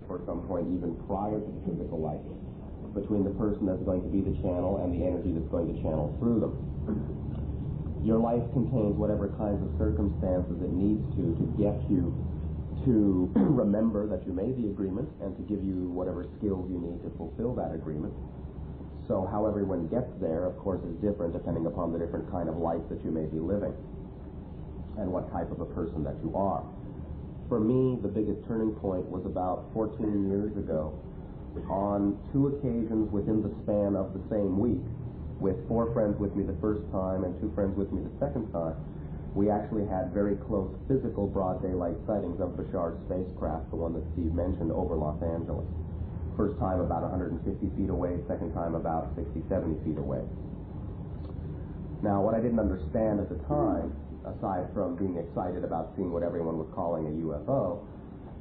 for some point even prior to the physical life, between the person that's going to be the channel and the energy that's going to channel through them. Your life contains whatever kinds of circumstances it needs to get you to remember that you made the agreement and to give you whatever skills you need to fulfill that agreement. So how everyone gets there, of course, is different depending upon the different kind of life that you may be living and what type of a person that you are. For me, the biggest turning point was about 14 years ago on 2 occasions within the span of the same week, with 4 friends with me the first time and 2 friends with me the second time. We actually had very close physical broad daylight sightings of Bashar's spacecraft, the one that Steve mentioned, over Los Angeles. First time about 150 feet away, second time about 60, 70 feet away. Now, what I didn't understand at the time, aside from being excited about seeing what everyone was calling a UFO,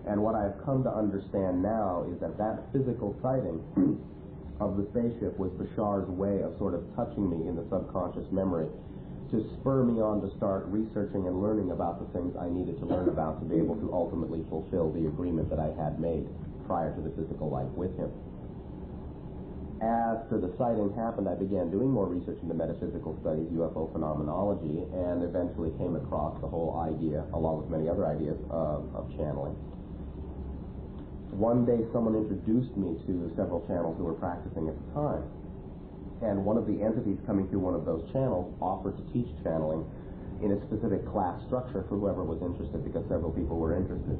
and what I've come to understand now is that that physical sighting of the spaceship was Bashar's way of sort of touching me in the subconscious memory to spur me on to start researching and learning about the things I needed to learn about to be able to ultimately fulfill the agreement that I had made prior to the physical life with him. After the sighting happened, I began doing more research into metaphysical studies, UFO phenomenology, and eventually came across the whole idea, along with many other ideas, of channeling. One day someone introduced me to several channels who were practicing at the time. And one of the entities coming through one of those channels offered to teach channeling in a specific class structure for whoever was interested, because several people were interested.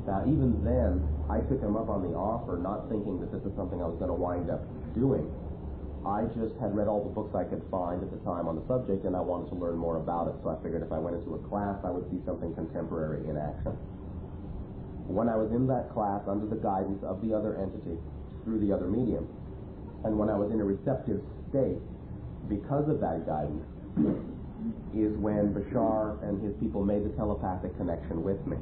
Now, even then, I took him up on the offer, not thinking that this is something I was going to wind up doing. I just had read all the books I could find at the time on the subject, and I wanted to learn more about it, so I figured if I went into a class, I would see something contemporary in action. When I was in that class, under the guidance of the other entity, through the other medium, and when I was in a receptive state, because of that guidance, is when Bashar and his people made the telepathic connection with me.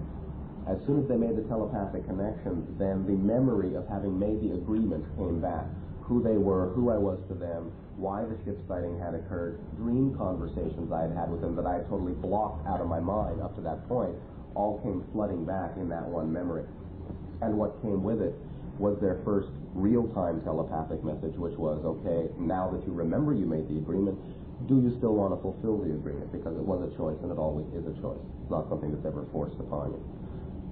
As soon as they made the telepathic connection, then the memory of having made the agreement came back. Who they were, who I was to them, why the ship sighting had occurred, dream conversations I had had with them that I had totally blocked out of my mind up to that point, all came flooding back in that one memory. And what came with it was their first real-time telepathic message, which was, okay, now that you remember you made the agreement, do you still want to fulfill the agreement? Because it was a choice, and it always is a choice. It's not something that's ever forced upon you.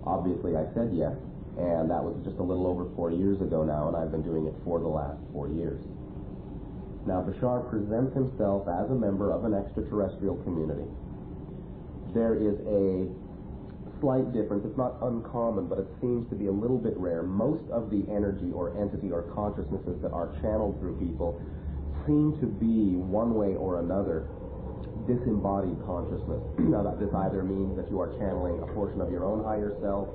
Obviously, I said yes, and that was just a little over 4 years ago now, and I've been doing it for the last 4 years. Now, Bashar presents himself as a member of an extraterrestrial community. There is a slight difference. It's not uncommon, but it seems to be a little bit rare. Most of the energy or entity or consciousnesses that are channeled through people seem to be, one way or another, disembodied consciousness. Now, this either means that you are channeling a portion of your own higher self,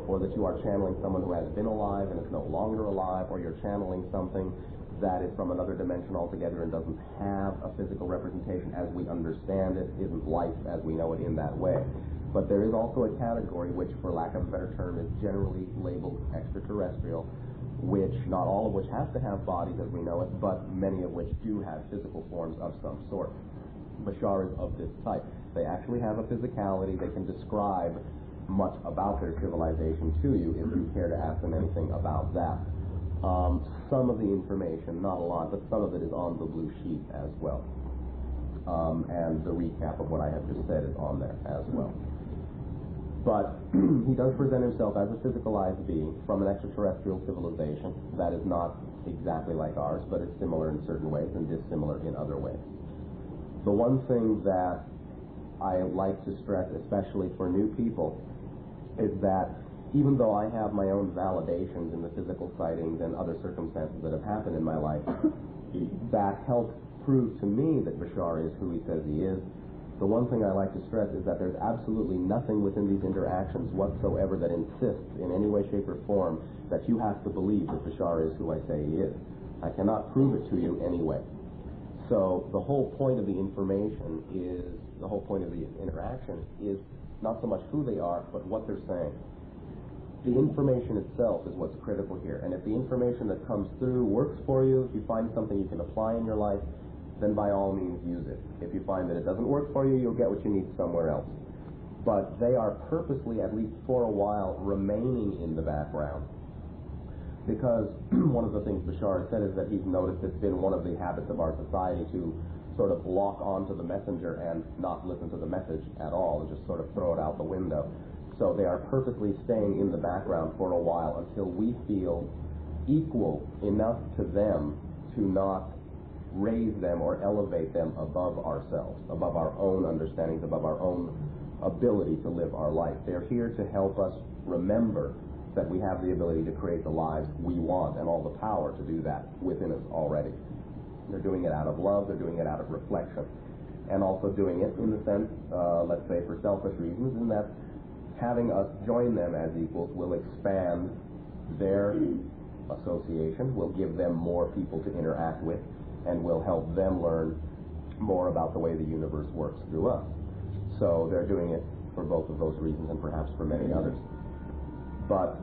or that you are channeling someone who has been alive and is no longer alive, or you're channeling something that is from another dimension altogether and doesn't have a physical representation as we understand it, isn't life as we know it in that way. But there is also a category which, for lack of a better term, is generally labeled extraterrestrial, which, not all of which have to have bodies as we know it, but many of which do have physical forms of some sort. Bashar is of this type. They actually have a physicality. They can describe much about their civilization to you if you care to ask them anything about that. Some of the information, not a lot, but some of it is on the blue sheet as well. And the recap of what I have just said is on there as well. But he does present himself as a physicalized being from an extraterrestrial civilization that is not exactly like ours, but is similar in certain ways and dissimilar in other ways. The one thing that I like to stress, especially for new people, is that even though I have my own validations in the physical sightings and other circumstances that have happened in my life that help prove to me that Bashar is who he says he is, the one thing I like to stress is that there's absolutely nothing within these interactions whatsoever that insists in any way, shape, or form that you have to believe that Bashar is who I say he is. I cannot prove it to you anyway. So the whole point of the information is, the whole point of the interaction is not so much who they are, but what they're saying. The information itself is what's critical here. And if the information that comes through works for you, if you find something you can apply in your life, then by all means use it. If you find that it doesn't work for you, you'll get what you need somewhere else. But they are purposely, at least for a while, remaining in the background Because one of the things Bashar said is that he's noticed it's been one of the habits of our society to sort of lock onto the messenger and not listen to the message at all, and just sort of throw it out the window. So they are purposely staying in the background for a while until we feel equal enough to them to not raise them or elevate them above ourselves, above our own understandings, above our own ability to live our life. They're here to help us remember that we have the ability to create the lives we want and all the power to do that within us already. They're doing it out of love, they're doing it out of reflection, and also doing it in the sense, let's say for selfish reasons, in that having us join them as equals will expand their association, will give them more people to interact with, and will help them learn more about the way the universe works through us. So they're doing it for both of those reasons and perhaps for many others. But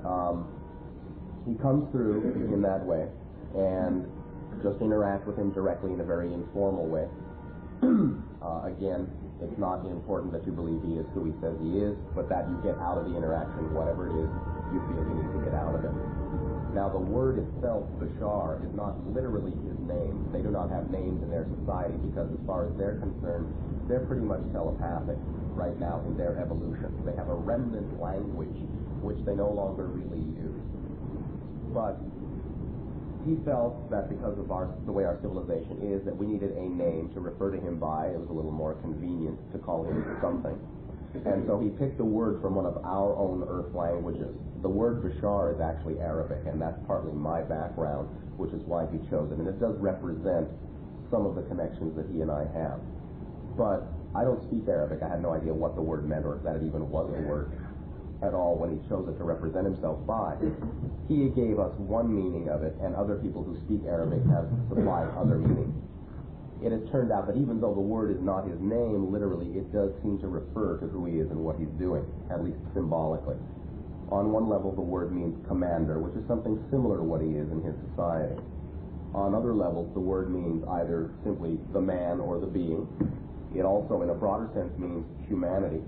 he comes through in that way, and just interact with him directly in a very informal way. Again, it's not important that you believe he is who he says he is, but that you get out of the interaction whatever it is you feel you need to get out of it. Now, the word itself, Bashar, is not literally his name. They do not have names in their society because, as far as they're concerned, they're pretty much telepathic right now in their evolution. They have a remnant language which they no longer really use. But he felt that because of the way our civilization is, that we needed a name to refer to him by. It was a little more convenient to call him something. And so he picked a word from one of our own earth languages. The word Bashar is actually Arabic, and that's partly my background, which is why he chose it. And it does represent some of the connections that he and I have. But I don't speak Arabic. I had no idea what the word meant or that it even was a word at all when he chose it to represent himself by. He gave us one meaning of it, and other people who speak Arabic have supplied other meanings. It has turned out that even though the word is not his name, literally, it does seem to refer to who he is and what he's doing, at least symbolically. On one level, the word means commander, which is something similar to what he is in his society. On other levels, the word means either simply the man or the being. It also, in a broader sense, means humanity.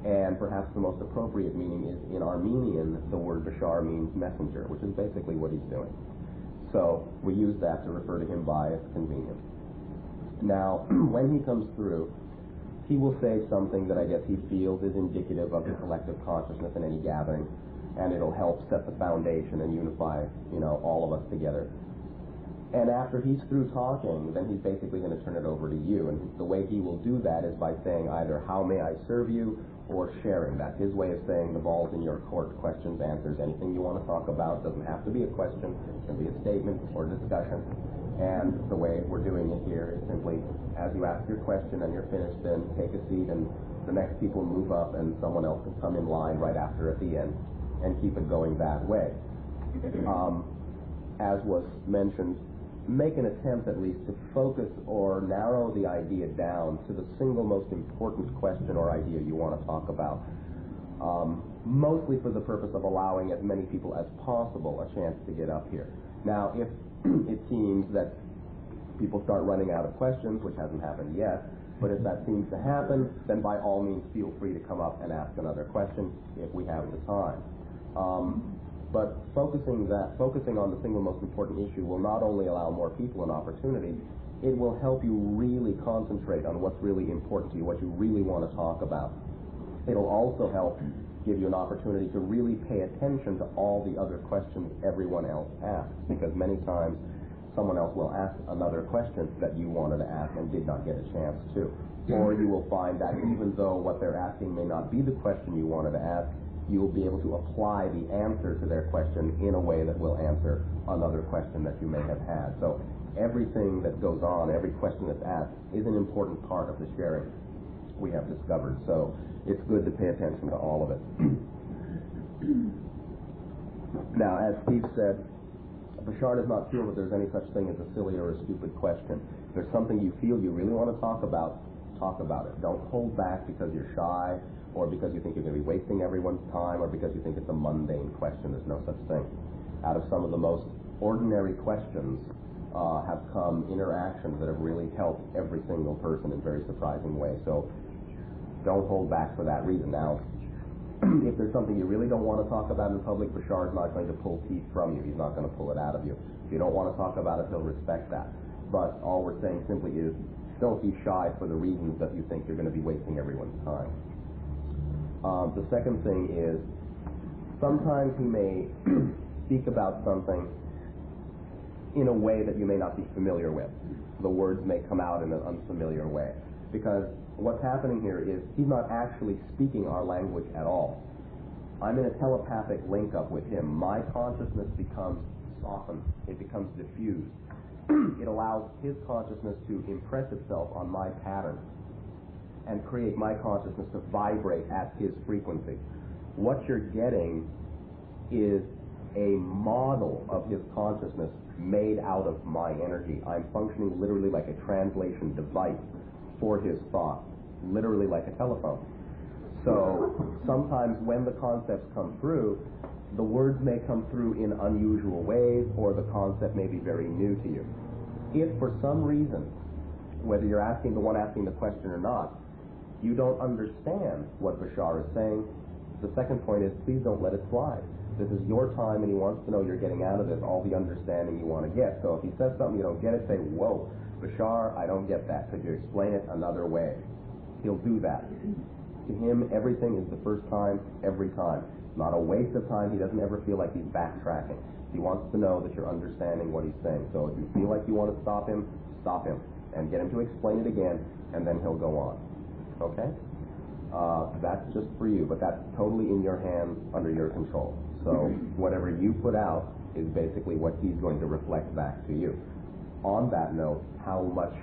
And perhaps the most appropriate meaning is, in Armenian, the word Bashar means messenger, which is basically what he's doing. So we use that to refer to him by as convenient. Now, when he comes through, he will say something that I guess he feels is indicative of the collective consciousness in any gathering, and it'll help set the foundation and unify, all of us together. And after he's through talking, then he's basically going to turn it over to you. And the way he will do that is by saying either, "How may I serve you?" or sharing. That's his way of saying the ball's in your court. Questions, answers, anything you want to talk about. Doesn't have to be a question. It can be a statement or discussion. And the way we're doing it here is simply, as you ask your question and you're finished, then take a seat and the next people move up and someone else can come in line right after at the end and keep it going that way. As was mentioned, make an attempt at least to focus or narrow the idea down to the single most important question or idea you want to talk about, mostly for the purpose of allowing as many people as possible a chance to get up here. Now, if it seems that people start running out of questions, which hasn't happened yet, but if that seems to happen, then by all means feel free to come up and ask another question if we have the time. But focusing on the single most important issue will not only allow more people an opportunity, it will help you really concentrate on what's really important to you, what you really want to talk about. It'll also help give you an opportunity to really pay attention to all the other questions everyone else asks, because many times someone else will ask another question that you wanted to ask and did not get a chance to. Or you will find that even though what they're asking may not be the question you wanted to ask, you will be able to apply the answer to their question in a way that will answer another question that you may have had. So everything that goes on, every question that's asked, is an important part of the sharing we have discovered. So it's good to pay attention to all of it. Now, as Steve said, Bashar does not feel that there's any such thing as a silly or a stupid question. If there's something you feel you really want to talk about it. Don't hold back because you're shy, or because you think you're going to be wasting everyone's time, or because you think it's a mundane question. There's no such thing. Out of some of the most ordinary questions have come interactions that have really helped every single person in very surprising ways. So don't hold back for that reason. Now, if there's something you really don't want to talk about in public, Bashar is not going to pull teeth from you. He's not going to pull it out of you. If you don't want to talk about it, he'll respect that. But all we're saying simply is, don't be shy for the reasons that you think you're going to be wasting everyone's time. The second thing is, sometimes he may speak about something in a way that you may not be familiar with. The words may come out in an unfamiliar way. Because what's happening here is he's not actually speaking our language at all. I'm in a telepathic link-up with him. My consciousness becomes softened. It becomes diffused. It allows his consciousness to impress itself on my pattern and create my consciousness to vibrate at his frequency. What you're getting is a model of his consciousness made out of my energy. I'm functioning literally like a translation device for his thought, literally like a telephone. So sometimes when the concepts come through, the words may come through in unusual ways, or the concept may be very new to you. If for some reason, whether you're asking the one asking the question or not, you don't understand what Bashar is saying, the second point is, please don't let it slide. This is your time, and he wants to know you're getting out of this all the understanding you want to get. So if he says something you don't get it, say, whoa, Bashar, I don't get that. Could you explain it another way? He'll do that. To him, everything is the first time, every time. Not a waste of time. He doesn't ever feel like he's backtracking. He wants to know that you're understanding what he's saying. So if you feel like you want to stop him, and get him to explain it again, and then he'll go on. Okay? That's just for you, but that's totally in your hands, under your control. So whatever you put out is basically what he's going to reflect back to you. On that note, how much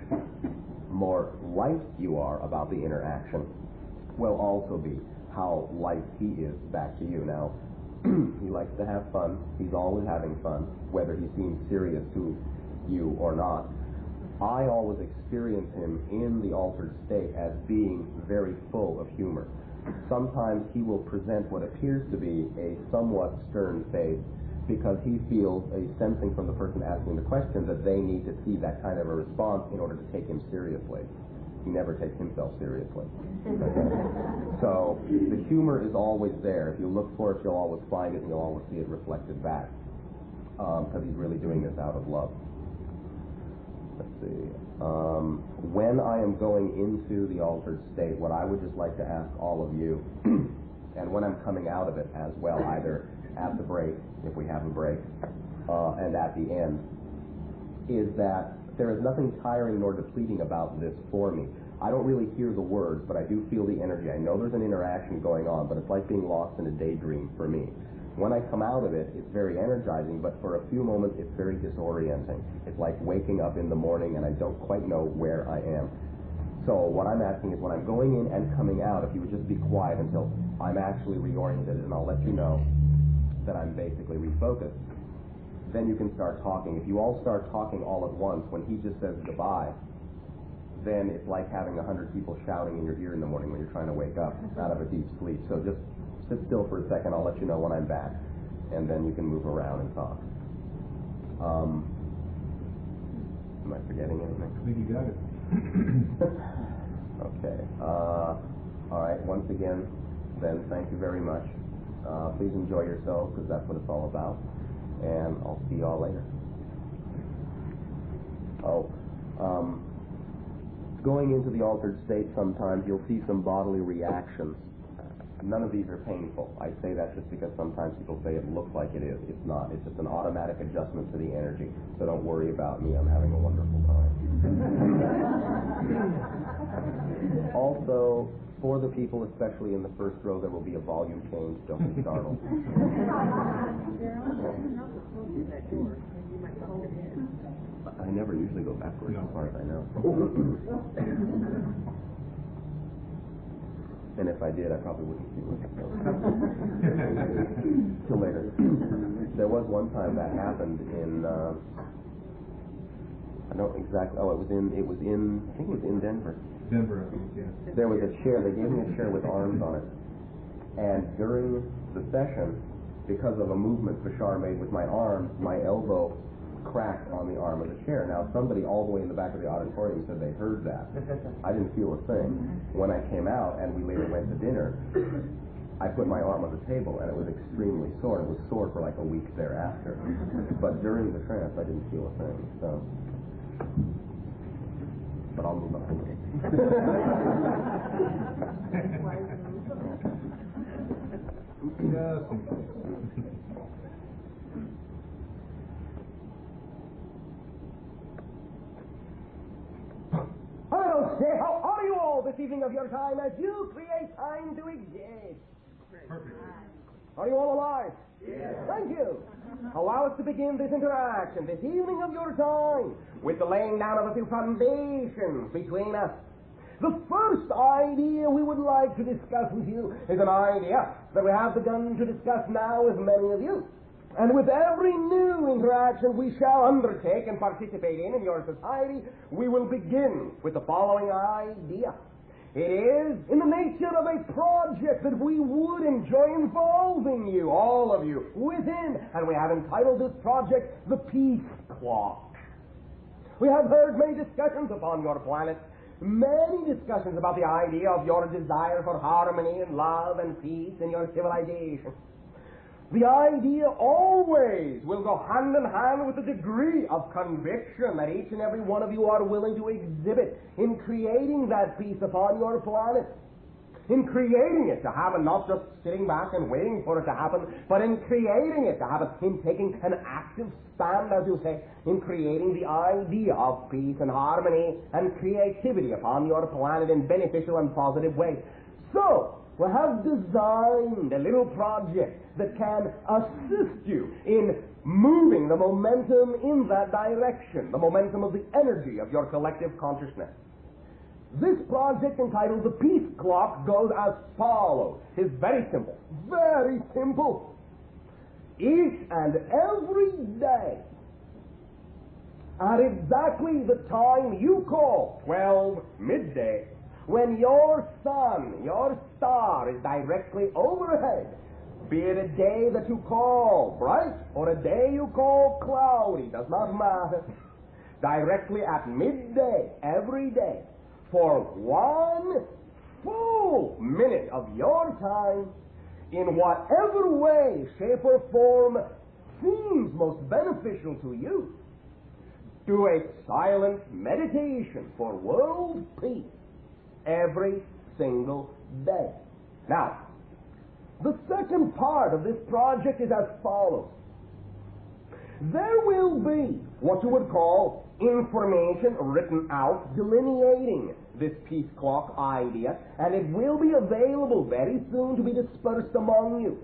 more light you are about the interaction will also be how light he is back to you. Now, he likes to have fun. He's always having fun, whether he seems serious to you or not. I always experience him in the altered state as being very full of humor. Sometimes he will present what appears to be a somewhat stern face because he feels a sensing from the person asking the question that they need to see that kind of a response in order to take him seriously. He never takes himself seriously. So the humor is always there. If you look for it, you'll always find it, and you'll always see it reflected back, because he's really doing this out of love. Let's see. When I am going into the altered state, what I would just like to ask all of you, and when I'm coming out of it as well, either at the break, if we have a break, and at the end, is that there is nothing tiring nor depleting about this for me. I don't really hear the words, but I do feel the energy. I know there's an interaction going on, but it's like being lost in a daydream for me. When I come out of it, it's very energizing, but for a few moments, it's very disorienting. It's like waking up in the morning and I don't quite know where I am. So what I'm asking is, when I'm going in and coming out, if you would just be quiet until I'm actually reoriented, and I'll let you know that I'm basically refocused, then you can start talking. If you all start talking all at once, when he just says goodbye, then it's like having 100 people shouting in your ear in the morning when you're trying to wake up out of a deep sleep. So just sit still for a second. I'll let you know when I'm back, and then you can move around and talk. Am I forgetting anything? I think you got it. Okay. All right. Once again, then, thank you very much. Please enjoy yourself, because that's what it's all about. And I'll see you all later. Going into the altered state, sometimes you'll see some bodily reactions. None of these are painful. I say that just because sometimes people say it looks like it is. It's not. It's just an automatic adjustment to the energy. So don't worry about me. I'm having a wonderful time. Also, for the people, especially in the first row, there will be a volume change. Don't be startled. I never usually go backwards, as far as I know. And if I did, I probably wouldn't see what it till later. There was one time that happened in, I don't exactly, I think it was in Denver. Denver, I think, yeah. There was a chair, they gave me a chair with arms on it. And during the session, because of a movement Bashar made with my arm, my elbow cracked on the arm of the chair. Now, somebody all the way in the back of the auditorium said they heard that. I didn't feel a thing. When I came out and we later went to dinner, I put my arm on the table, and it was extremely sore. It was sore for like a week thereafter. But during the trance, I didn't feel a thing. So, but I'll move on. Hello, sir. How are you all this evening of your time as you create time to exist? Perfect. Are you all alive? Yes. Thank you. Allow us to begin this interaction this evening of your time with the laying down of a few foundations between us. The first idea we would like to discuss with you is an idea that we have begun to discuss now with many of you. And with every new interaction we shall undertake and participate in your society, we will begin with the following idea. It is in the nature of a project that we would enjoy involving you, all of you, within, and we have entitled this project the Peace Clock. We have heard many discussions upon your planet, many discussions about the idea of your desire for harmony and love and peace in your civilization. The idea always will go hand in hand with the degree of conviction that each and every one of you are willing to exhibit in creating that peace upon your planet. In creating it to happen, not just sitting back and waiting for it to happen, but in creating it to happen, in taking an active stand, as you say, in creating the idea of peace and harmony and creativity upon your planet in beneficial and positive ways. So, we have designed a little project that can assist you in moving the momentum in that direction, the momentum of the energy of your collective consciousness. This project, entitled The Peace Clock, goes as follows. It's very simple. Very simple. Each and every day, at exactly the time you call 12 midday, when your sun, your star, is directly overhead, be it a day that you call bright or a day you call cloudy, does not matter, directly at midday every day, for 1 full minute of your time, in whatever way, shape, or form seems most beneficial to you, do a silent meditation for world peace every single day. Now, the second part of this project is as follows. There will be what you would call information written out delineating this peace clock idea, and it will be available very soon to be dispersed among you.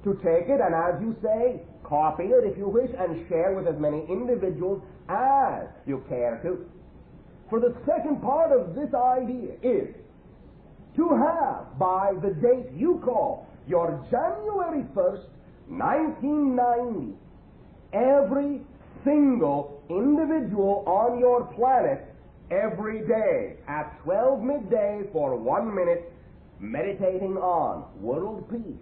To take it and, as you say, copy it if you wish and share with as many individuals as you care to. For the second part of this idea is to have, by the date you call, your January 1st, 1990, every single individual on your planet every day at 12 midday for 1 minute meditating on world peace.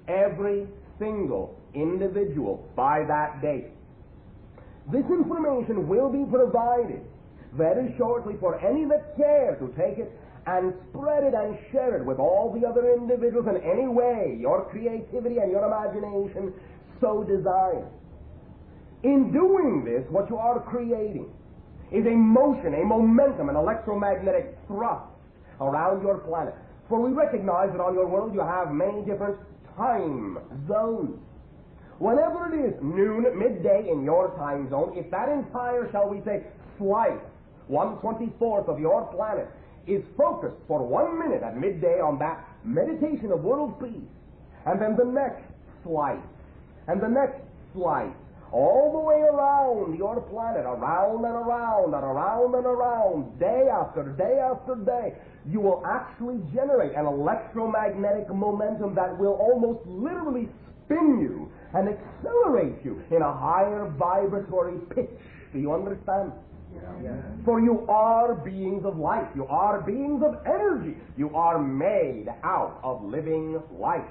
Every single individual by that date. This information will be provided very shortly for any that care to take it and spread it and share it with all the other individuals in any way your creativity and your imagination so desire. In doing this, what you are creating is a motion, a momentum, an electromagnetic thrust around your planet. For we recognize that on your world you have many different time zones. Whenever it is noon, midday in your time zone, if that entire, shall we say, slice, 1/24th of your planet, is focused for 1 minute at midday on that meditation of world peace, and then the next slice, and the next slice, all the way around your planet, around and around and around and around, day after day after day, you will actually generate an electromagnetic momentum that will almost literally spin you and accelerate you in a higher vibratory pitch. Do you understand? Yeah. For you are beings of light. You are beings of energy. You are made out of living light.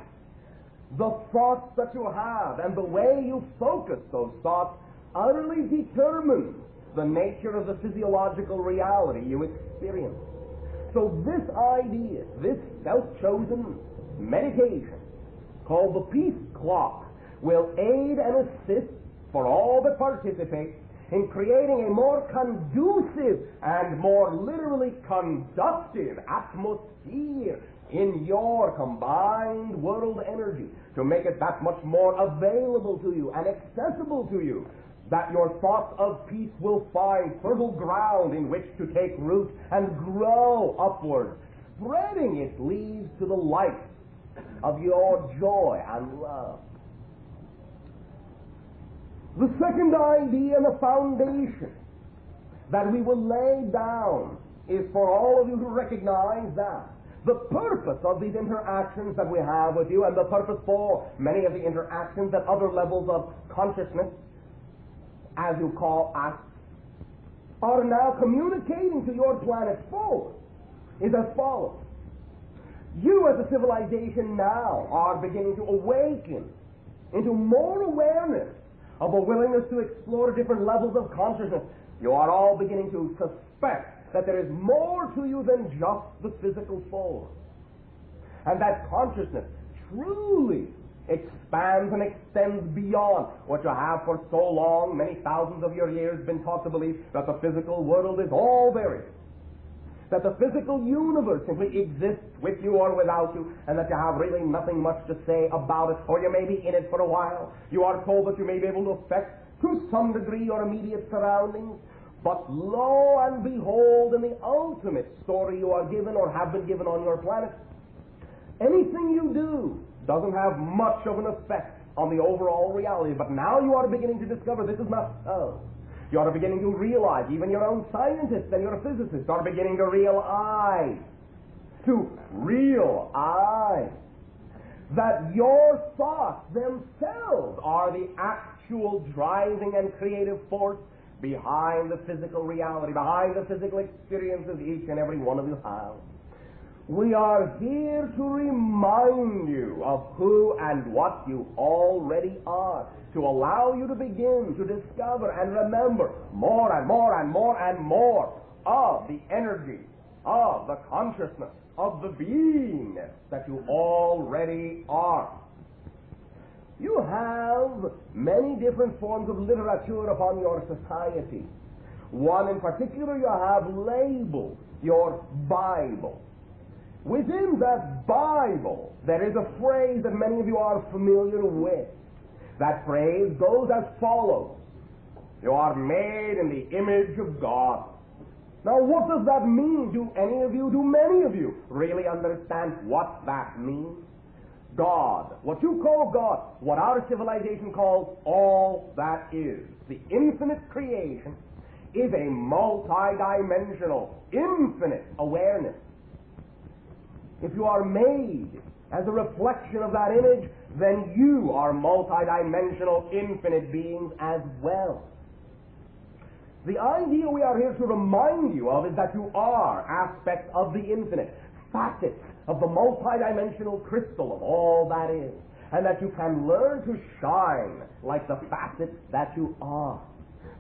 The thoughts that you have and the way you focus those thoughts utterly determines the nature of the physiological reality you experience. So this idea, this self-chosen meditation, called the peace clock, will aid and assist for all that participate in creating a more conducive and more literally conductive atmosphere in your combined world energy, to make it that much more available to you and accessible to you, that your thoughts of peace will find fertile ground in which to take root and grow upward, spreading its leaves to the light of your joy and love. The second idea and the foundation that we will lay down is for all of you to recognize that the purpose of these interactions that we have with you, and the purpose for many of the interactions at other levels of consciousness, as you call us, are now communicating to your planet forward, is as follows. You as a civilization now are beginning to awaken into more awareness of a willingness to explore different levels of consciousness. You are all beginning to suspect that there is more to you than just the physical form, and that consciousness truly expands and extends beyond what you have for so long, many thousands of your years, been taught to believe, that the physical world is all there is, that the physical universe simply exists with you or without you, and that you have really nothing much to say about it, or you may be in it for a while. You are told that you may be able to affect to some degree your immediate surroundings, but lo and behold, in the ultimate story you are given or have been given on your planet, anything you do doesn't have much of an effect on the overall reality. But now you are beginning to discover this is not so. You are beginning to realize, even your own scientists and your physicists are beginning to realize, that your thoughts themselves are the actual driving and creative force behind the physical reality, behind the physical experiences each and every one of you have. We are here to remind you of who and what you already are, to allow you to begin to discover and remember more and more and more and more of the energy, of the consciousness, of the beingness that you already are. You have many different forms of literature upon your society. One in particular you have labeled your Bible. Within that Bible, there is a phrase that many of you are familiar with. That phrase goes as follows: you are made in the image of God. Now, what does that mean? Do many of you really understand what that means? God, what you call God, what our civilization calls all that is, the infinite creation, is a multidimensional, infinite awareness. If you are made as a reflection of that image, then you are multidimensional, infinite beings as well. The idea we are here to remind you of is that you are aspects of the infinite, facets of the multidimensional crystal of all that is, and that you can learn to shine like the facets that you are,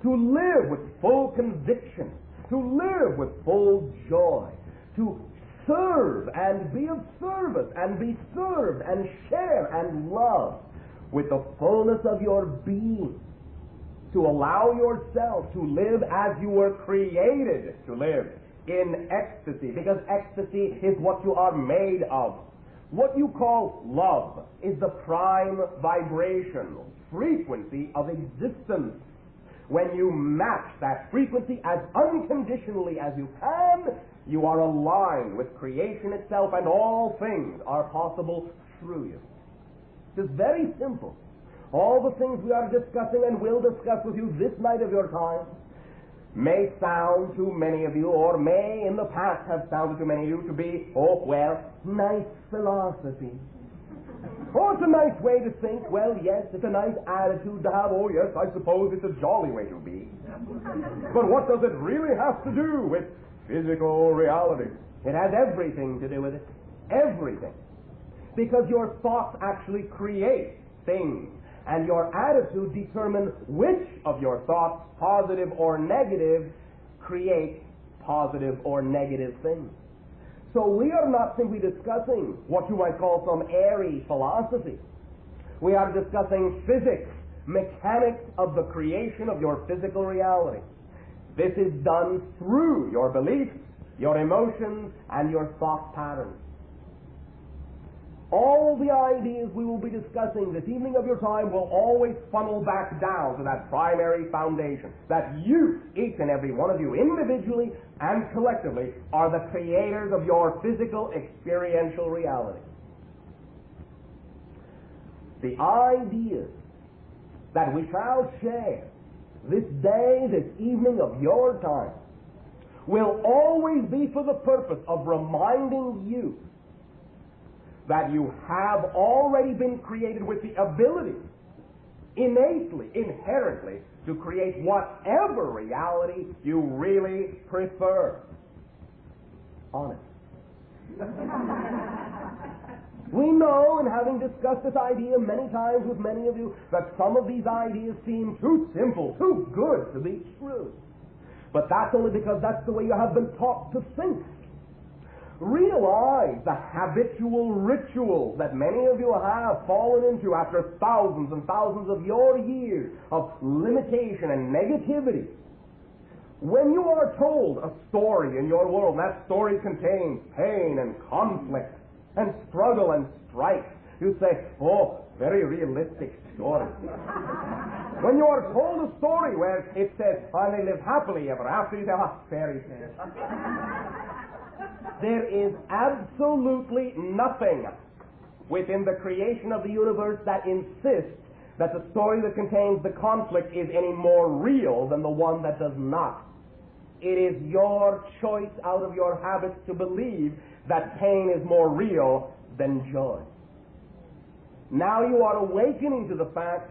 to live with full conviction, to live with full joy, to serve and be of service and be served and share and love with the fullness of your being, to allow yourself to live as you were created to live, in ecstasy, because ecstasy is what you are made of. What you call love is the prime vibration, frequency of existence. When you match that frequency as unconditionally as you can, you are aligned with creation itself, and all things are possible through you. It is very simple. All the things we are discussing and will discuss with you this night of your time may sound to many of you, or may in the past have sounded to many of you, to be, nice philosophy. Oh, it's a nice way to think. Well, yes, it's a nice attitude to have. Oh, yes, I suppose it's a jolly way to be. But what does it really have to do with physical reality? It has everything to do with it. Everything. Because your thoughts actually create things, and your attitude determine which of your thoughts, positive or negative, create positive or negative things. So we are not simply discussing what you might call some airy philosophy. We are discussing physics, mechanics of the creation of your physical reality. This is done through your beliefs, your emotions, and your thought patterns. All the ideas we will be discussing this evening of your time will always funnel back down to that primary foundation, that you, each and every one of you, individually and collectively, are the creators of your physical experiential reality. The ideas that we shall share this day, this evening of your time, will always be for the purpose of reminding you that you have already been created with the ability, innately, inherently, to create whatever reality you really prefer. Honest. We know, and having discussed this idea many times with many of you, that some of these ideas seem too simple, too good to be true. But that's only because that's the way you have been taught to think. Realize the habitual rituals that many of you have fallen into after thousands and thousands of your years of limitation and negativity. When you are told a story in your world, that story contains pain and conflict and struggle and strife, you say, oh, very realistic story. When you are told a story where it says, oh, they live happily ever after, you say, oh, fairy tale. There is absolutely nothing within the creation of the universe that insists that the story that contains the conflict is any more real than the one that does not. It is your choice out of your habits to believe that pain is more real than joy. Now you are awakening to the fact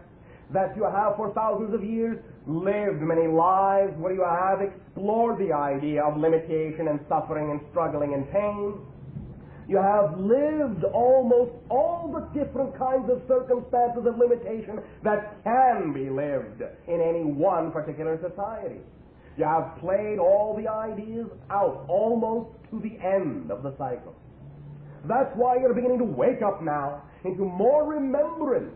that you have for thousands of years lived many lives where you have explored the idea of limitation and suffering and struggling and pain. You have lived almost all the different kinds of circumstances of limitation that can be lived in any one particular society. You have played all the ideas out almost to the end of the cycle. That's why you're beginning to wake up now into more remembrance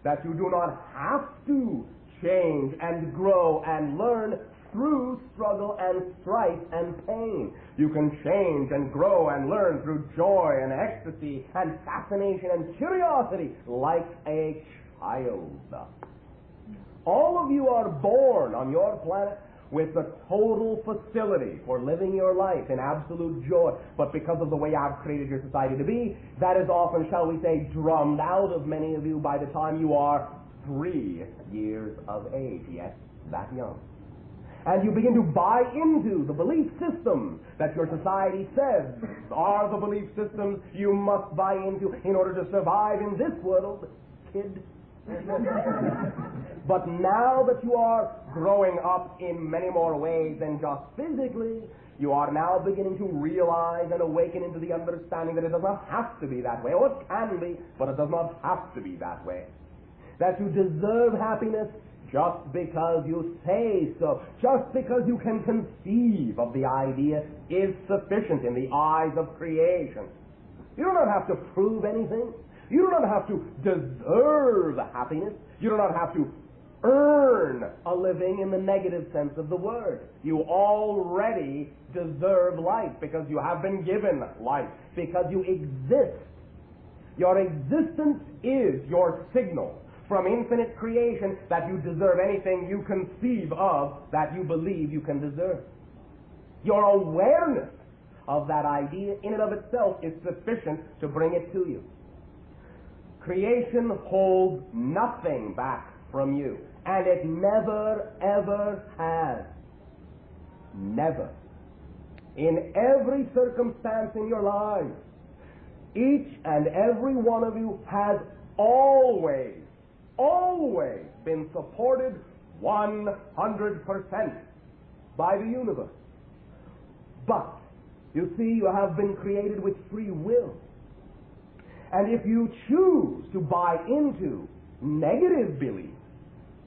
that you do not have to change and grow and learn through struggle and strife and pain. You can change and grow and learn through joy and ecstasy and fascination and curiosity like a child. All of you are born on your planet with the total facility for living your life in absolute joy. But because of the way I've created your society to be, that is often, shall we say, drummed out of many of you by the time you are 3 years of age. Yes, that young. And you begin to buy into the belief system that your society says are the belief systems you must buy into in order to survive in this world, kid. But now that you are growing up in many more ways than just physically, you are now beginning to realize and awaken into the understanding that it does not have to be that way. Or it can be, but it does not have to be that way. That you deserve happiness just because you say so, just because you can conceive of the idea is sufficient in the eyes of creation. You do not have to prove anything. You do not have to deserve happiness. You do not have to earn a living in the negative sense of the word. You already deserve life because you have been given life, because you exist. Your existence is your signal from infinite creation that you deserve anything you conceive of that you believe you can deserve. Your awareness of that idea in and of itself is sufficient to bring it to you. Creation holds nothing back from you, and it never, ever has. Never. In every circumstance in your life, each and every one of you has always been supported 100% by the universe. But, you see, you have been created with free will. And if you choose to buy into negative beliefs,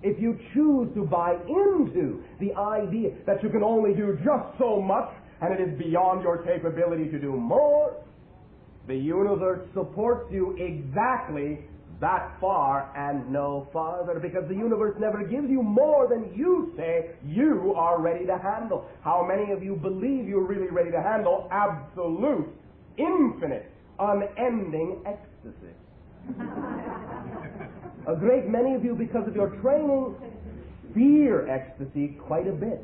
if you choose to buy into the idea that you can only do just so much and it is beyond your capability to do more, the universe supports you exactly that far and no farther, because the universe never gives you more than you say you are ready to handle. How many of you believe you're really ready to handle absolute, infinite, unending ecstasy? A great many of you, because of your training, fear ecstasy quite a bit.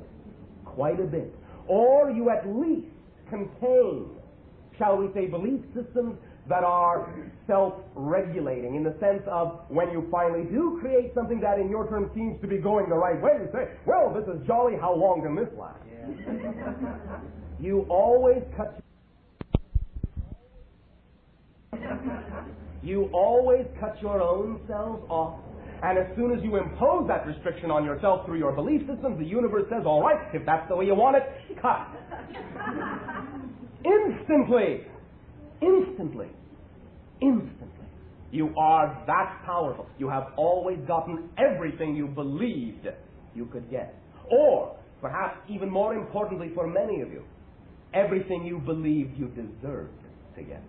Quite a bit. Or you at least contain, shall we say, belief systems that are self-regulating, in the sense of when you finally do create something that in your terms seems to be going the right way, you say, well, this is jolly, how long can this last? Yeah. You always cut your own selves off. And as soon as you impose that restriction on yourself through your belief systems, the universe says, all right, if that's the way you want it, cut. Instantly. Instantly. Instantly. You are that powerful. You have always gotten everything you believed you could get. Or, perhaps even more importantly for many of you, everything you believed you deserved to get.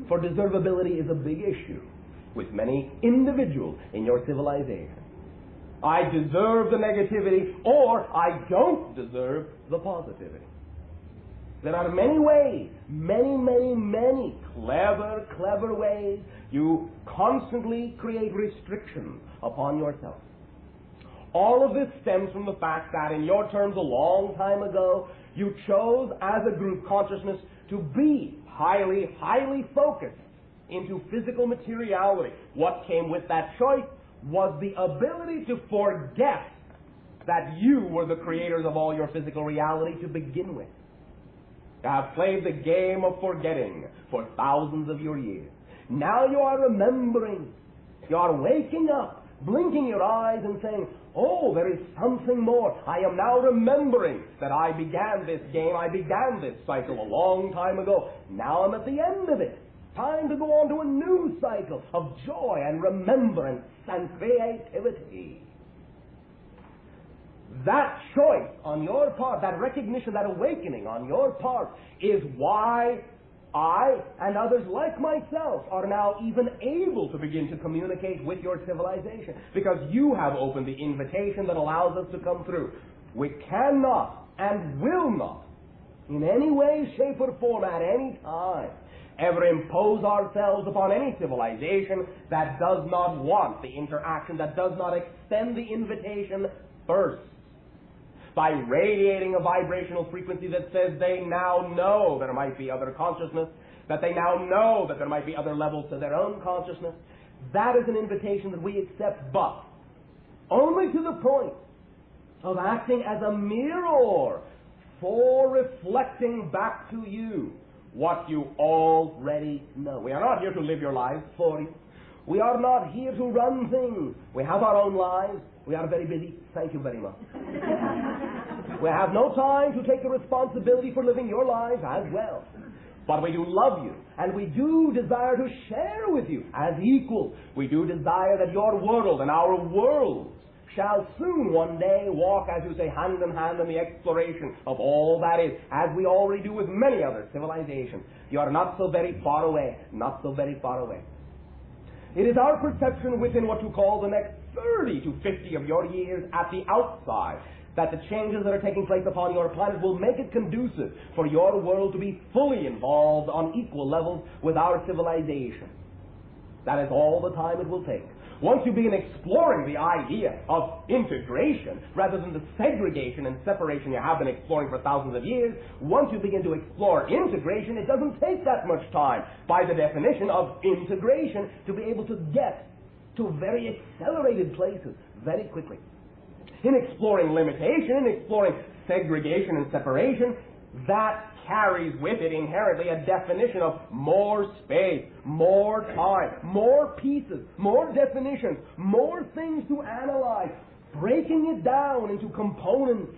For deservability is a big issue with many individuals in your civilization. I deserve the negativity, or I don't deserve the positivity. There are many ways, many clever ways you constantly create restrictions upon yourself. All of this stems from the fact that in your terms a long time ago, you chose as a group consciousness to be highly focused into physical materiality. What came with that choice was the ability to forget that you were the creators of all your physical reality to begin with. You have played the game of forgetting for thousands of your years. Now you are remembering. You are waking up, blinking your eyes and saying, oh, there is something more. I am now remembering that I began this game, I began this cycle a long time ago. Now I'm at the end of it. Time to go on to a new cycle of joy and remembrance and creativity. That choice on your part, that recognition, that awakening on your part is why I and others like myself are now even able to begin to communicate with your civilization, because you have opened the invitation that allows us to come through. We cannot and will not, in any way, shape, or form at any time, ever impose ourselves upon any civilization that does not want the interaction, that does not extend the invitation first, by radiating a vibrational frequency that says they now know there might be other consciousness, that they now know that there might be other levels to their own consciousness. That is an invitation that we accept, but only to the point of acting as a mirror for reflecting back to you what you already know. We are not here to live your lives for you. We are not here to run things. We have our own lives. We are very busy. Thank you very much. We have no time to take the responsibility for living your lives as well. But we do love you, and we do desire to share with you as equals. We do desire that your world and our worlds shall soon one day walk, as you say, hand in hand in the exploration of all that is, as we already do with many other civilizations. You are not so very far away, not so very far away. It is our perception within what you call the next 30 to 50 of your years at the outside that the changes that are taking place upon your planet will make it conducive for your world to be fully involved on equal levels with our civilization. That is all the time it will take. Once you begin exploring the idea of integration rather than the segregation and separation you have been exploring for thousands of years, once you begin to explore integration, it doesn't take that much time, by the definition of integration, to be able to get to very accelerated places very quickly. In exploring limitation, in exploring segregation and separation, that carries with it inherently a definition of more space, more time, more pieces, more definitions, more things to analyze, breaking it down into components.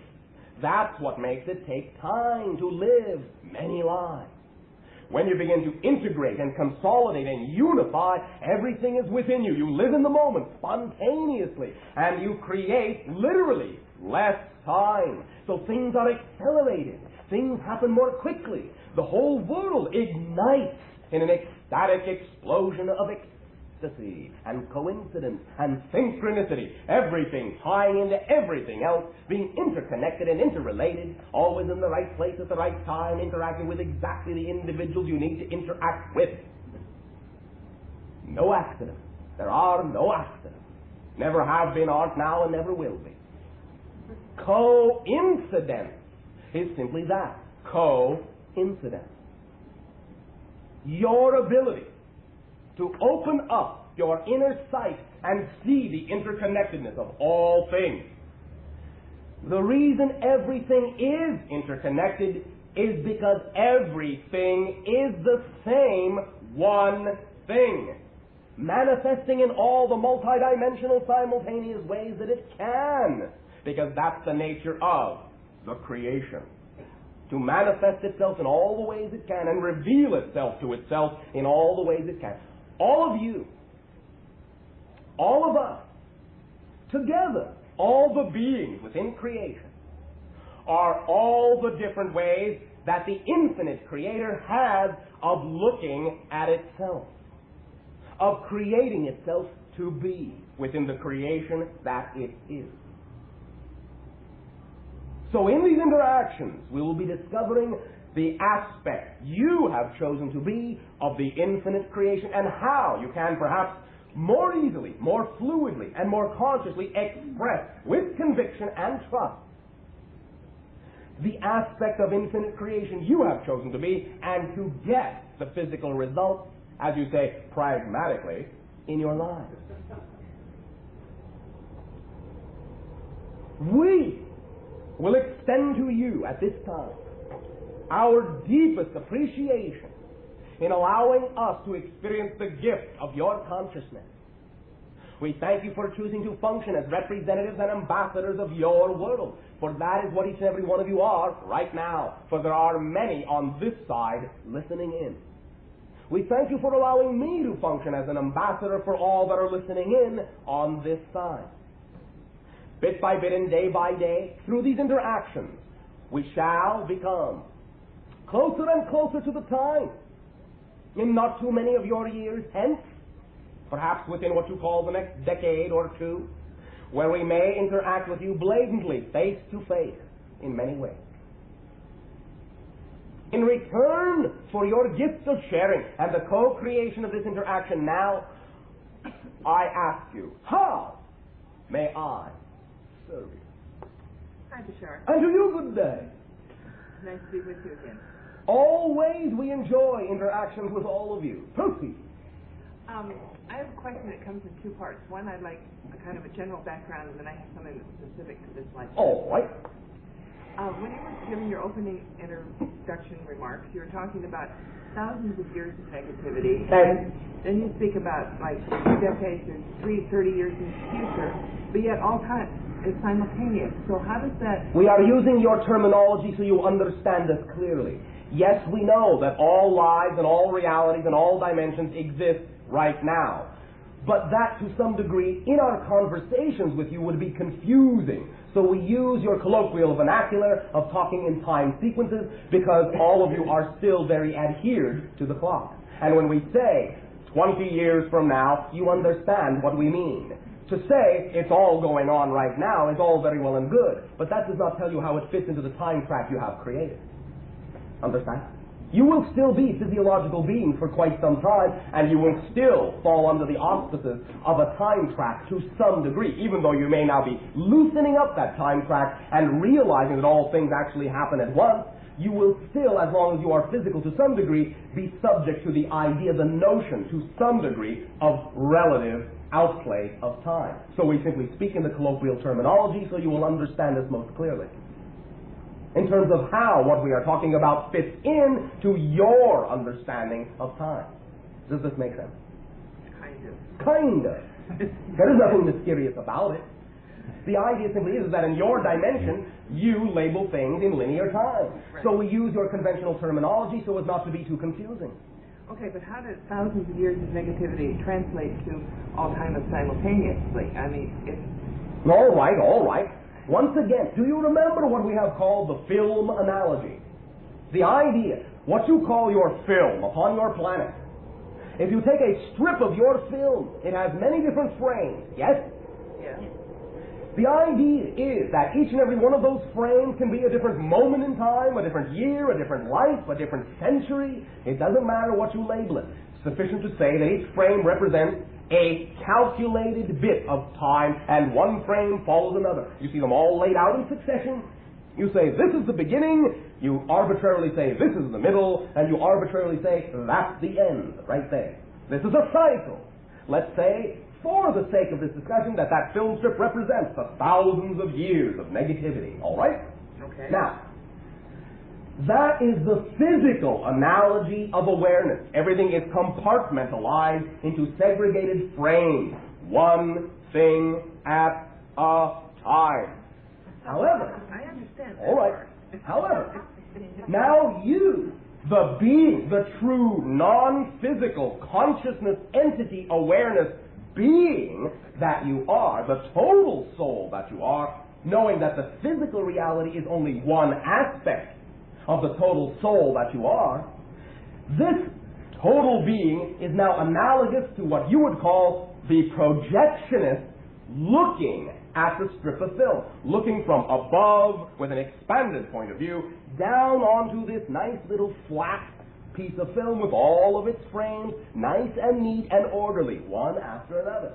That's what makes it take time to live many lives. When you begin to integrate and consolidate and unify, everything is within you. You live in the moment spontaneously, and you create literally less time. So things are accelerated. Things happen more quickly. The whole world ignites in an ecstatic explosion of ecstasy and coincidence and synchronicity, everything tying into everything else, being interconnected and interrelated, always in the right place at the right time, interacting with exactly the individuals you need to interact with. No accidents. There are no accidents. Never have been, aren't now, and never will be. Coincidence is simply that. Coincidence. Your ability to open up your inner sight and see the interconnectedness of all things. The reason everything is interconnected is because everything is the same one thing, manifesting in all the multidimensional simultaneous ways that it can, because that's the nature of the creation. To manifest itself in all the ways it can and reveal itself to itself in all the ways it can. All of you, all of us, together, all the beings within creation, are all the different ways that the infinite Creator has of looking at itself, of creating itself to be within the creation that it is. So in these interactions, we will be discovering the aspect you have chosen to be of the infinite creation and how you can perhaps more easily, more fluidly, and more consciously express with conviction and trust the aspect of infinite creation you have chosen to be and to get the physical results, as you say, pragmatically, in your lives. We will extend to you at this time our deepest appreciation in allowing us to experience the gift of your consciousness. We thank you for choosing to function as representatives and ambassadors of your world, for that is what each and every one of you are right now, for there are many on this side listening in. We thank you for allowing me to function as an ambassador for all that are listening in on this side. Bit by bit and day by day, through these interactions, we shall become closer and closer to the time. In not too many of your years hence, perhaps within what you call the next decade or two, where we may interact with you blatantly, face to face, in many ways. In return for your gift of sharing and the co-creation of this interaction now, I ask you, how may I serve you? Hi, Bashar. And to you, good day. Nice to be with you again. Always we enjoy interactions with all of you. Proceed. I have a question that comes in two parts. One, I'd like a kind of a general background, and then I have something that's specific to this life. All right. When you were giving your opening introduction remarks, you were talking about thousands of years of negativity, and then you speak about like 2 decades or 30 years in the future, but yet all time is simultaneous. So how does that... We are using your terminology so you understand us clearly. Yes, we know that all lives and all realities and all dimensions exist right now. But that, to some degree, in our conversations with you would be confusing. So we use your colloquial vernacular of talking in time sequences because all of you are still very adhered to the clock. And when we say 20 years from now, you understand what we mean. To say it's all going on right now is all very well and good, but that does not tell you how it fits into the time track you have created. Understand? You will still be physiological beings for quite some time, and you will still fall under the auspices of a time track to some degree, even though you may now be loosening up that time track and realizing that all things actually happen at once. You will still, as long as you are physical to some degree, be subject to the idea, the notion, to some degree, of relative outplay of time. So we simply speak in the colloquial terminology so you will understand this most clearly. In terms of how what we are talking about fits in to your understanding of time. Does this make sense? Kind of. Kind of. There is nothing mysterious about it. The idea simply is that in your dimension, you label things in linear time. Right. So we use your conventional terminology so as not to be too confusing. Okay, but how does thousands of years of negativity translate to all time simultaneously? I mean, it's... All right. Once again, do you remember what we have called the film analogy? The idea, what you call your film upon your planet, If you take a strip of your film, it has many different frames, yes? Yes. The idea is that each and every one of those frames can be a different moment in time, a different year, a different life, a different century. It doesn't matter what you label it. Sufficient to say that each frame represents a calculated bit of time, and one frame follows another. You see them all laid out in succession. You say, this is the beginning. You arbitrarily say, this is the middle. And you arbitrarily say, that's the end, right there. This is a cycle. Let's say, for the sake of this discussion, that film strip represents the thousands of years of negativity. All right? Okay. Now, that is the physical analogy of awareness. Everything is compartmentalized into segregated frames, one thing at a time. However, I understand that all right. part. However, now you, the being, the true non-physical consciousness entity awareness being that you are, the total soul that you are, knowing that the physical reality is only one aspect of the total soul that you are, this total being is now analogous to what you would call the projectionist looking at the strip of film, looking from above with an expanded point of view down onto this nice little flat piece of film with all of its frames, nice and neat and orderly, one after another.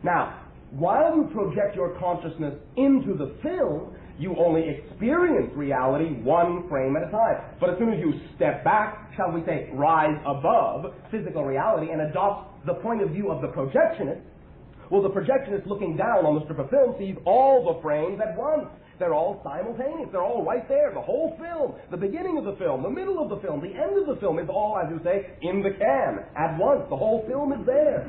Now, while you project your consciousness into the film, you only experience reality one frame at a time. But as soon as you step back, shall we say, rise above physical reality and adopt the point of view of the projectionist, well, the projectionist looking down on the strip of film sees all the frames at once. They're all simultaneous. They're all right there. The whole film, the beginning of the film, the middle of the film, the end of the film is all, as you say, in the can at once. The whole film is there.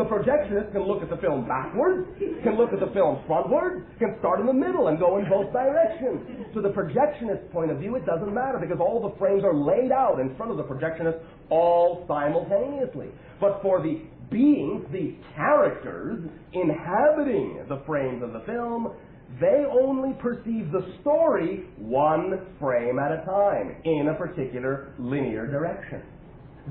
The projectionist can look at the film backwards, can look at the film frontwards, can start in the middle and go in both directions. To the projectionist's point of view, it doesn't matter because all the frames are laid out in front of the projectionist all simultaneously. But for the beings, the characters inhabiting the frames of the film, they only perceive the story one frame at a time in a particular linear direction.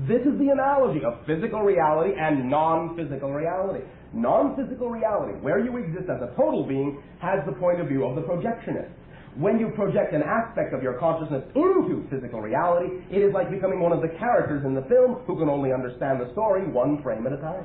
This is the analogy of physical reality and non-physical reality. Non-physical reality, where you exist as a total being, has the point of view of the projectionist. When you project an aspect of your consciousness into physical reality, it is like becoming one of the characters in the film who can only understand the story one frame at a time.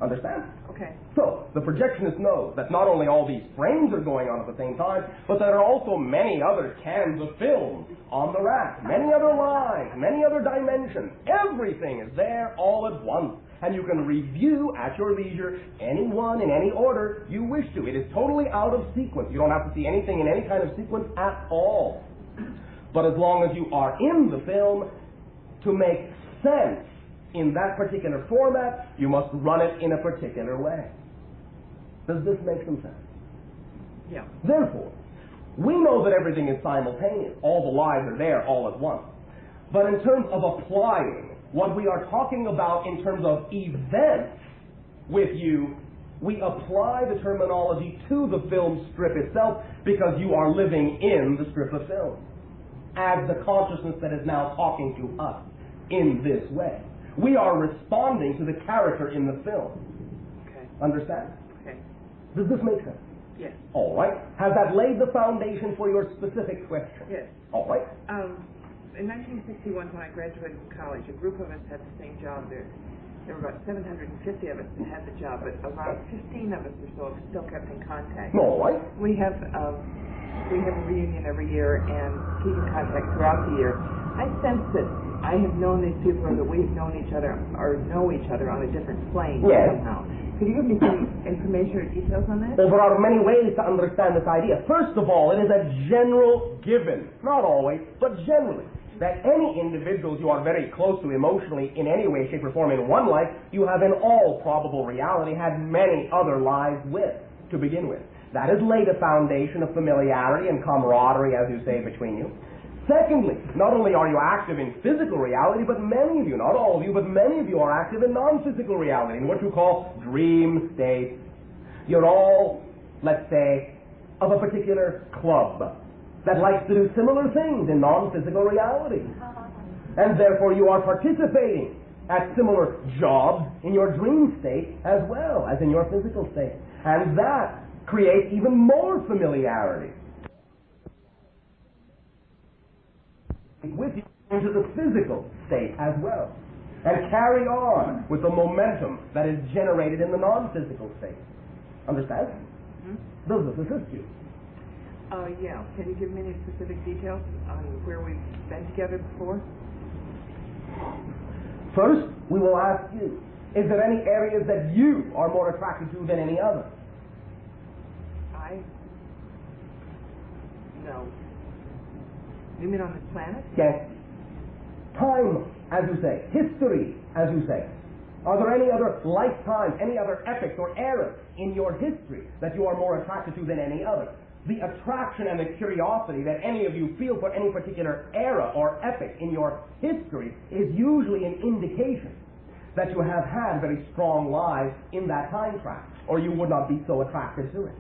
Understand? Okay. So, the projectionist knows that not only all these frames are going on at the same time, but there are also many other cans of film on the rack, many other lines, many other dimensions. Everything is there all at once. And you can review at your leisure any one in any order you wish to. It is totally out of sequence. You don't have to see anything in any kind of sequence at all. But as long as you are in the film, to make sense in that particular format, you must run it in a particular way. Does this make some sense? Yeah. Therefore, we know that everything is simultaneous. All the lives are there all at once. But in terms of applying what we are talking about in terms of events with you, we apply the terminology to the film strip itself because you are living in the strip of film as the consciousness that is now talking to us in this way. We are responding to the character in the film. Okay. Understand? Okay. Does this make sense? Yes. All right. Has that laid the foundation for your specific question? Yes. All right. In 1961, when I graduated from college, a group of us had the same job there. There were about 750 of us that had the job, but around 15 of us or so have still kept in contact. All right. We have a reunion every year and keep in contact throughout the year. I sense that I have known these people or that we've known each other or know each other on a different plane somehow. Could you give me some information or details on that? Well, there are many ways to understand this idea. First of all, it is a general given, not always, but generally, that any individuals you are very close to emotionally in any way, shape, or form in one life, you have in all probable reality had many other lives with, to begin with. That has laid a foundation of familiarity and camaraderie, as you say, between you. Secondly, not only are you active in physical reality, but many of you, not all of you, but many of you are active in non-physical reality, in what you call dream states. You're all, let's say, of a particular club that likes to do similar things in non-physical reality. And therefore you are participating at similar jobs in your dream state as well as in your physical state. And that creates even more familiarity with you into the physical state as well. And carry on with the momentum that is generated in the non-physical state. Understand? Mm-hmm. Does this assist you? Yeah. Can you give me any specific details on where we've been together before? First, we will ask you, is there any areas that you are more attracted to than any other? No. You mean on this planet? Yes. Time, as you say. History, as you say. Are there any other lifetimes, any other epochs or eras in your history that you are more attracted to than any other? The attraction and the curiosity that any of you feel for any particular era or epoch in your history is usually an indication that you have had very strong lives in that time track, or you would not be so attracted to it.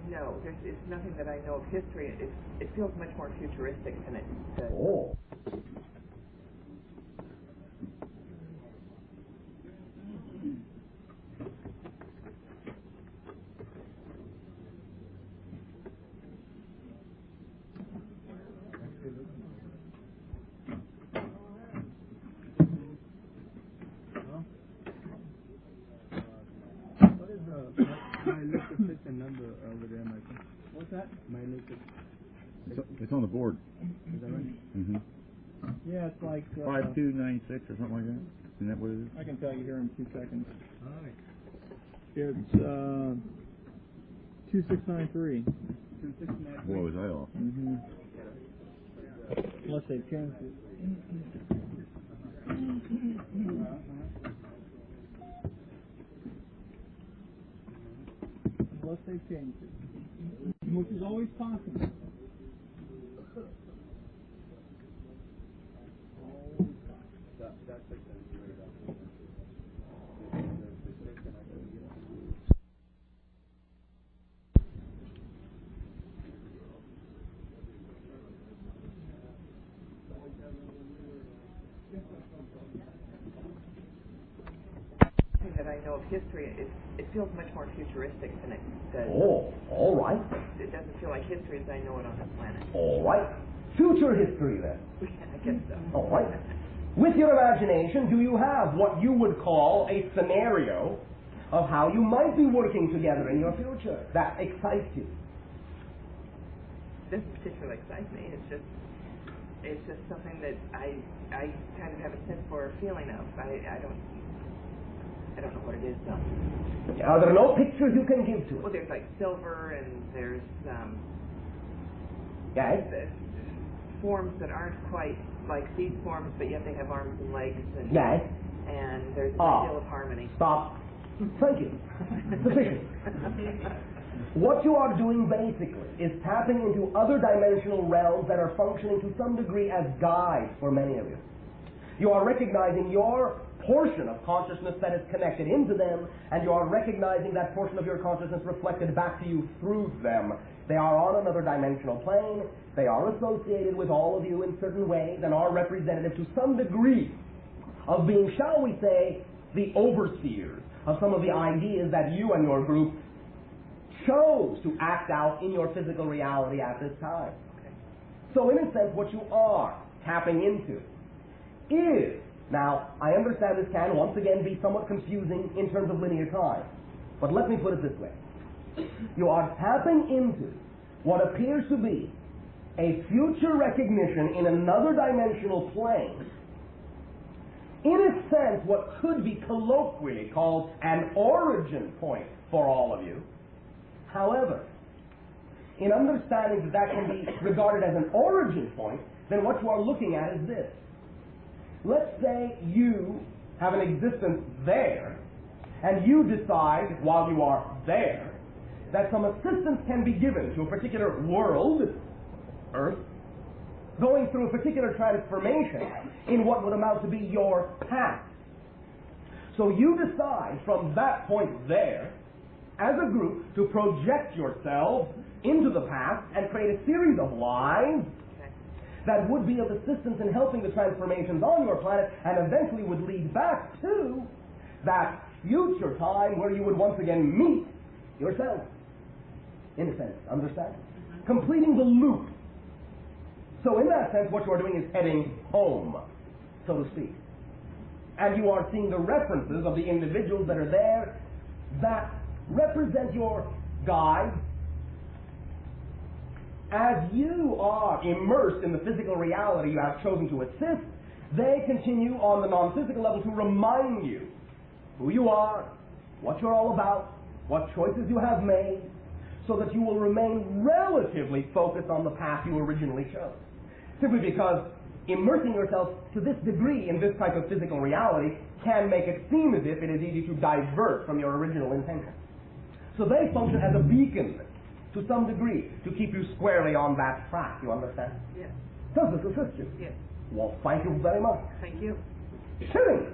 No, it's nothing that I know of history. It feels much more futuristic than it does. Oh. What's that? It's on the board. Is that right? Mm-hmm. Yeah, it's like 5296 or something like that. Isn't that what it is? I can tell you here in 2 seconds. All right. It's 2693. 2693. Boy, was I off. Mm-hmm. Unless they've changed it. Unless they've changed it. Which is always possible. That I know of history, it feels much more futuristic than it does. Oh, all right. It doesn't feel like history as I know it on this planet. All right. Future history, then. I guess so. All right. With your imagination, do you have what you would call a scenario of how you might be working together in your future that excites you? It doesn't particularly excite me. It's just something that I kind of have a sense for or feeling of. I don't know what it is, though. Are there no pictures you can give to Well, us? there's like silver, and there's Yes? forms that aren't quite like these forms, but yet they have arms and legs, and Yes? and there's a great deal of harmony. Stop. Thank you. Sufficient. What you are doing basically is tapping into other dimensional realms that are functioning to some degree as guides for many of you. You are recognizing your portion of consciousness that is connected into them, and you are recognizing that portion of your consciousness reflected back to you through them. They are on another dimensional plane. They are associated with all of you in certain ways and are representative to some degree of being, shall we say, the overseers of some of the ideas that you and your group chose to act out in your physical reality at this time. Okay. So in a sense, what you are tapping into is, now, I understand this can once again be somewhat confusing in terms of linear time, but let me put it this way. You are tapping into what appears to be a future recognition in another dimensional plane, in a sense what could be colloquially called an origin point for all of you. However, in understanding that that can be regarded as an origin point, then what you are looking at is this. Let's say you have an existence there, and you decide while you are there that some assistance can be given to a particular world, Earth, going through a particular transformation in what would amount to be your past. So you decide from that point there, as a group, to project yourselves into the past and create a series of lives that would be of assistance in helping the transformations on your planet and eventually would lead back to that future time where you would once again meet yourself. In a sense, understand? Completing the loop. So in that sense, what you are doing is heading home, so to speak. And you are seeing the references of the individuals that are there that represent your guide. As you are immersed in the physical reality you have chosen to assist, they continue on the non-physical level to remind you who you are, what you're all about, what choices you have made, so that you will remain relatively focused on the path you originally chose. Simply because immersing yourself to this degree in this type of physical reality can make it seem as if it is easy to divert from your original intention. So they function as a beacon to some degree to keep you squarely on that track. You understand? Yes. Does this assist you? Yes. Well, thank you very much. Thank you. Sitting.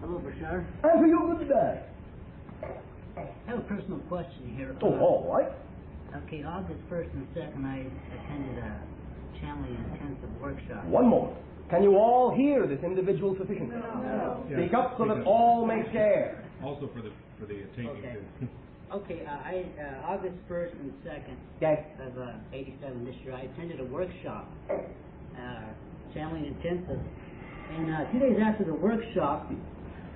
Hello, Bashar. And to you, good day. I have a personal question here. Oh, all right. Okay, August 1st and 2nd, I attended a channeling intensive workshop. One moment. Can you all hear this individual sufficiently? No. Speak up so that all may share. Also for the taking Okay. too. Okay, August 1st and 2nd Yes. of 87 this year, I attended a workshop, channeling intensive. And 2 days after the workshop,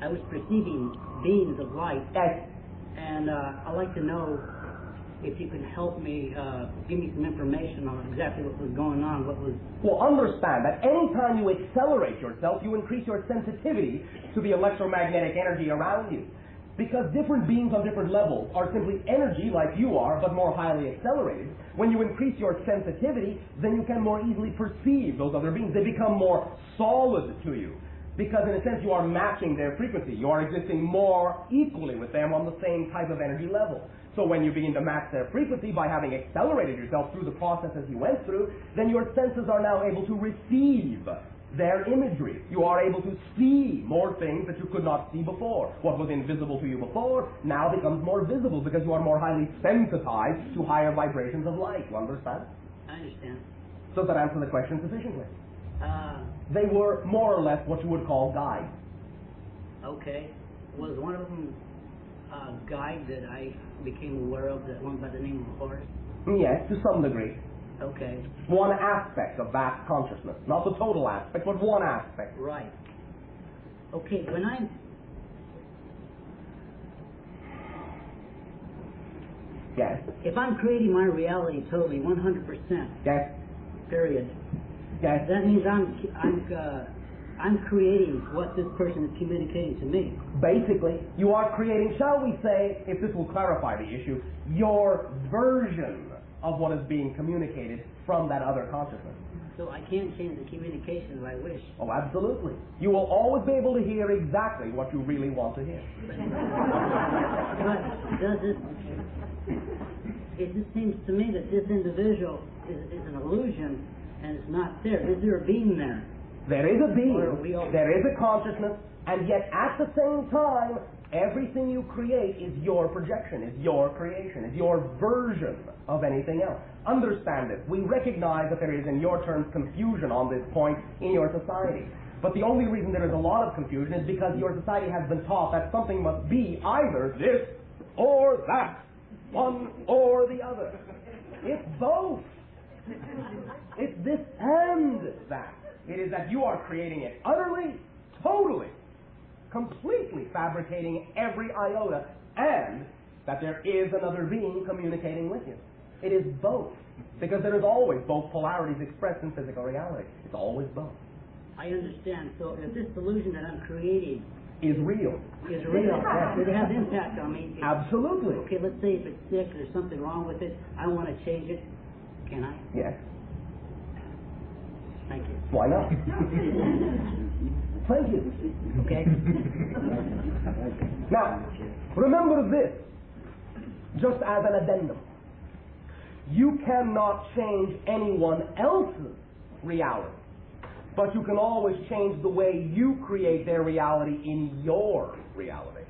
I was perceiving beings of light. Yes. And I'd like to know if you can help me, give me some information on exactly what was going on, what was... Well, understand that any time you accelerate yourself, you increase your sensitivity to the electromagnetic energy around you. Because different beings on different levels are simply energy like you are, but more highly accelerated. When you increase your sensitivity, then you can more easily perceive those other beings. They become more solid to you. Because in a sense you are matching their frequency. You are existing more equally with them on the same type of energy level. So when you begin to match their frequency by having accelerated yourself through the processes you went through, then your senses are now able to receive their imagery. You are able to see more things that you could not see before. What was invisible to you before now becomes more visible because you are more highly sensitized to higher vibrations of light. You understand? I understand. Does that answer the question sufficiently? They were more or less what you would call guides. Okay. Was one of them a guide that I became aware of, that one by the name of Horace? Yes, to some degree. Okay. One aspect of vast consciousness. Not the total aspect, but one aspect. Right. Okay, when I'm... Yes. If I'm creating my reality totally, 100%, Yes. period, Yes. that means I'm creating what this person is communicating to me. Basically, you are creating, shall we say, if this will clarify the issue, your version of what is being communicated from that other consciousness. So I can't change the communication if I wish. Oh, absolutely. You will always be able to hear exactly what you really want to hear. But does this... It just seems to me that this individual is an illusion and it's not there. Is there a being there? There is a being, Or are we all... there is a consciousness, and yet at the same time, everything you create is your projection, is your creation, is your version of anything else. Understand this. We recognize that there is, in your terms, confusion on this point in your society. But the only reason there is a lot of confusion is because your society has been taught that something must be either this or that, one or the other. It's both. It's this and that. It is that you are creating it utterly, totally, completely fabricating every iota, and that there is another being communicating with you. It is both. Because there is always both polarities expressed in physical reality. It's always both. I understand. So if this illusion that I'm creating Is real. is real, it has impact on me. Absolutely. Okay, let's say if it's sick, there's something wrong with it, I want to change it. Can I? Yes. Thank you. Why not? Thank you. Okay. Now, remember this, just as an addendum. You cannot change anyone else's reality, but you can always change the way you create their reality in your reality.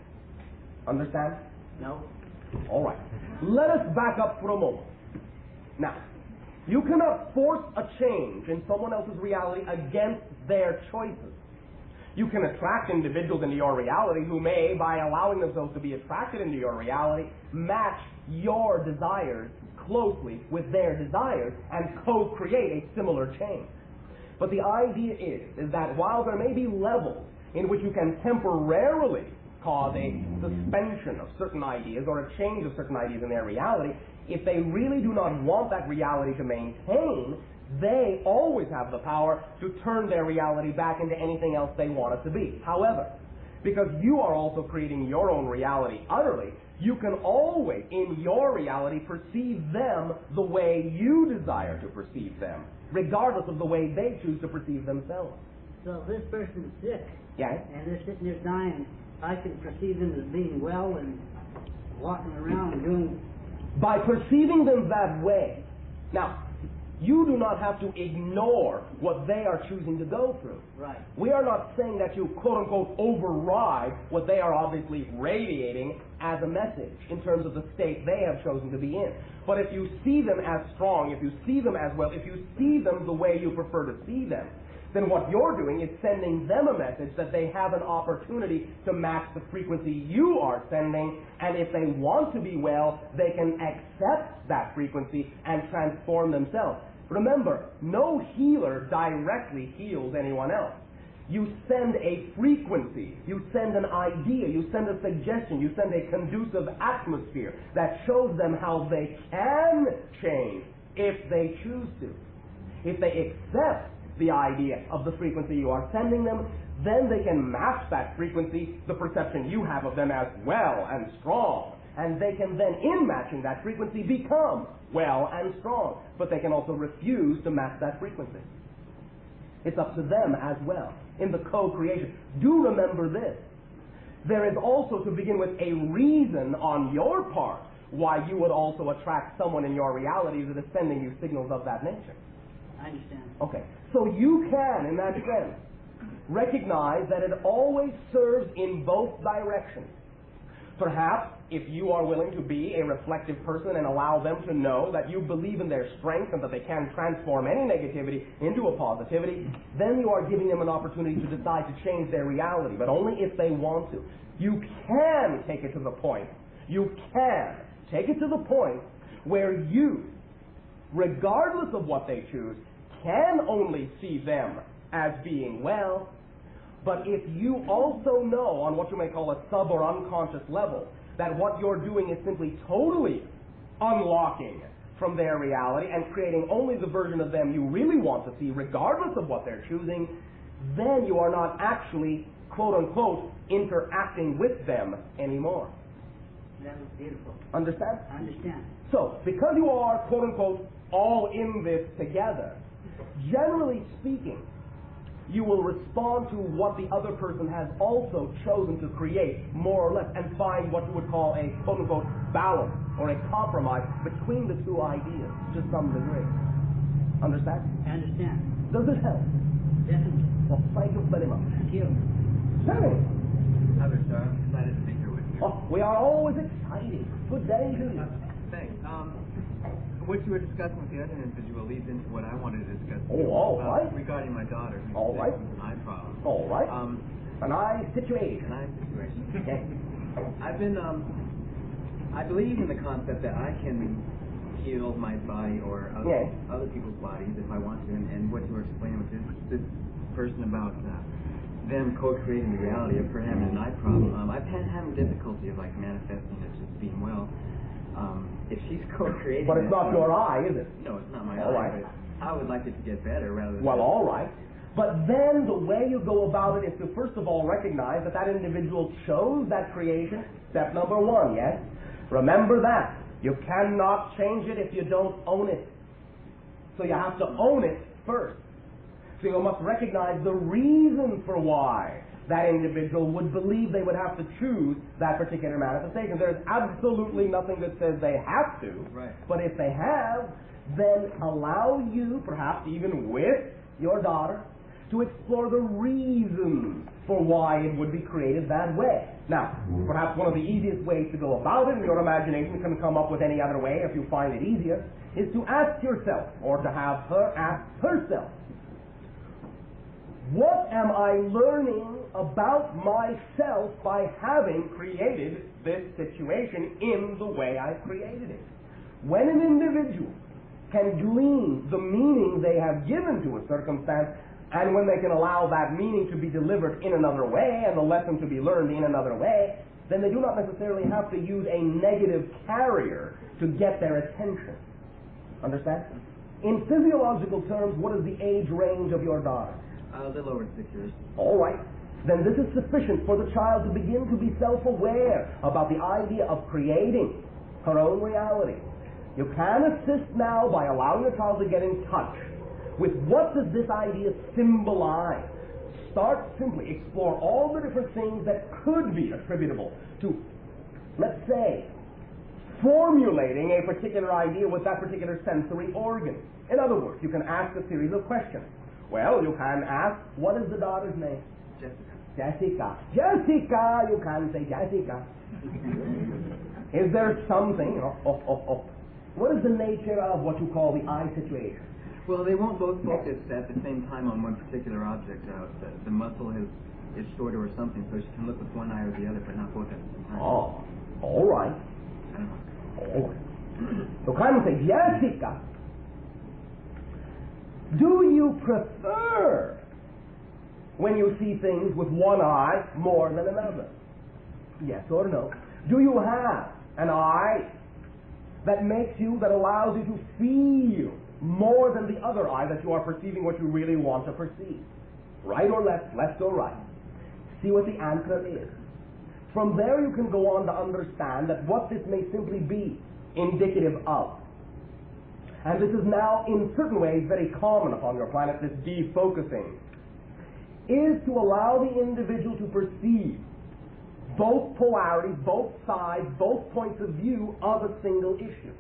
Understand? No. All right. Let us back up for a moment. Now, you cannot force a change in someone else's reality against their choices. You can attract individuals into your reality who may, by allowing themselves to be attracted into your reality, match your desires closely with their desires and co-create a similar change. But the idea is that while there may be levels in which you can temporarily cause a suspension of certain ideas or a change of certain ideas in their reality, if they really do not want that reality to maintain, they always have the power to turn their reality back into anything else they want it to be. However, because you are also creating your own reality utterly, you can always, in your reality, perceive them the way you desire to perceive them, regardless of the way they choose to perceive themselves. So if this person's sick, Yes? and they're sitting there dying, I can perceive them as being well and walking around and doing... By perceiving them that way. Now, you do not have to ignore what they are choosing to go through. Right. We are not saying that you, quote-unquote, override what they are obviously radiating as a message in terms of the state they have chosen to be in. But if you see them as strong, if you see them as well, if you see them the way you prefer to see them, then what you're doing is sending them a message that they have an opportunity to match the frequency you are sending, and if they want to be well, they can accept that frequency and transform themselves. Remember, no healer directly heals anyone else. You send a frequency, you send an idea, you send a suggestion, you send a conducive atmosphere that shows them how they can change if they choose to. If they accept the idea of the frequency you are sending them, then they can match that frequency, the perception you have of them as well and strong. And they can then, in matching that frequency, become well and strong. But they can also refuse to match that frequency. It's up to them as well in the co-creation. Do remember this. There is also, to begin with, a reason on your part why you would also attract someone in your reality that is sending you signals of that nature. I understand. Okay. So you can, in that sense, recognize that it always serves in both directions. Perhaps, if you are willing to be a reflective person and allow them to know that you believe in their strength and that they can transform any negativity into a positivity, then you are giving them an opportunity to decide to change their reality, but only if they want to. You can take it to the point, where you, regardless of what they choose, can only see them as being well. But if you also know, on what you may call a sub or unconscious level, that what you're doing is simply totally unlocking from their reality and creating only the version of them you really want to see, regardless of what they're choosing, then you are not actually, quote-unquote, interacting with them anymore. That was beautiful. Understand? I understand. So, because you are, quote-unquote, all in this together, generally speaking, you will respond to what the other person has also chosen to create, more or less, and find what you would call a, quote-unquote, balance or a compromise between the two ideas to some degree. Understand? I understand. Does it help? Definitely. Well, thank you very much. Thank you. Sammy! Hi, Bashar. I'm excited to be here with you. Oh, we are always excited. Good day to you. Thanks. What you were discussing with the other individual leads into what I wanted to discuss. Oh, all right. Regarding my daughter, who's All sick right. with an eye problem. All right. An eye An situation. eye situation. Okay. I've been, I believe in the concept that I can heal my body or other people's bodies if I want to, and what you were explaining with this person about them co-creating the reality of her having an eye problem. I've had having difficulty of like manifesting it just being well. If she's co-creating, But it's not your eye, is it? No, it's not my All eye. right. But I would like it to get better rather than. Well, all right. But then the way you go about it is to first of all recognize that that individual chose that creation. Step number one, yes? Remember that. You cannot change it if you don't own it. So you have to own it first. So you must recognize the reason for why that individual would believe they would have to choose that particular manifestation. There's absolutely nothing that says they have to. Right. But if they have, then allow you, perhaps even with your daughter, to explore the reasons for why it would be created that way. Now, perhaps one of the easiest ways to go about it, and your imagination can come up with any other way if you find it easier, is to ask yourself, or to have her ask herself, what am I learning about myself by having created this situation in the way I created it? When an individual can glean the meaning they have given to a circumstance, and when they can allow that meaning to be delivered in another way, and the lesson to be learned in another way, then they do not necessarily have to use a negative carrier to get their attention. Understand? In physiological terms, what is the age range of your daughter? A little over 6 years. All right. Then this is sufficient for the child to begin to be self-aware about the idea of creating her own reality. You can assist now by allowing the child to get in touch with what does this idea symbolize. Start simply, explore all the different things that could be attributable to, let's say, formulating a particular idea with that particular sensory organ. In other words, you can ask a series of questions. Well, you can ask, what is the daughter's name? Jessica. Jessica, you can say Jessica. Is there something, what is the nature of what you call the eye situation? Well, they won't both focus at the same time on one particular object. The muscle is shorter or something, so she can look with one eye or the other, but not both at the same time. Oh, all right. I don't know. All right. You can say, Jessica, do you prefer when you see things with one eye more than another? Yes or no? Do you have an eye that allows you to feel more than the other eye, that you are perceiving what you really want to perceive? Right or left, left or right? See what the answer is. From there you can go on to understand that what this may simply be indicative of, and this is now in certain ways very common upon your planet, this defocusing, is to allow the individual to perceive both polarities, both sides, both points of view of a single issue.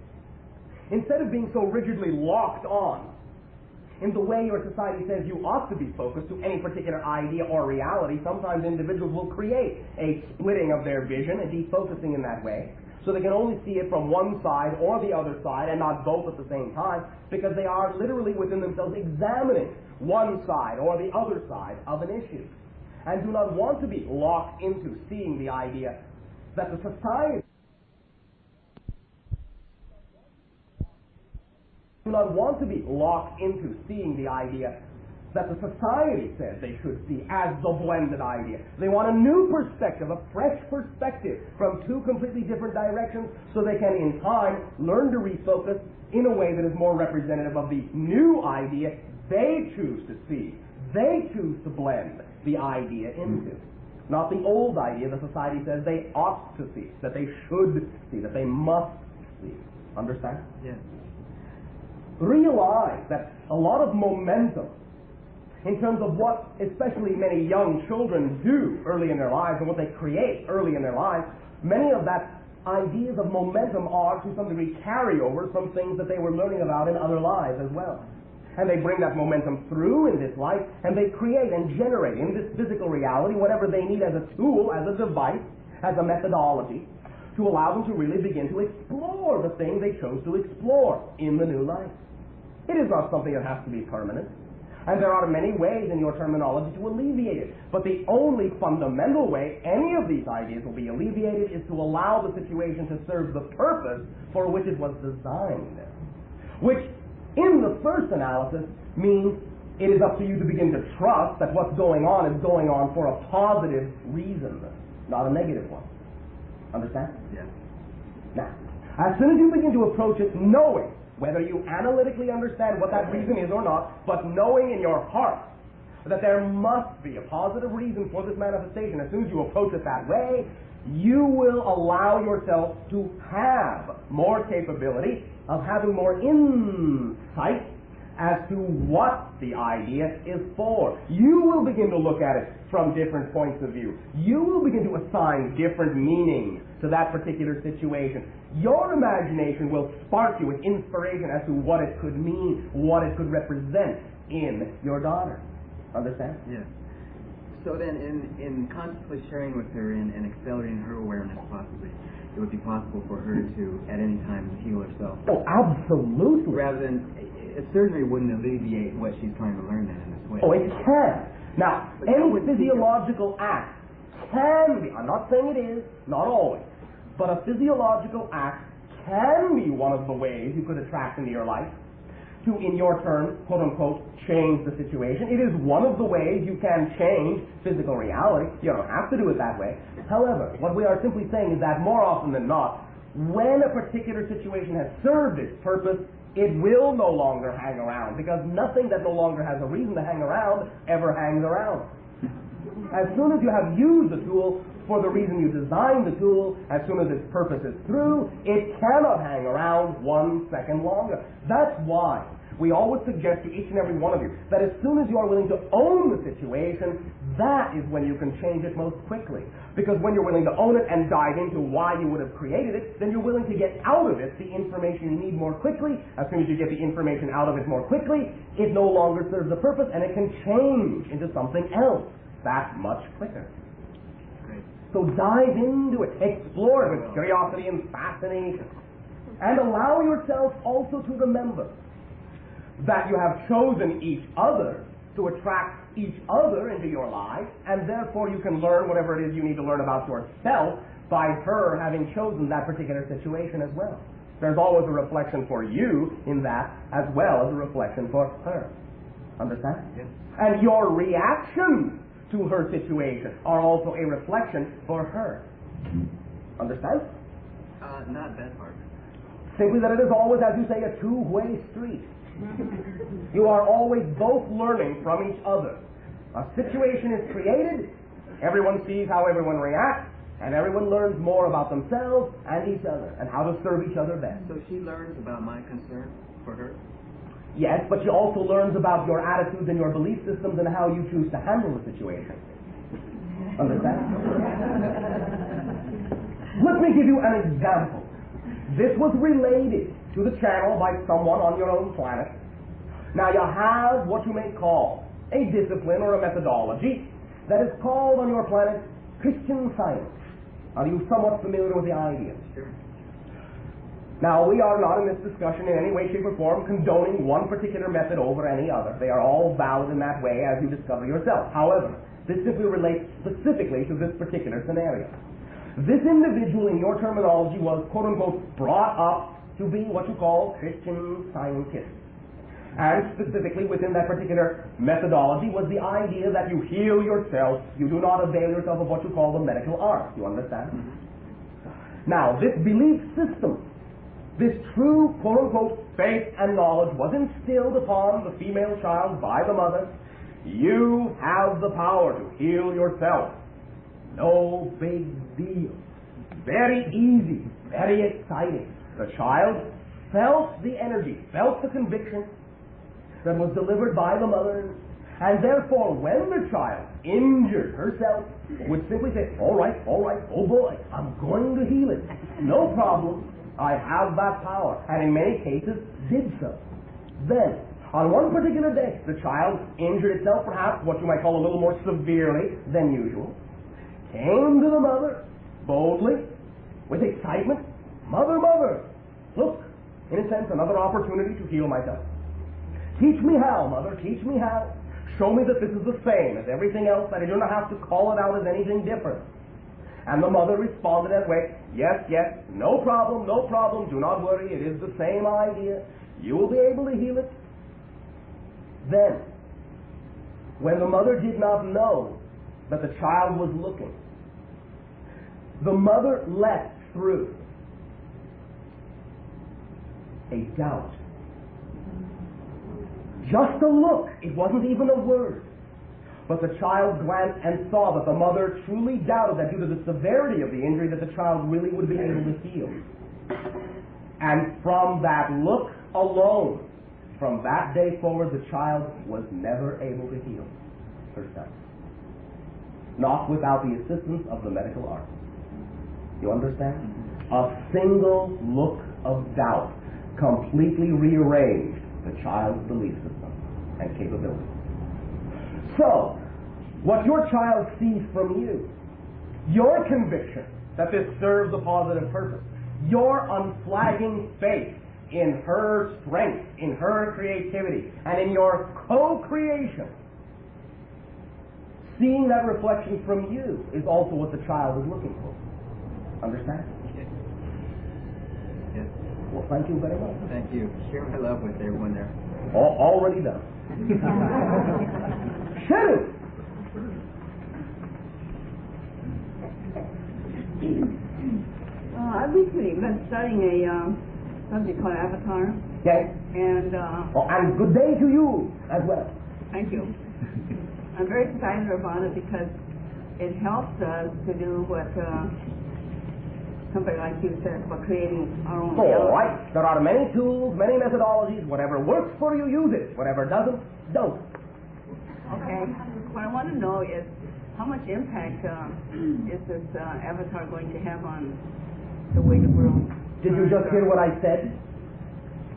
Instead of being so rigidly locked on in the way your society says you ought to be focused to any particular idea or reality, sometimes individuals will create a splitting of their vision and defocusing in that way, so they can only see it from one side or the other side and not both at the same time, because they are literally within themselves examining one side or the other side of an issue, and do not want to be locked into seeing the idea that the society says they should see as the blended idea. They want a new perspective, a fresh perspective from two completely different directions, so they can in time learn to refocus in a way that is more representative of the new idea they choose to see, they choose to blend the idea into. Not the old idea the society says they ought to see, that they should see, that they must see. Understand? Yes. Realize that a lot of momentum in terms of what especially many young children do early in their lives and what they create early in their lives, many of that ideas of momentum are to some degree carryovers from things that they were learning about in other lives as well. And they bring that momentum through in this life, and they create and generate in this physical reality whatever they need as a tool, as a device, as a methodology, to allow them to really begin to explore the thing they chose to explore in the new life. It is not something that has to be permanent, and there are many ways in your terminology to alleviate it. But the only fundamental way any of these ideas will be alleviated is to allow the situation to serve the purpose for which it was designed, which in the first analysis means it is up to you to begin to trust that what's going on is going on for a positive reason, not a negative one. Understand? Yes. Now, as soon as you begin to approach it knowing, whether you analytically understand what that reason is or not, but knowing in your heart that there must be a positive reason for this manifestation, as soon as you approach it that way, you will allow yourself to have more capability of having more insight as to what the idea is for. You will begin to look at it from different points of view. You will begin to assign different meanings to that particular situation. Your imagination will spark you with inspiration as to what it could mean, what it could represent in your daughter. Understand? Yes. So then, in consciously sharing with her and accelerating her awareness, possibly, it would be possible for her to, at any time, heal herself. Oh, absolutely. Rather than, it certainly wouldn't alleviate what she's trying to learn then in this way. Oh, it can. Now, But any that would physiological act can be, I'm not saying it is, not always, but a physiological act can be one of the ways you could attract into your life to, in your turn, quote unquote, change the situation. It is one of the ways you can change physical reality. You don't have to do it that way. However, what we are simply saying is that more often than not, when a particular situation has served its purpose, it will no longer hang around, because nothing that no longer has a reason to hang around ever hangs around. As soon as you have used the tool for the reason you designed the tool, as soon as its purpose is through, it cannot hang around 1 second longer. That's why we always suggest to each and every one of you that as soon as you are willing to own the situation, that is when you can change it most quickly. Because when you're willing to own it and dive into why you would have created it, then you're willing to get out of it the information you need more quickly. As soon as you get the information out of it more quickly, it no longer serves a purpose and it can change into something else. That's much quicker. Great. So dive into it, explore it with curiosity and fascination, and allow yourself also to remember that you have chosen each other to attract each other into your life, and therefore you can learn whatever it is you need to learn about yourself by her having chosen that particular situation as well. There's always a reflection for you in that, as well as a reflection for her. Understand? Yes. And your reactions to her situation are also a reflection for her. Understand? Not that part. Simply that it is always, as you say, a two-way street. You are always both learning from each other. A situation is created, everyone sees how everyone reacts, and everyone learns more about themselves and each other, and how to serve each other best. So she learns about my concern for her? Yes, but she also learns about your attitudes and your belief systems and how you choose to handle the situation. Understand? Let me give you an example. This was related to the channel by someone on your own planet. Now you have what you may call a discipline or a methodology that is called on your planet Christian Science. Are you somewhat familiar with the idea? Sure. Now, we are not in this discussion in any way, shape, or form condoning one particular method over any other. They are all valid in that way as you discover yourself. However, this simply relates specifically to this particular scenario. This individual, in your terminology, was, quote-unquote, brought up to be what you call Christian Scientist. And specifically within that particular methodology was the idea that you heal yourself, you do not avail yourself of what you call the medical arts. You understand? Mm-hmm. Now, this belief system, this true, quote-unquote, faith and knowledge was instilled upon the female child by the mother. You have the power to heal yourself. No big deal. Very easy, very exciting. The child felt the energy, felt the conviction that was delivered by the mother, and therefore when the child injured herself, would simply say, all right, oh boy, I'm going to heal it. No problem. I have that power, and in many cases did so. Then, on one particular day, the child injured itself, perhaps what you might call a little more severely than usual, came to the mother boldly, with excitement. Mother, look, in a sense, another opportunity to heal myself. Teach me how, mother, teach me how. Show me that this is the same as everything else, that I do not have to call it out as anything different. And the mother responded that way, yes, no problem, do not worry, it is the same idea. You will be able to heal it. Then, when the mother did not know that the child was looking, the mother let through a doubt. Just a look, it wasn't even a word. But the child glanced and saw that the mother truly doubted that due to the severity of the injury that the child really would be able to heal. And from that look alone, from that day forward, the child was never able to heal herself. Not without the assistance of the medical arts. You understand? A single look of doubt completely rearranged the child's belief system and capability. So, what your child sees from you, your conviction that this serves a positive purpose, your unflagging faith in her strength, in her creativity, and in your co-creation, seeing that reflection from you is also what the child is looking for. Understand? Yes. Well, thank you very much. Thank you. Share my love with everyone there. Already done. Share it. I've recently been studying a subject called Avatar. Okay. And and good day to you as well. Thank you. I'm very excited about it because it helps us to do what somebody like you said about creating our own reality. All right. There are many tools, many methodologies. Whatever works for you, use it. Whatever doesn't, don't. Okay. What I want to know is how much impact is this Avatar going to have on the way the world... Did you just hear what I said?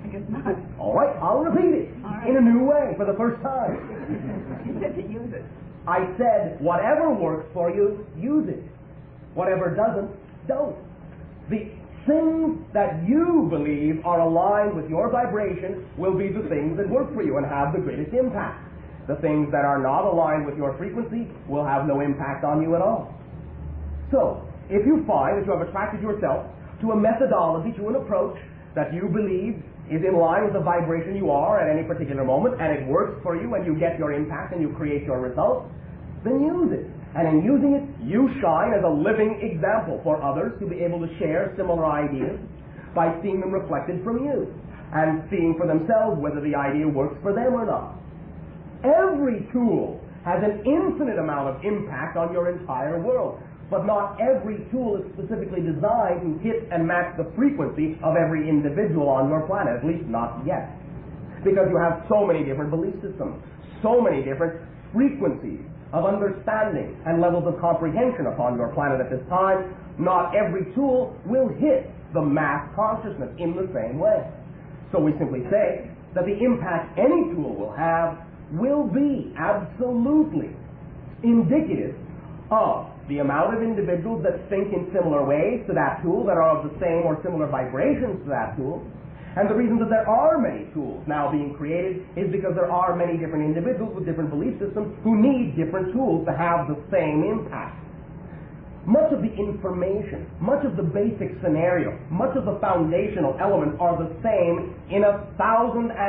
I guess not. All right, I'll repeat it in a new way for the first time. You said to use it. I said, whatever works for you, use it. Whatever doesn't, don't. The things that you believe are aligned with your vibration will be the things that work for you and have the greatest impact. The things that are not aligned with your frequency will have no impact on you at all. So, if you find that you have attracted yourself to a methodology, to an approach that you believe is in line with the vibration you are at any particular moment, and it works for you, and you get your impact, and you create your results, then use it. And in using it, you shine as a living example for others to be able to share similar ideas by seeing them reflected from you, and seeing for themselves whether the idea works for them or not. Every tool has an infinite amount of impact on your entire world. But not every tool is specifically designed to hit and match the frequency of every individual on your planet, at least not yet. Because you have so many different belief systems, so many different frequencies of understanding and levels of comprehension upon your planet at this time, not every tool will hit the mass consciousness in the same way. So we simply say that the impact any tool will have will be absolutely indicative of the amount of individuals that think in similar ways to that tool, that are of the same or similar vibrations to that tool. And the reason that there are many tools now being created is because there are many different individuals with different belief systems who need different tools to have the same impact. Much of the information, much of the basic scenario, much of the foundational elements are the same in 1,001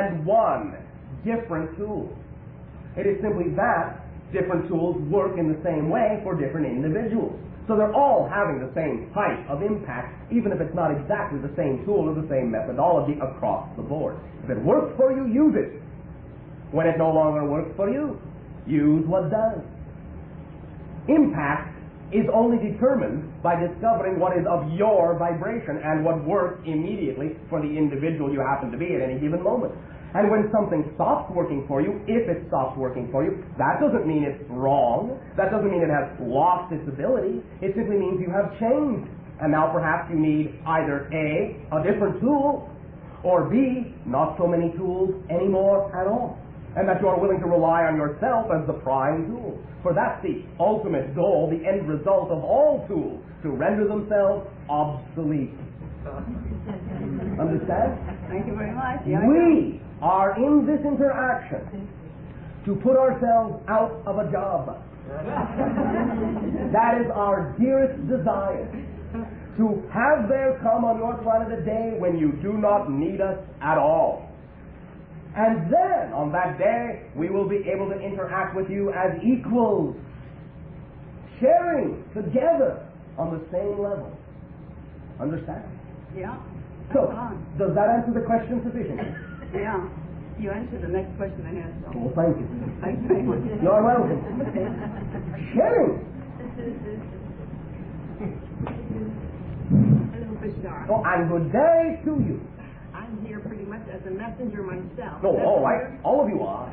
different tools. It is simply that different tools work in the same way for different individuals. So they're all having the same type of impact, even if it's not exactly the same tool or the same methodology across the board. If it works for you, use it. When it no longer works for you, use what does. Impact is only determined by discovering what is of your vibration and what works immediately for the individual you happen to be at any given moment. And when something stops working for you, if it stops working for you, that doesn't mean it's wrong. That doesn't mean it has lost its ability. It simply means you have changed. And now perhaps you need either A, a different tool, or B, not so many tools anymore at all. And that you are willing to rely on yourself as the prime tool. For that's the ultimate goal, the end result of all tools, to render themselves obsolete. Understand? Thank you very much. Yeah, we are in this interaction to put ourselves out of a job. That is our dearest desire. To have there come on your planet a day when you do not need us at all. And then, on that day, we will be able to interact with you as equals, sharing together on the same level. Understand? Yeah. So, does that answer the question sufficiently? Yeah. You answered the next question I had. So. Well, thank you. Thank you very much. You're welcome. Sharing. Hello, Bashar. Oh, and good day to you. I'm here pretty much as a messenger myself. Oh, all right. All of you are.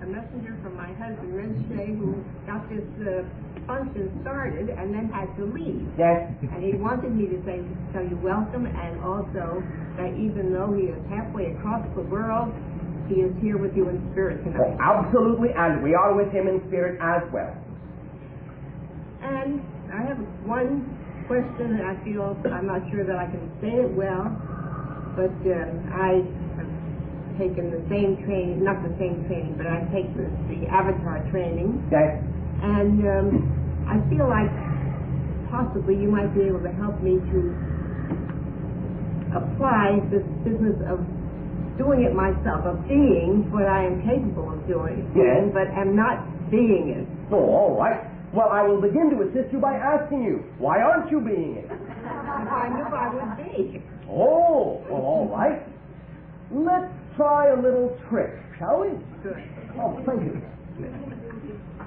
A messenger from my husband, Rinche, who got this function started and then had to leave. Yes. And he wanted me to tell you welcome, and also that even though he is halfway across the world, he is here with you in spirit tonight. Absolutely, and we are with him in spirit as well. And I have one question, and I feel I'm not sure that I can say it well, but I have taken the same training, not the same training, but I take the avatar training. Okay. And I feel like possibly you might be able to help me to apply this business of doing it myself, of being what I am capable of doing, Yes. but am not being it. Oh, all right. Well, I will begin to assist you by asking you, why aren't you being it? If I knew I would be. Oh, well, all right. Let's try a little trick, shall we? Good. Oh, thank you.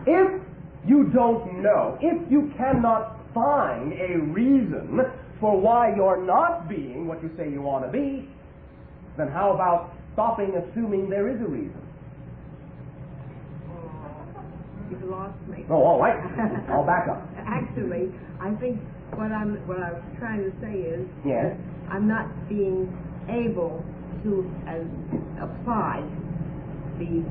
If you don't know, if you cannot find a reason for why you're not being what you say you want to be, then how about stopping assuming there is a reason? You've lost me. Oh, all right. I'll back up. Actually, I think what I was trying to say is Yes. I'm not being able to apply the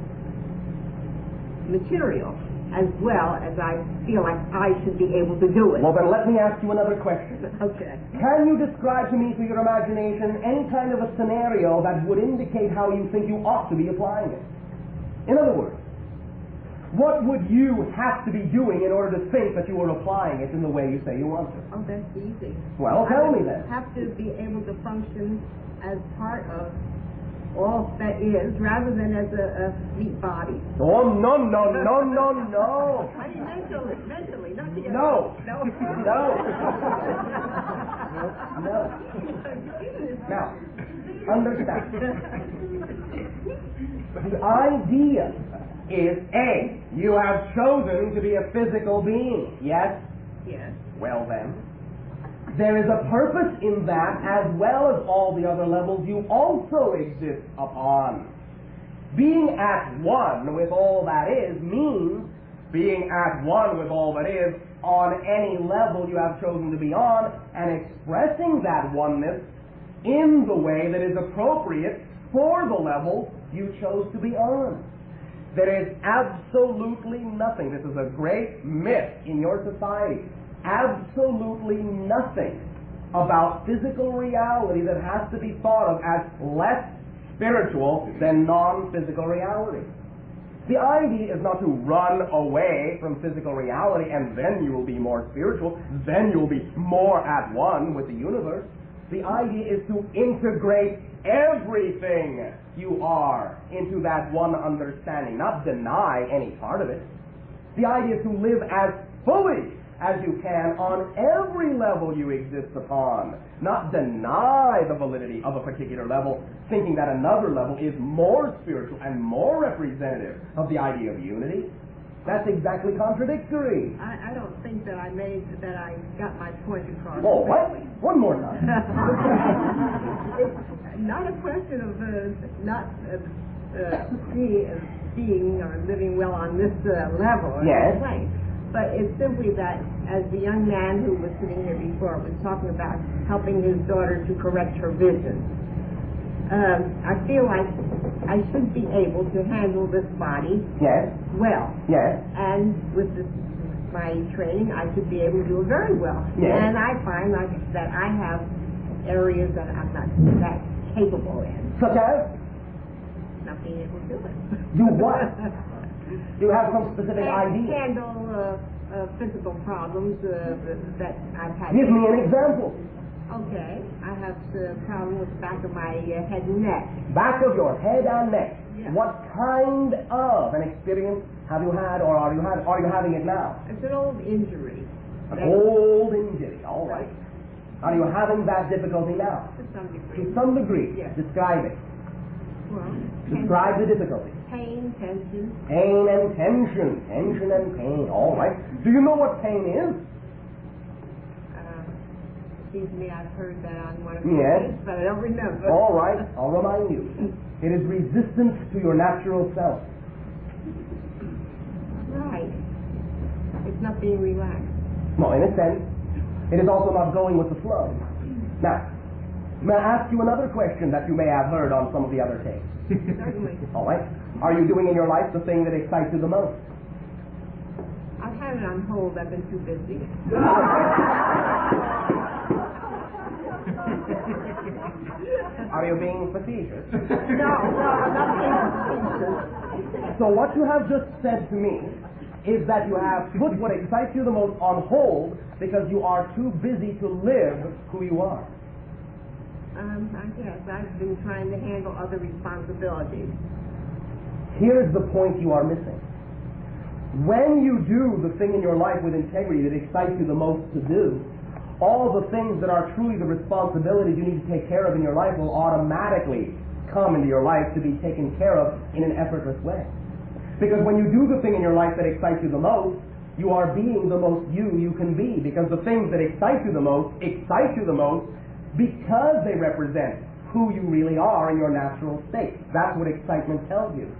material as well as I feel like I should be able to do it. Well, then let me ask you another question. Okay. Can you describe to me through your imagination any kind of a scenario that would indicate how you think you ought to be applying it? In other words, what would you have to be doing in order to think that you are applying it in the way you say you want to? Oh, that's easy. Well, tell me then. I have to be able to function as part of all that is, rather than as a meat body. Oh, no, no, no, no, no. I mean, mentally, not the No. No. No. No. Now, understand. The idea is, A, you have chosen to be a physical being, yes? Yes. Well then, there is a purpose in that as well as all the other levels you also exist upon. Being at one with all that is means being at one with all that is on any level you have chosen to be on, and expressing that oneness in the way that is appropriate for the level you chose to be on. There is absolutely nothing, this is a great myth in your society, absolutely nothing about physical reality that has to be thought of as less spiritual than non-physical reality. The idea is not to run away from physical reality and then you will be more spiritual, then you'll be more at one with the universe. The idea is to integrate everything you are into that one understanding, not deny any part of it. The idea is to live as fully as you can on every level you exist upon, not deny the validity of a particular level, thinking that another level is more spiritual and more representative of the idea of unity. That's exactly contradictory. I don't think that I got my point across. Oh, what? One more time. It's not a question of being or living well on this level or Yes. plane. But it's simply that, as the young man who was sitting here before was talking about helping his daughter to correct her vision, I feel like I should be able to handle this body Yes. well. Yes. And with my training, I should be able to do it very well. Yes. And I find that I have areas that I'm not that capable in. Such as? Not being able to do it. Do what? Do you have some specific idea? Handle physical problems that I've had. Give me an example. Okay, I have a problem with the back of my head and neck. Back of your head and neck. Yeah. What kind of an experience have you had, or are you having it now? It's an old injury. An old injury. All right. Are you having that difficulty now? To some degree. To some degree. Yes. Describe it. Well, Describe the difficulty. Pain, tension. Pain and tension. Tension and pain. All right. Do you know what pain is? Excuse me, I've heard that on one of the Yes. tapes, but I don't remember. All right. I'll remind you. It is resistance to your natural self. Right. It's not being relaxed. No, in a sense. It is also not going with the flow. Now, May I ask you another question that you may have heard on some of the other tapes? Certainly. All right. Are you doing in your life the thing that excites you the most? I've had it on hold. I've been too busy. Are you being facetious? No, I'm not being facetious. So what you have just said to me is that you have put what excites you the most on hold because you are too busy to live who you are. I guess I've been trying to handle other responsibilities. Here's the point you are missing. When you do the thing in your life with integrity that excites you the most to do, all the things that are truly the responsibilities you need to take care of in your life will automatically come into your life to be taken care of in an effortless way. Because when you do the thing in your life that excites you the most, you are being the most you can be. Because the things that excite you the most because they represent who you really are in your natural state. That's what excitement tells you.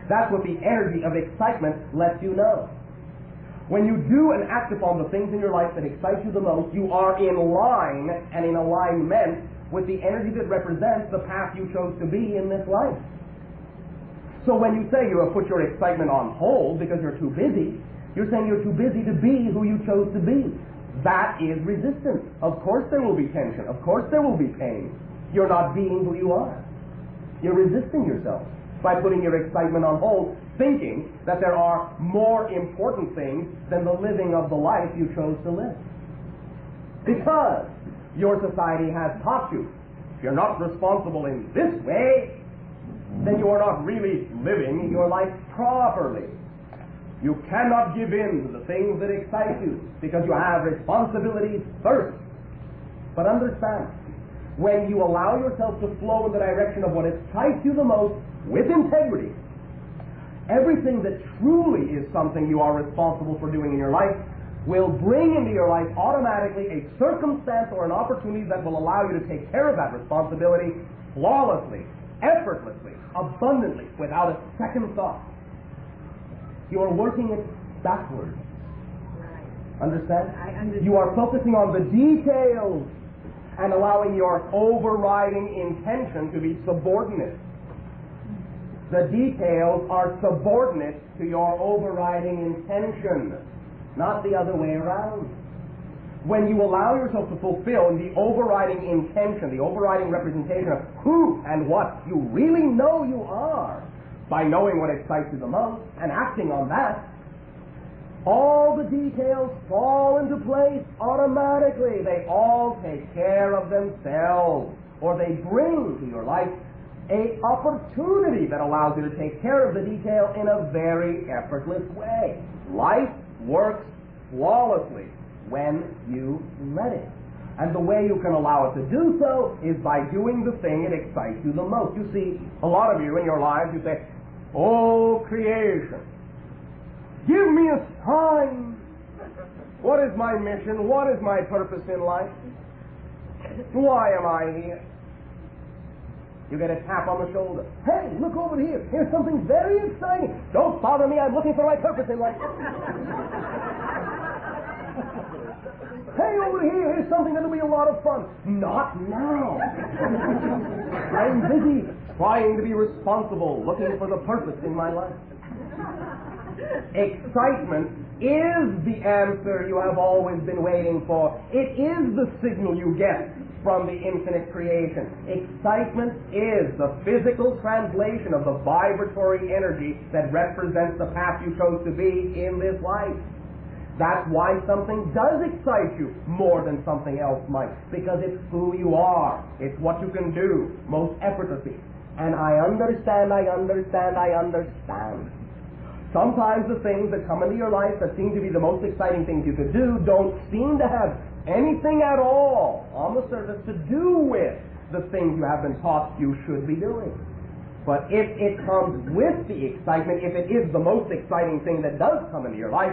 That's what the energy of excitement lets you know. When you do and act upon the things in your life that excite you the most, you are in line and in alignment with the energy that represents the path you chose to be in this life. So when you say you have put your excitement on hold because you're too busy, you're saying you're too busy to be who you chose to be. That is resistance. Of course there will be tension. Of course there will be pain. You're not being who you are. You're resisting yourself by putting your excitement on hold, thinking that there are more important things than the living of the life you chose to live. Because your society has taught you, if you're not responsible in this way, then you are not really living your life properly. You cannot give in to the things that excite you because you have responsibilities first. But understand, when you allow yourself to flow in the direction of what excites you the most with integrity, everything that truly is something you are responsible for doing in your life will bring into your life automatically a circumstance or an opportunity that will allow you to take care of that responsibility flawlessly, effortlessly, abundantly, without a second thought. You are working it backwards. Right. Understand? I understand. You are focusing on the details and allowing your overriding intention to be subordinate. The details are subordinate to your overriding intention, not the other way around. When you allow yourself to fulfill the overriding intention, the overriding representation of who and what you really know you are, by knowing what excites you the most and acting on that, all the details fall into place automatically. They all take care of themselves, or they bring to your life an opportunity that allows you to take care of the detail in a very effortless way. Life works flawlessly when you let it. And the way you can allow it to do so is by doing the thing that excites you the most. You see, a lot of you in your lives, you say, "Oh, creation, give me a sign. What is my mission? What is my purpose in life? Why am I here?" You get a tap on the shoulder. "Hey, look over here. Here's something very exciting." "Don't bother me. I'm looking for my purpose in life." "Hey, over here. Here's something that'll be a lot of fun." "Not now. I'm busy trying to be responsible, looking for the purpose in my life." Excitement is the answer you have always been waiting for. It is the signal you get from the infinite creation. Excitement is the physical translation of the vibratory energy that represents the path you chose to be in this life. That's why something does excite you more than something else might, because it's who you are. It's what you can do most effortlessly. And I understand. Sometimes the things that come into your life that seem to be the most exciting things you could do don't seem to have anything at all on the surface to do with the things you have been taught you should be doing. But if it comes with the excitement, if it is the most exciting thing that does come into your life,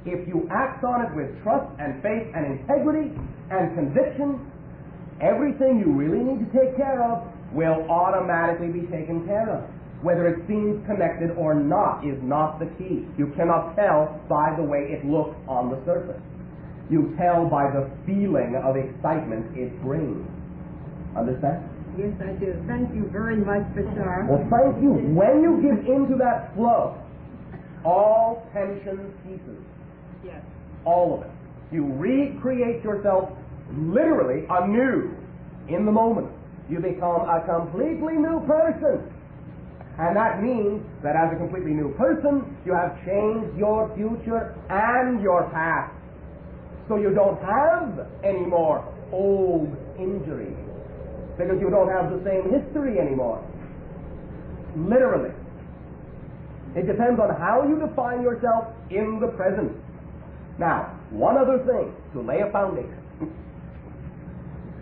if you act on it with trust and faith and integrity and conviction, everything you really need to take care of will automatically be taken care of. Whether it seems connected or not is not the key. You cannot tell by the way it looks on the surface. You tell by the feeling of excitement it brings. Understand? Yes, I do. Thank you very much, Bashar. Well, thank you. When you give into that flow, all tension ceases. Yes. All of it. You recreate yourself literally anew in the moment. You become a completely new person. And that means that as a completely new person, you have changed your future and your past. So you don't have any more old injuries. Because you don't have the same history anymore. Literally. It depends on how you define yourself in the present. Now, one other thing to lay a foundation.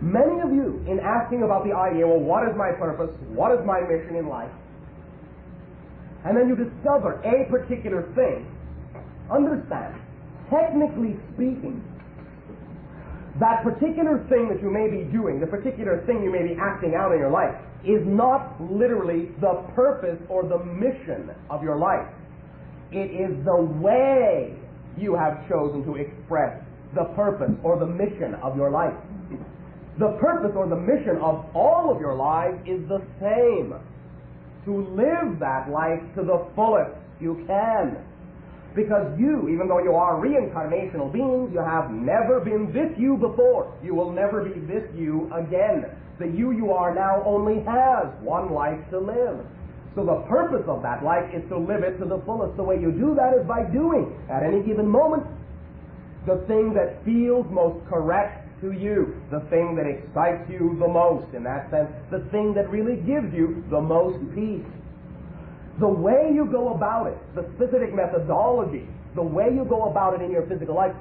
Many of you, in asking about the idea, well, what is my purpose? What is my mission in life? And then you discover a particular thing. Understand, technically speaking, that particular thing that you may be doing, the particular thing you may be acting out in your life, is not literally the purpose or the mission of your life. It is the way you have chosen to express the purpose or the mission of your life. The purpose or the mission of all of your lives is the same. To live that life to the fullest you can. Because you, even though you are reincarnational beings, you have never been this you before. You will never be this you again. The you are now only has one life to live. So the purpose of that life is to live it to the fullest. The way you do that is by doing, at any given moment, the thing that feels most correct to you, the thing that excites you the most, in that sense, the thing that really gives you the most peace. The way you go about it, the specific methodology, the way you go about it in your physical life,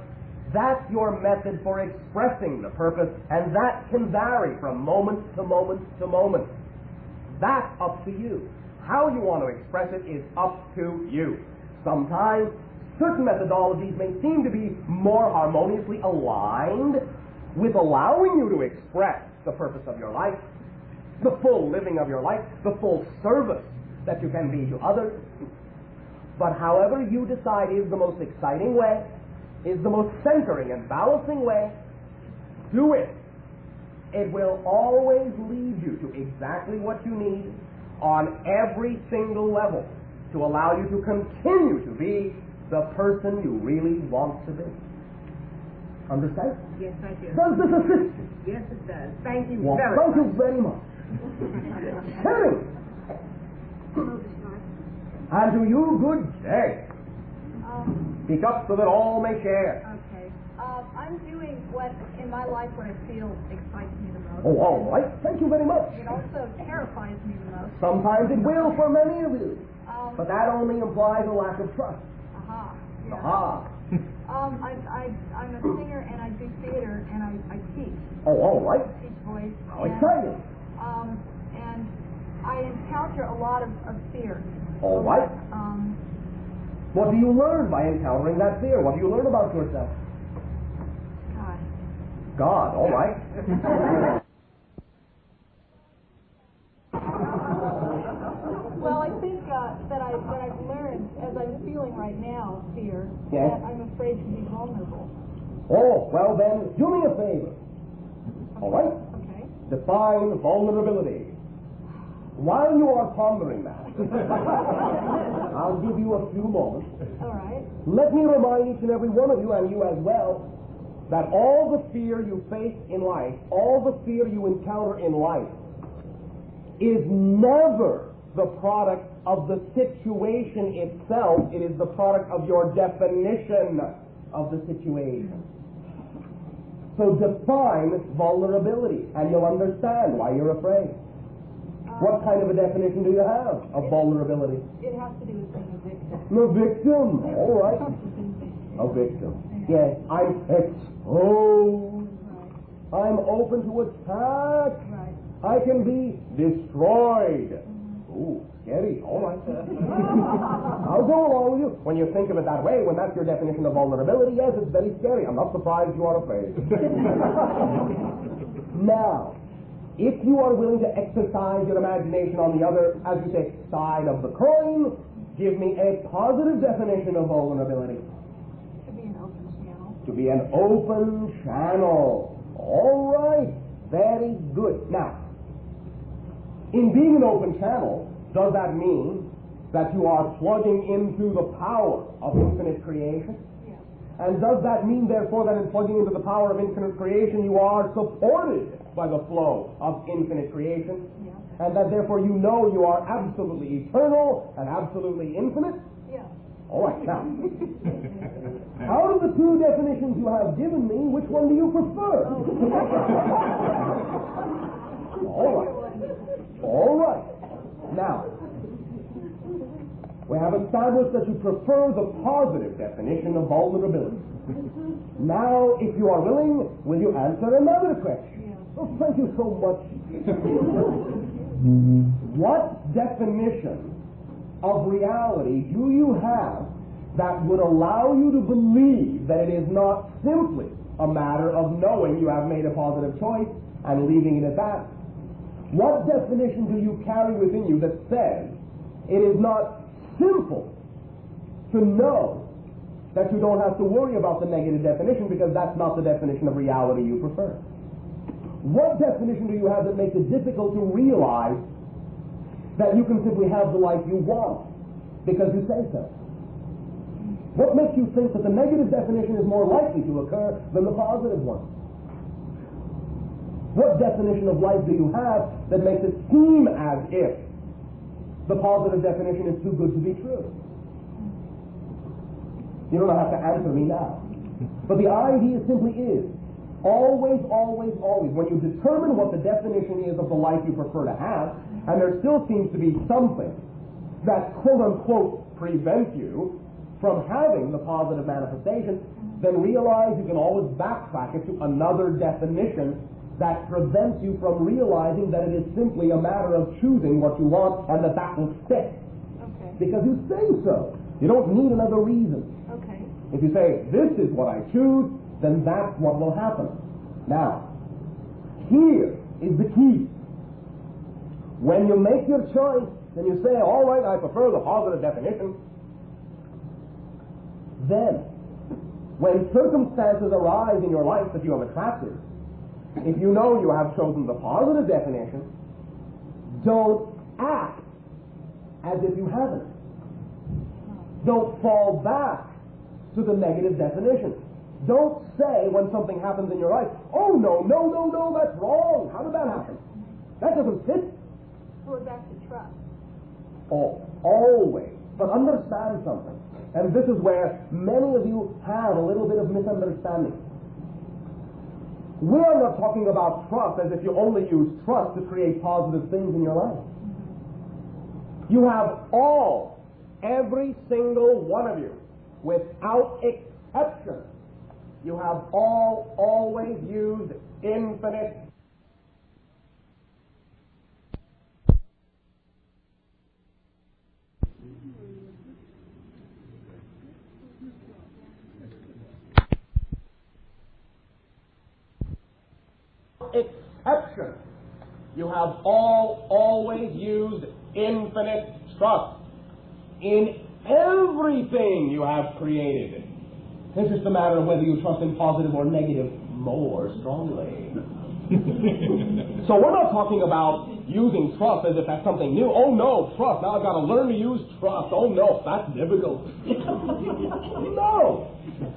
that's your method for expressing the purpose, and that can vary from moment to moment to moment. That's up to you. How you want to express it is up to you. Sometimes certain methodologies may seem to be more harmoniously aligned with allowing you to express the purpose of your life, the full living of your life, the full service that you can be to others. But however you decide is the most exciting way, is the most centering and balancing way, do it. It will always lead you to exactly what you need on every single level to allow you to continue to be the person you really want to be. Understand? Yes, I do. Does this assist you? Yes, it does. Thank you Well, very thank much. you very much. Terry! And to you, good day. Speak up so that all may share. Okay. I'm doing what in my life what I feel excites me the most. Oh, all right. Thank you very much. It also terrifies me the most. Sometimes it will for many of you. But that only implies a lack of trust. Aha. Yeah. Aha. I'm a singer and I do theater and I teach. Oh, all right. I teach voice. How exciting. And I encounter a lot of fear. All right. What do you learn by encountering that fear? What do you learn about yourself? God. God, all right. Well, I think that I've learned, as I'm feeling right now, fear, Yes. that I'm afraid to be vulnerable. Oh, well then, do me a favor. All right? Okay. Define vulnerability. While you are pondering that, I'll give you a few moments. All right. Let me remind each and every one of you, and you as well, that all the fear you face in life, all the fear you encounter in life, is never the product of the situation itself. It is the product of your definition of the situation. So define vulnerability, and you'll understand why you're afraid. What kind of a definition do you have of vulnerability? It has to do with being a victim. A victim, all right. A victim. Yes, I'm exposed. Right. I'm open to attack. Right. I can be destroyed. Ooh, scary. All right. I'll go along with you. When you think of it that way, when that's your definition of vulnerability, yes, it's very scary. I'm not surprised you are afraid. Now, if you are willing to exercise your imagination on the other, as you say, side of the coin, give me a positive definition of vulnerability. To be an open channel. To be an open channel. All right. Very good. Now, in being an open channel, does that mean that you are plugging into the power of infinite creation? Yeah. And does that mean, therefore, that in plugging into the power of infinite creation, you are supported by the flow of infinite creation? Yeah. And that, therefore, you know you are absolutely eternal and absolutely infinite? Yeah. All right, now, out of the two definitions you have given me, which one do you prefer? All right. All right. Now, we have established that you prefer the positive definition of vulnerability. Now, if you are willing, will you answer another question? Oh, thank you so much. What definition of reality do you have that would allow you to believe that it is not simply a matter of knowing you have made a positive choice and leaving it at that? What definition do you carry within you that says it is not simple to know that you don't have to worry about the negative definition because that's not the definition of reality you prefer? What definition do you have that makes it difficult to realize that you can simply have the life you want because you say so? What makes you think that the negative definition is more likely to occur than the positive one? What definition of life do you have that makes it seem as if the positive definition is too good to be true? You don't have to answer me now. But the idea simply is, always, always, always, when you determine what the definition is of the life you prefer to have, and there still seems to be something that quote-unquote prevents you from having the positive manifestation, then realize you can always backtrack it to another definition that prevents you from realizing that it is simply a matter of choosing what you want and that will stick. Okay. Because you say so. You don't need another reason. Okay. If you say, this is what I choose, then that's what will happen. Now, here is the key. When you make your choice, then you say, all right, I prefer the positive definition. Then, when circumstances arise in your life that you have attracted, if you know you have chosen the positive definition, don't act as if you haven't. Don't fall back to the negative definition. Don't say when something happens in your life, oh no, that's wrong. How did that happen? That doesn't fit. We're back to trust. Oh, always. But understand something. And this is where many of you have a little bit of misunderstanding. We are not talking about trust as if you only use trust to create positive things in your life. You have every single one of you, without exception, you have always used infinite exception. You have always used infinite trust in everything you have created. It's just a matter of whether you trust in positive or negative more strongly. So we're not talking about using trust as if that's something new. Oh no, trust. Now I've got to learn to use trust. Oh no, that's difficult. No,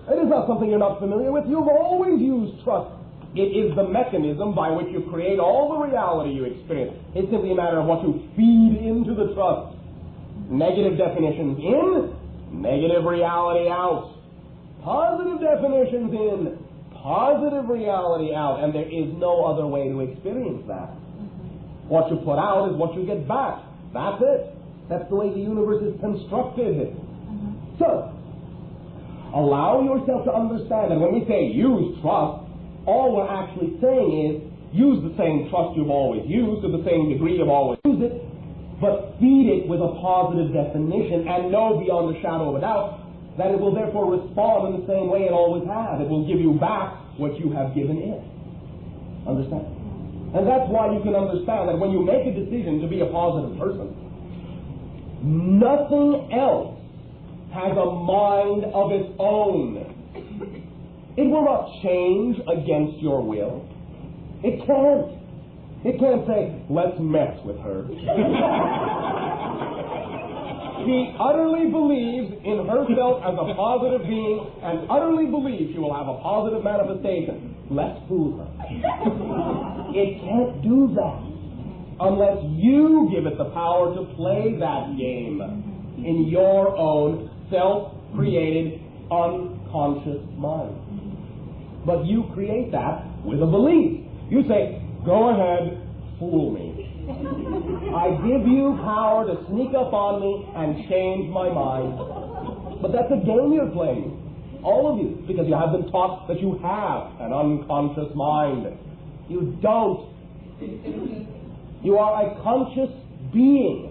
it is not something you're not familiar with. You've always used trust. It is the mechanism by which you create all the reality you experience. It's simply a matter of what you feed into the trust. Negative definitions in, negative reality out. Positive definitions in, positive reality out. And there is no other way to experience that. What you put out is what you get back. That's it. That's the way the universe is constructed. So, allow yourself to understand that when we say use trust, all we're actually saying is use the same trust you've always used to the same degree you've always used it, but feed it with a positive definition and know beyond a shadow of a doubt that it will therefore respond in the same way it always has. It will give you back what you have given it. Understand? And that's why you can understand that when you make a decision to be a positive person, nothing else has a mind of its own. It will not change against your will. It can't. It can't say, let's mess with her. She utterly believes in herself as a positive being and utterly believes she will have a positive manifestation. Let's fool her. It can't do that unless you give it the power to play that game in your own self-created unconscious mind. But you create that with a belief. You say, go ahead, fool me. I give you power to sneak up on me and change my mind. But that's a game you're playing. All of you. Because you have been taught that you have an unconscious mind. You don't. You are a conscious being.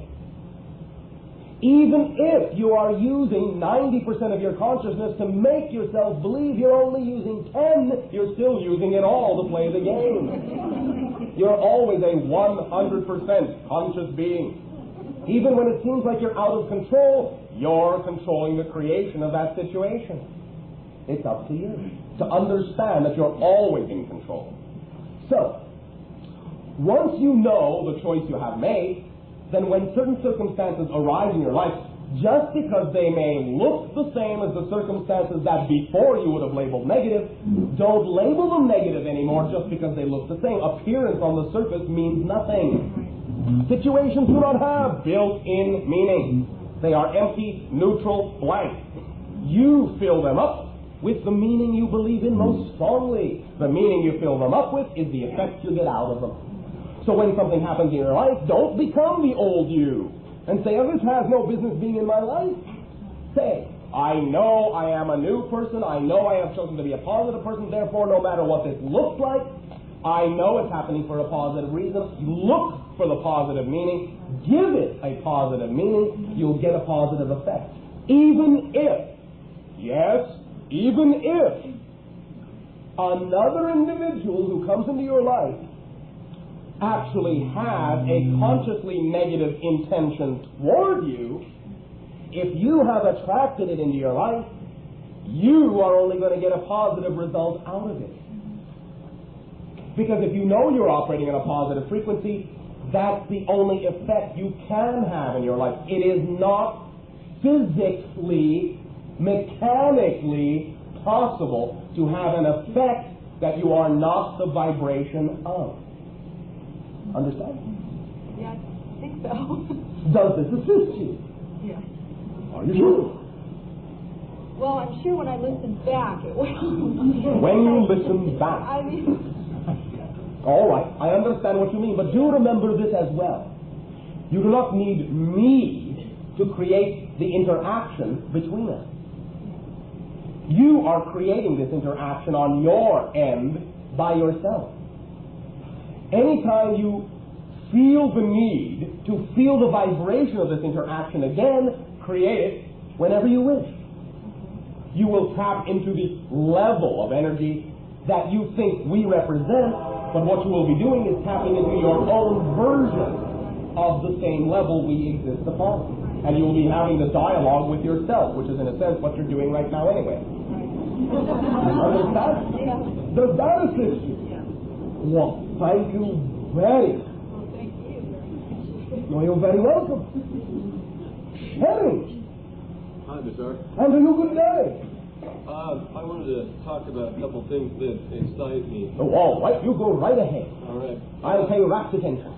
Even if you are using 90% of your consciousness to make yourself believe you're only using 10, you're still using it all to play the game. You're always a 100% conscious being. Even when it seems like you're out of control, you're controlling the creation of that situation. It's up to you to understand that you're always in control. So, once you know the choice you have made, then when certain circumstances arise in your life, just because they may look the same as the circumstances that before you would have labeled negative, don't label them negative anymore just because they look the same. Appearance on the surface means nothing. Situations do not have built-in meaning. They are empty, neutral, blank. You fill them up with the meaning you believe in most strongly. The meaning you fill them up with is the effect you get out of them. So when something happens in your life, don't become the old you and say, oh, this has no business being in my life. Say, I know I am a new person. I know I have chosen to be a positive person. Therefore, no matter what this looks like, I know it's happening for a positive reason. Look for the positive meaning. Give it a positive meaning. You'll get a positive effect. Even if, yes, even if another individual who comes into your life actually has a consciously negative intention toward you, if you have attracted it into your life, you are only going to get a positive result out of it. Because if you know you're operating at a positive frequency, that's the only effect you can have in your life. It is not physically, mechanically possible to have an effect that you are not the vibration of. Understand? Yeah, I think so. Does this assist you? Yeah. Are you sure? Well, I'm sure when I listen back, it will. When you listen back. I mean... All right, I understand what you mean, but do remember this as well. You do not need me to create the interaction between us. You are creating this interaction on your end by yourself. Anytime you feel the need to feel the vibration of this interaction again, create it whenever you wish. You will tap into the level of energy that you think we represent, but what you will be doing is tapping into your own version of the same level we exist upon. And you will be having the dialogue with yourself, which is in a sense what you're doing right now anyway. Understand? Yeah. Does that assist you? Well, thank you very much. Well, thank you very much. No, you're very welcome. Henry. Hi, Bashar. And a good day. I wanted to talk about a couple things that excite me. Oh, all right, you go right ahead. All right. I'll pay rapt attention.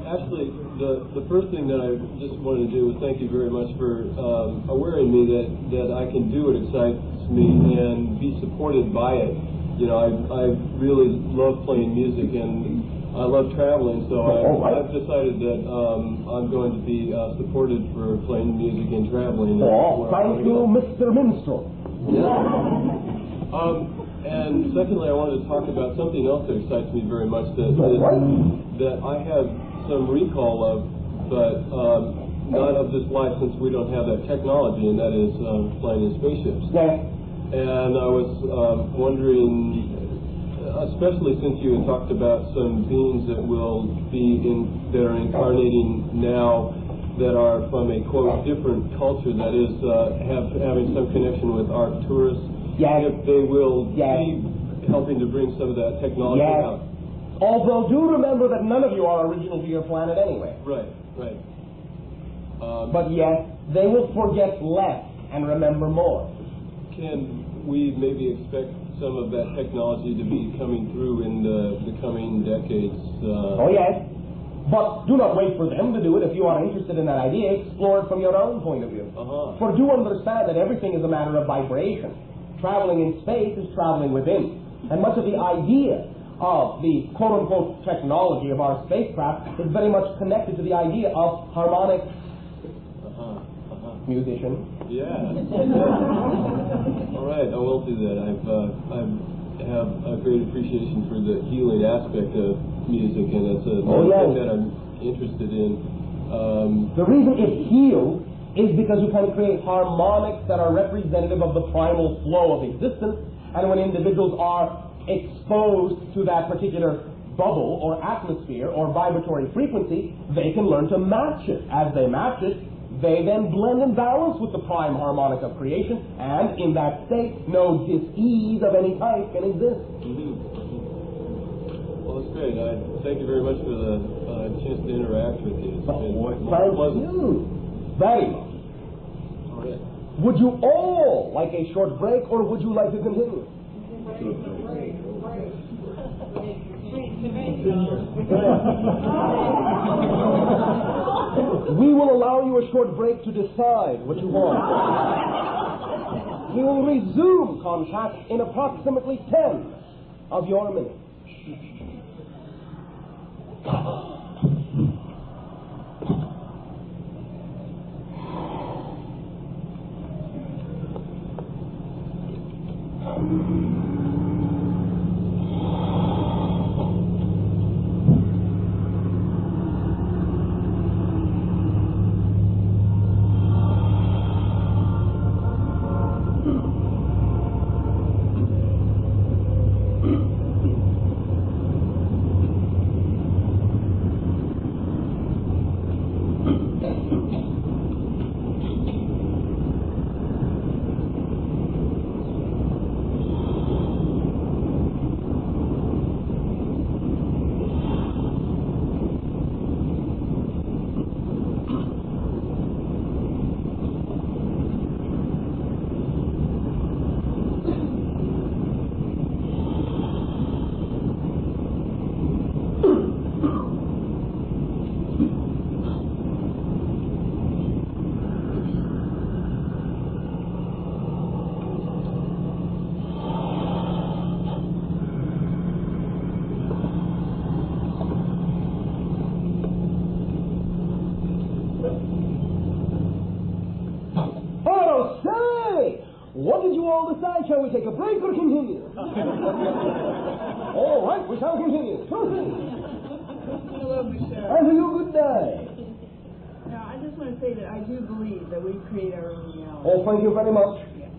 Actually, the first thing that I just wanted to do was thank you very much for awareing me that I can do what excites me and be supported by it. You know, I really love playing music and I love traveling, so I've decided that I'm going to be supported for playing music and traveling. Oh, thank you, Mr. Minstrel. Yeah. And secondly, I wanted to talk about something else that excites me very much that I have some recall of, but not of this life since we don't have that technology, and that is flying in spaceships. Yeah. And I was wondering, especially since you had talked about some beings that that are incarnating now that are from a quote different culture, that is having some connection with Arcturus. Yes. If they will helping to bring some of that technology Yes. out. Although do remember that none of you are original to your planet anyway. Right, right. But yes, they will forget less and remember more. Can we maybe expect some of that technology to be coming through in the coming decades? Oh yes. But do not wait for them to do it. If you are interested in that idea, explore it from your own point of view. For do understand that everything is a matter of vibration. Traveling in space is traveling within. And much of the idea of the quote-unquote technology of our spacecraft is very much connected to the idea of harmonic musician. Yeah. All right, I will do that. I have a great appreciation for the healing aspect of music, and it's a thing that I'm interested in. The reason it heals is because you can create harmonics that are representative of the primal flow of existence, and when individuals are exposed to that particular bubble or atmosphere or vibratory frequency, they can learn to match it. As they match it, they then blend and balance with the prime harmonic of creation, and in that state, no dis-ease of any type can exist. Well, that's great. Thank you very much for the chance to interact with you. It's been Thank you very much. All right. Would you all like a short break, or would you like to continue? We will allow you a short break to decide what you want. We will resume contact in approximately 10 of your minutes. What did you all decide? Shall we take a break or continue? All right, we shall continue. Hello, Bashar. And to you, good day. Now, I just want to say that I do believe that we create our own reality. Oh, thank you very much. Yeah.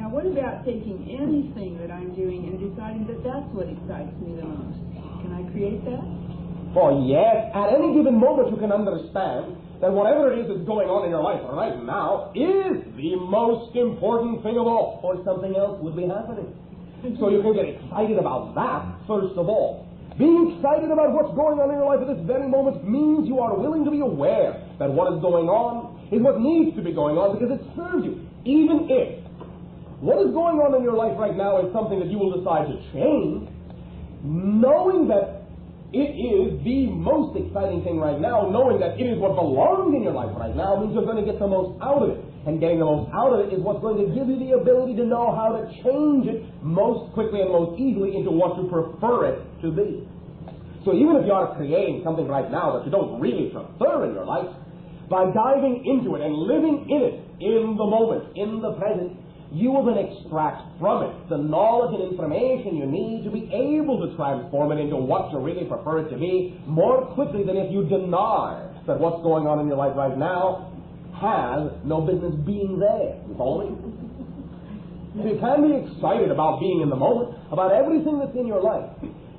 Now, what about taking anything that I'm doing and deciding that that's what excites me the most? Can I create that? Oh, yes. At any given moment, you can understand that whatever it is that's going on in your life right now is the most important thing of all, or something else would be happening. So you can get excited about that, first of all. Being excited about what's going on in your life at this very moment means you are willing to be aware that what is going on is what needs to be going on because it serves you. Even if what is going on in your life right now is something that you will decide to change, knowing that it is the most exciting thing right now, knowing that it is what belongs in your life right now, means you're going to get the most out of it. And getting the most out of it is what's going to give you the ability to know how to change it most quickly and most easily into what you prefer it to be. So even if you are creating something right now that you don't really prefer in your life, by diving into it and living in it, in the moment, in the present, you will then extract from it the knowledge and information you need to be able to transform it into what you really prefer it to be more quickly than if you deny that what's going on in your life right now has no business being there. You follow me? You can be excited about being in the moment, about everything that's in your life.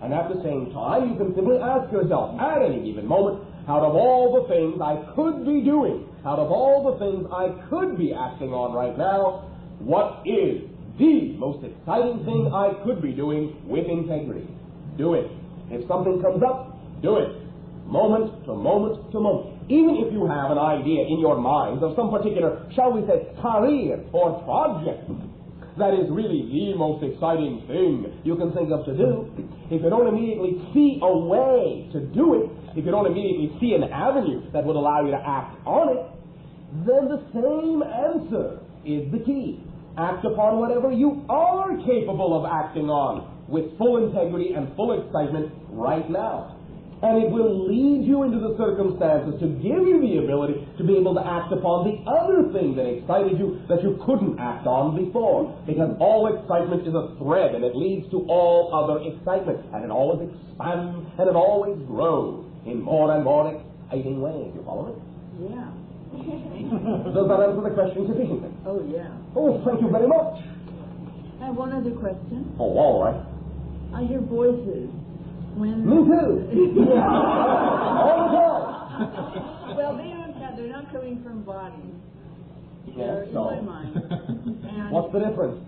And at the same time, you can simply ask yourself, at any given moment, out of all the things I could be doing, out of all the things I could be acting on right now, what is the most exciting thing I could be doing with integrity. Do it. If something comes up, do it. Moment to moment to moment. Even if you have an idea in your mind of some particular, shall we say, career or project that is really the most exciting thing you can think of to do, if you don't immediately see a way to do it, if you don't immediately see an avenue that would allow you to act on it, then the same answer is the key. Act upon whatever you are capable of acting on with full integrity and full excitement right now. And it will lead you into the circumstances to give you the ability to be able to act upon the other thing that excited you that you couldn't act on before. Because all excitement is a thread, and it leads to all other excitement. And it always expands, and it always grows in more and more exciting ways. You follow me? Yeah. Does that answer the question sufficiently? Oh, yeah. Oh, thank you very much. I have one other question. Oh, all right. I hear voices. Me too. All the time. Well, they're not coming from bodies. They're Yes, in so. my mind. And What's the difference?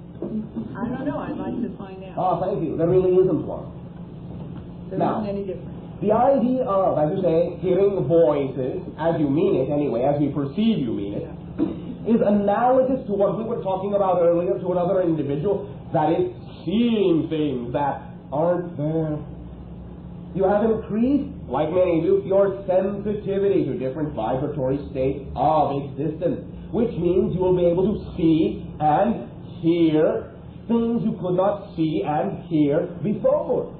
I don't know. I'd like to find out. Ah, thank you. There really isn't one. There Now, isn't any difference. the idea of, as you say, hearing voices, as you mean it anyway, as we perceive you mean it, is analogous to what we were talking about earlier to another individual that is seeing things that aren't there. You have increased, like many do, your sensitivity to different vibratory states of existence, which means you will be able to see and hear things you could not see and hear before.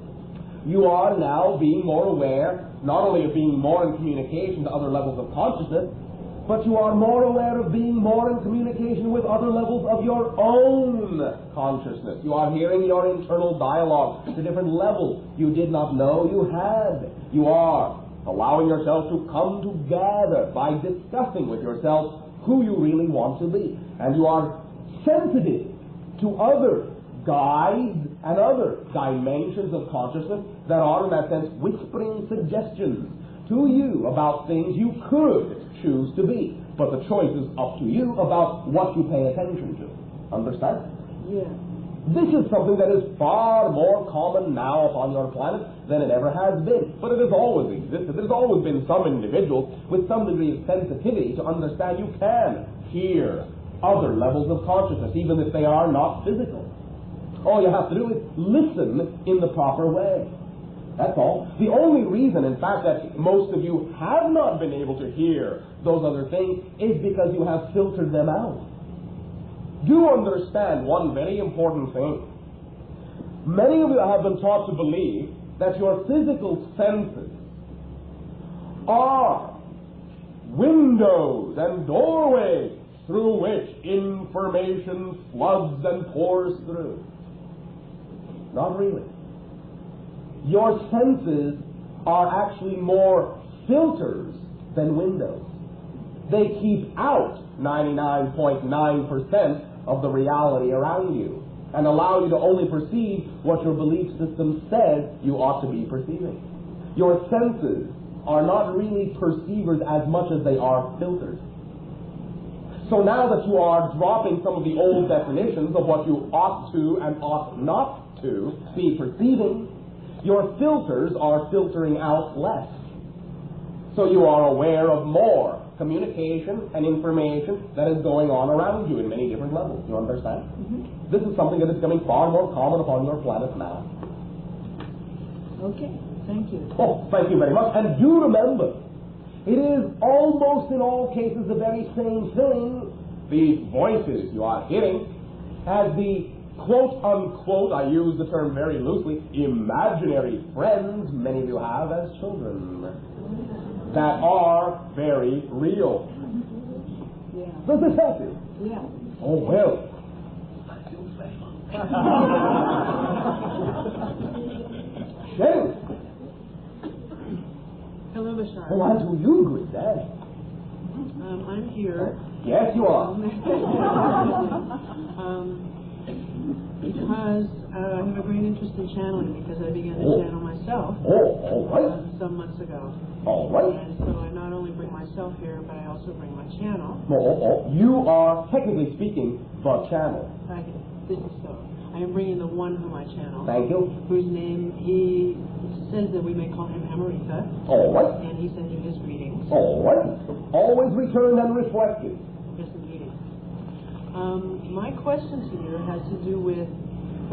You are now being more aware, not only of being more in communication to other levels of consciousness, but you are more aware of being more in communication with other levels of your own consciousness. You are hearing your internal dialogue to different levels you did not know you had. You are allowing yourself to come together by discussing with yourself who you really want to be. And you are sensitive to other guides and other dimensions of consciousness that are, in that sense, whispering suggestions to you about things you could choose to be. But the choice is up to you about what you pay attention to. Understand? Yeah. This is something that is far more common now upon your planet than it ever has been. But it has always existed. There's always been some individuals with some degree of sensitivity to understand you can hear other levels of consciousness, even if they are not physical. All you have to do is listen in the proper way. That's all. The only reason, in fact, that most of you have not been able to hear those other things is because you have filtered them out. Do understand one very important thing. Many of you have been taught to believe that your physical senses are windows and doorways through which information floods and pours through. Not really. Your senses are actually more filters than windows. They keep out 99.9% of the reality around you and allow you to only perceive what your belief system says you ought to be perceiving. Your senses are not really perceivers as much as they are filters. So now that you are dropping some of the old definitions of what you ought to and ought not to be perceiving, your filters are filtering out less. So you are aware of more communication and information that is going on around you in many different levels. You understand? Mm-hmm. This is something that is becoming far more common upon your planet now. Okay, thank you. Oh, thank you very much. And do remember, it is almost in all cases the very same thing, these voices you are hearing, as the quote-unquote, I use the term very loosely, imaginary friends many of you have as children that are very real. Yeah. Does this help you? Yeah. Oh, well. Shame. Hello, Bashar. Oh, and to you, good day. I'm here. Yes, you are. Because I have a great interest in channeling, because I began to channel myself Oh, all right. some months ago. All right. And so I not only bring myself here, but I also bring my channel. You are, technically speaking, the channel. This is so. I am bringing the one whom I channel. Thank you. Whose name, he says that we may call him Amarita. All right. And he sends you his greetings. All right. Always returned and reflected. Yes, indeed. My question to you has to do with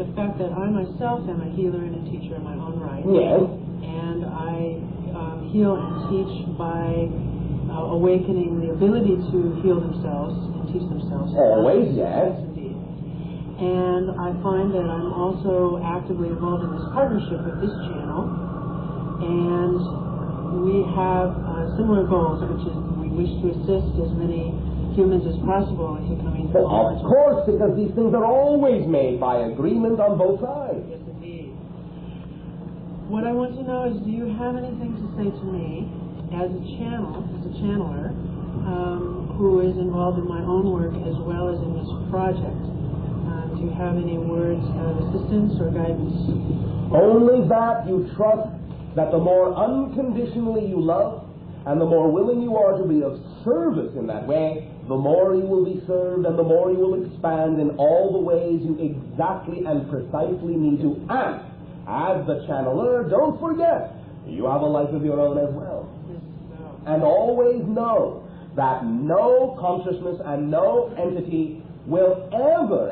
the fact that I myself am a healer and a teacher in my own right. Yes. And I heal and teach by awakening the ability to heal themselves and teach themselves. Always, yes. Indeed. And I find that I'm also actively involved in this partnership with this channel, and we have similar goals, which is we wish to assist as many humans as possible in becoming. Well, of course, because these things are always made by agreement on both sides. Yes, indeed. What I want to know is, do you have anything to say to me as a channeler, who is involved in my own work as well as in this project? Do you have any words of assistance or guidance? Only that you trust that the more unconditionally you love and the more willing you are to be of service in that way, the more you will be served and the more you will expand in all the ways you exactly and precisely need to. And as the channeler, don't forget, you have a life of your own as well. And always know that no consciousness and no entity will ever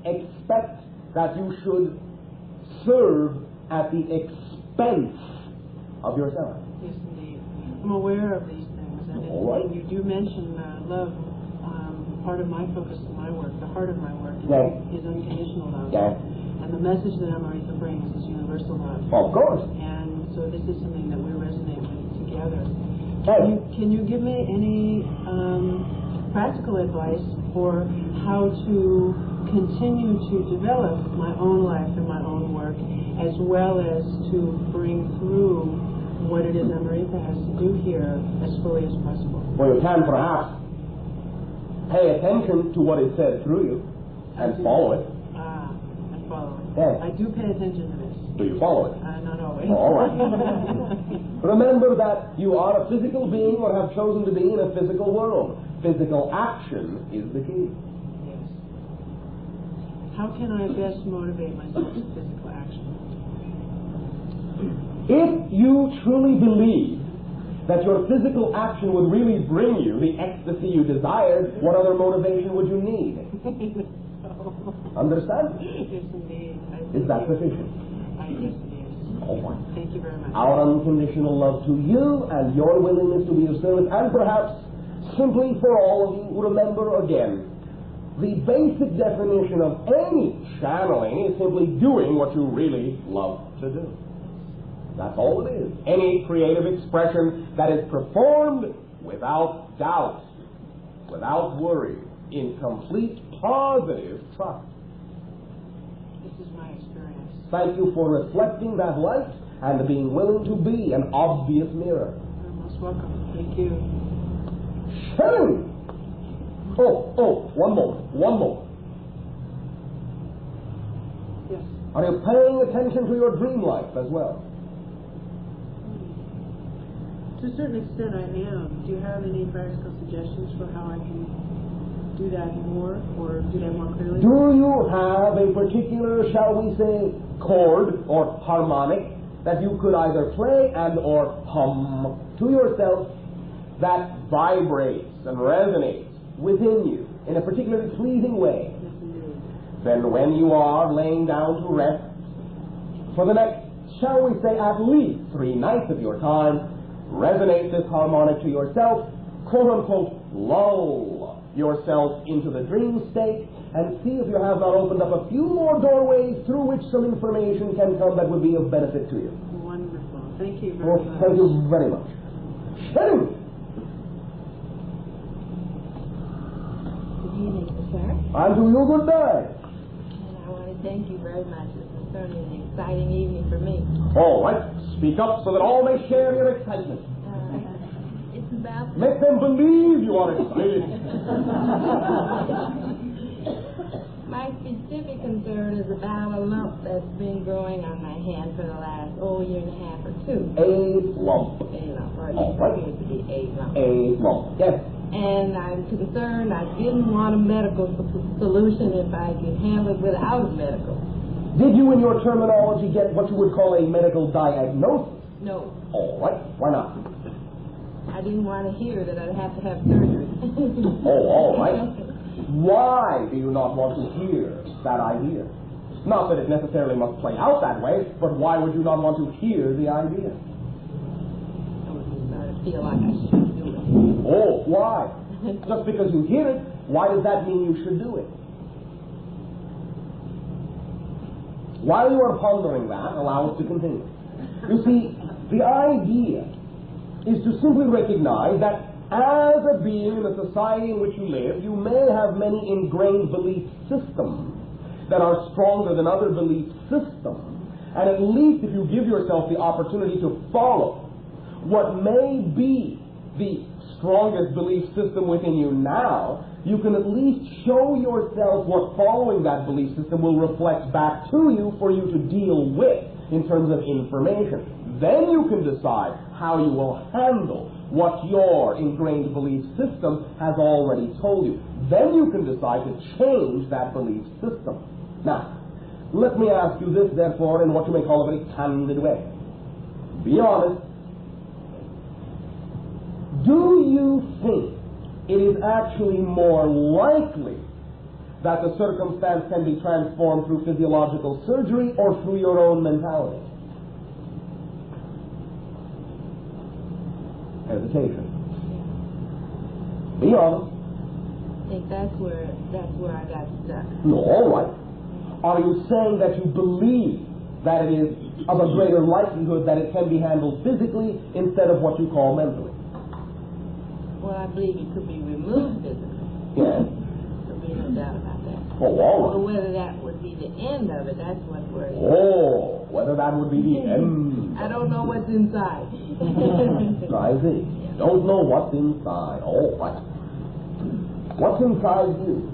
expect that you should serve at the expense of yourself. Yes, indeed. I'm aware of these things, and you do mention love. Part of my focus in my work, the heart of my work, is unconditional love. Yes. And the message that Amarita brings is universal love. Of course. And so this is something that we resonate with together. Hey. Can you give me any practical advice for how to continue to develop my own life and my own work, as well as to bring through what it is Amarita has to do here as fully as possible? Well, you can perhaps pay attention to what is said through you and follow it. I follow it. Yes. I do pay attention to this. Do you follow it? Not always. All right. Remember that you are a physical being or have chosen to be in a physical world. Physical action is the key. Yes. How can I best motivate myself to physical action? If you truly believe that your physical action would really bring you the ecstasy you desired, what other motivation would you need? Understand? Yes, indeed. Is that sufficient? Yes, it is. All right. Thank you very much. Our unconditional love to you and your willingness to be of service, and perhaps simply for all of you, remember again, the basic definition of any channeling is simply doing what you really love to do. That's all it is. Any creative expression that is performed without doubt, without worry, in complete positive trust. This is my experience. Thank you for reflecting that light and being willing to be an obvious mirror. You're most welcome. Thank you. Shelley! One moment. Yes. Are you paying attention to your dream life as well? To a certain extent I am. Do you have any practical suggestions for how I can do that more, or do that more clearly? Do you have a particular, shall we say, chord or harmonic that you could either play and or hum to yourself that vibrates and resonates within you in a particularly pleasing way? Yes, indeed. Then when you are laying down to rest for the next, shall we say, at least 3 nights of your time, resonate this harmonic to yourself, quote-unquote, lull yourself into the dream state, and see if you have not opened up a few more doorways through which some information can come that would be of benefit to you. Wonderful. Thank you very much. Thank you very much. Shelley! Good evening, sir. And to you, good day. And I want to thank you very much. This is certainly an exciting evening for me. All right. Speak up so that all may share your excitement. It's about... Make them believe you are excited. My specific concern is about a lump that's been growing on my hand for the last, year and a half or two. A lump. A lump. Or it All right. appears to be a lump. A lump. Yes. and I'm concerned. I didn't want a medical solution if I could handle it without medical. Did you, in your terminology, get what you would call a medical diagnosis? No. All right. Why not? I didn't want to hear that I'd have to have surgery. Oh, all right. Why do you not want to hear that idea? Not that it necessarily must play out that way, but why would you not want to hear the idea? I feel like I should do it. Oh, why? Just because you hear it, why does that mean you should do it? While you are pondering that, allow us to continue. You see, the idea is to simply recognize that as a being in the society in which you live, you may have many ingrained belief systems that are stronger than other belief systems. And at least if you give yourself the opportunity to follow what may be the strongest belief system within you now, you can at least show yourself what following that belief system will reflect back to you for you to deal with in terms of information. Then you can decide how you will handle what your ingrained belief system has already told you. Then you can decide to change that belief system. Now, let me ask you this, therefore, in what you may call a very candid way. Be honest. Do you think it is actually more likely that the circumstance can be transformed through physiological surgery or through your own mentality? Hesitation. Be honest. I think that's where I got stuck. No, all right. Are you saying that you believe that it is of a greater likelihood that it can be handled physically instead of what you call mentally? Well, I believe it could be removed physically. Yes. There'll be no doubt about that. Oh, all right. But whether that would be the end of it, that's what worries me. Oh, whether that would be the end. I don't know what's inside. I see. Don't know what's inside. All right. What's inside you?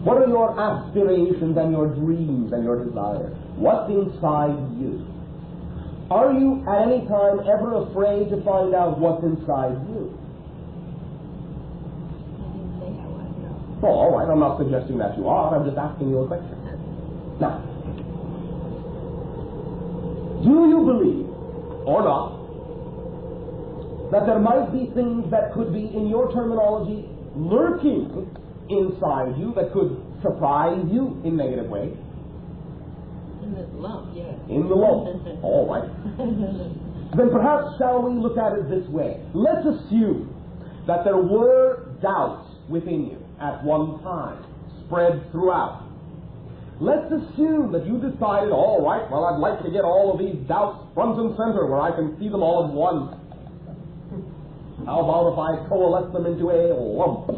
What are your aspirations and your dreams and your desires? What's inside you? Are you at any time ever afraid to find out what's inside you? I didn't say I was, no. Oh, all right. I'm not suggesting that you are. I'm just asking you a question. Now, do you believe, or not, that there might be things that could be, in your terminology, lurking inside you that could surprise you in negative ways? In this lump, yes. In the lump. All right. Then perhaps shall we look at it this way? Let's assume that there were doubts within you at one time, spread throughout. Let's assume that you decided, all right, well, I'd like to get all of these doubts front and center where I can see them all at once. How about if I coalesce them into a lump?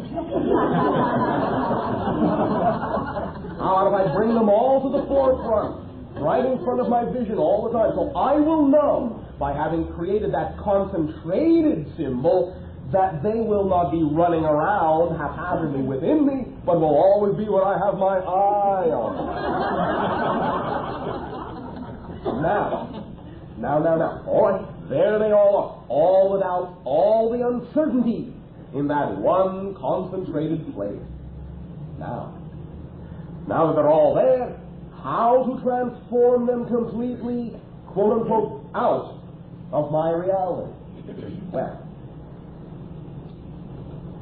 How about if I bring them all to the forefront, right in front of my vision all the time? So I will know, by having created that concentrated symbol, that they will not be running around haphazardly within me, but will always be where I have my eye on. Now. All right, there they all are. All the doubts, all the uncertainty in that one concentrated place. Now that they're all there, how to transform them completely, quote unquote, out of my reality? Well,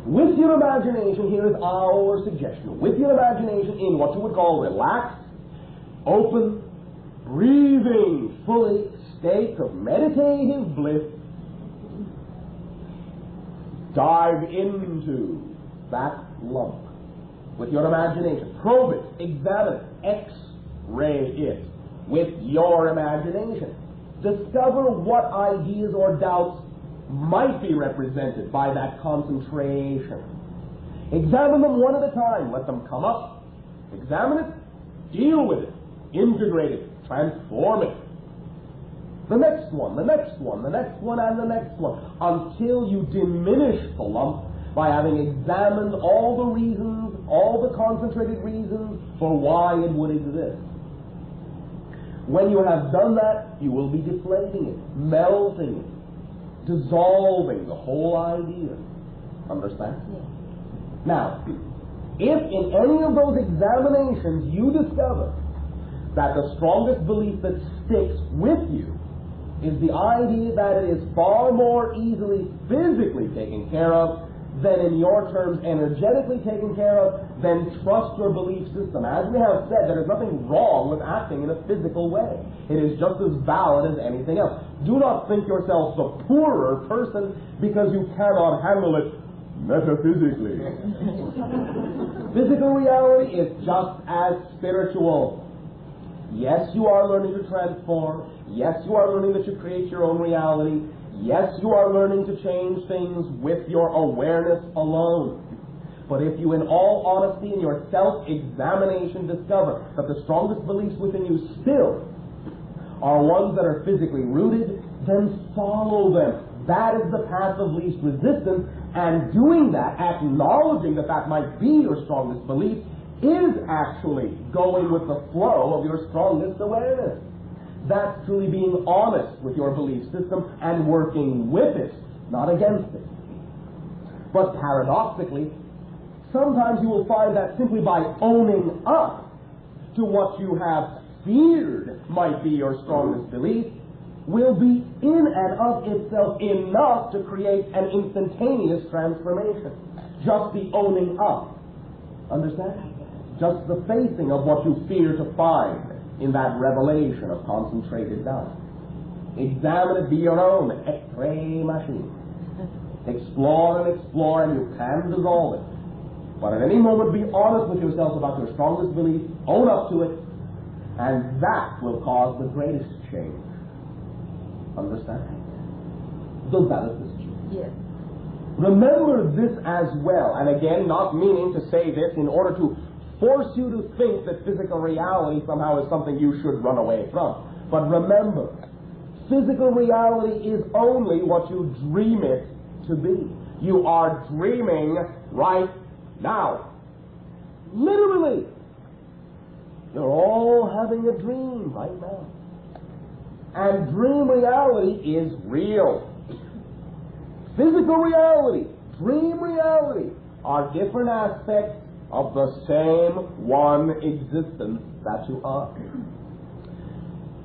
with your imagination, here is our suggestion. With your imagination in what you would call relaxed, open, breathing fully state of meditative bliss, dive into that lump with your imagination. Probe it, examine it, X-ray it with your imagination. Discover what ideas or doubts might be represented by that concentration. Examine them one at a time. Let them come up. Examine it, deal with it, integrate it, transform it. The next one, and the next one, until you diminish the lump by having examined all the reasons, all the concentrated reasons for why it would exist. When you have done that, you will be deflating it, melting it, dissolving the whole idea. Understand? Yes. Now, if in any of those examinations you discover that the strongest belief that sticks with you is the idea that it is far more easily physically taken care of than in your terms energetically taken care of, then trust your belief system. As we have said, there is nothing wrong with acting in a physical way. It is just as valid as anything else. Do not think yourself the poorer person because you cannot handle it metaphysically. Physical reality is just as spiritual. Yes, you are learning to transform. Yes, you are learning that you create your own reality. Yes, you are learning to change things with your awareness alone. But if you, in all honesty, in your self-examination, discover that the strongest beliefs within you still are ones that are physically rooted, then follow them. That is the path of least resistance, and doing that, acknowledging that that might be your strongest belief, is actually going with the flow of your strongest awareness. That's truly being honest with your belief system and working with it, not against it. But paradoxically, sometimes you will find that simply by owning up to what you have feared might be your strongest belief will be in and of itself enough to create an instantaneous transformation. Just the owning up. Understand? Just the facing of what you fear to find in that revelation of concentrated doubt. Examine it, be your own X-ray machine. Explore and explore, and you can dissolve it. But at any moment, be honest with yourself about your strongest belief, own up to it, and that will cause the greatest change. Understand? Does that assist you? Yes. Remember this as well, and again, not meaning to say this in order to force you to think that physical reality somehow is something you should run away from. But remember, physical reality is only what you dream it to be. You are dreaming right now. Literally. You're all having a dream right now. And dream reality is real. Physical reality, dream reality are different aspects of the same one existence that you are.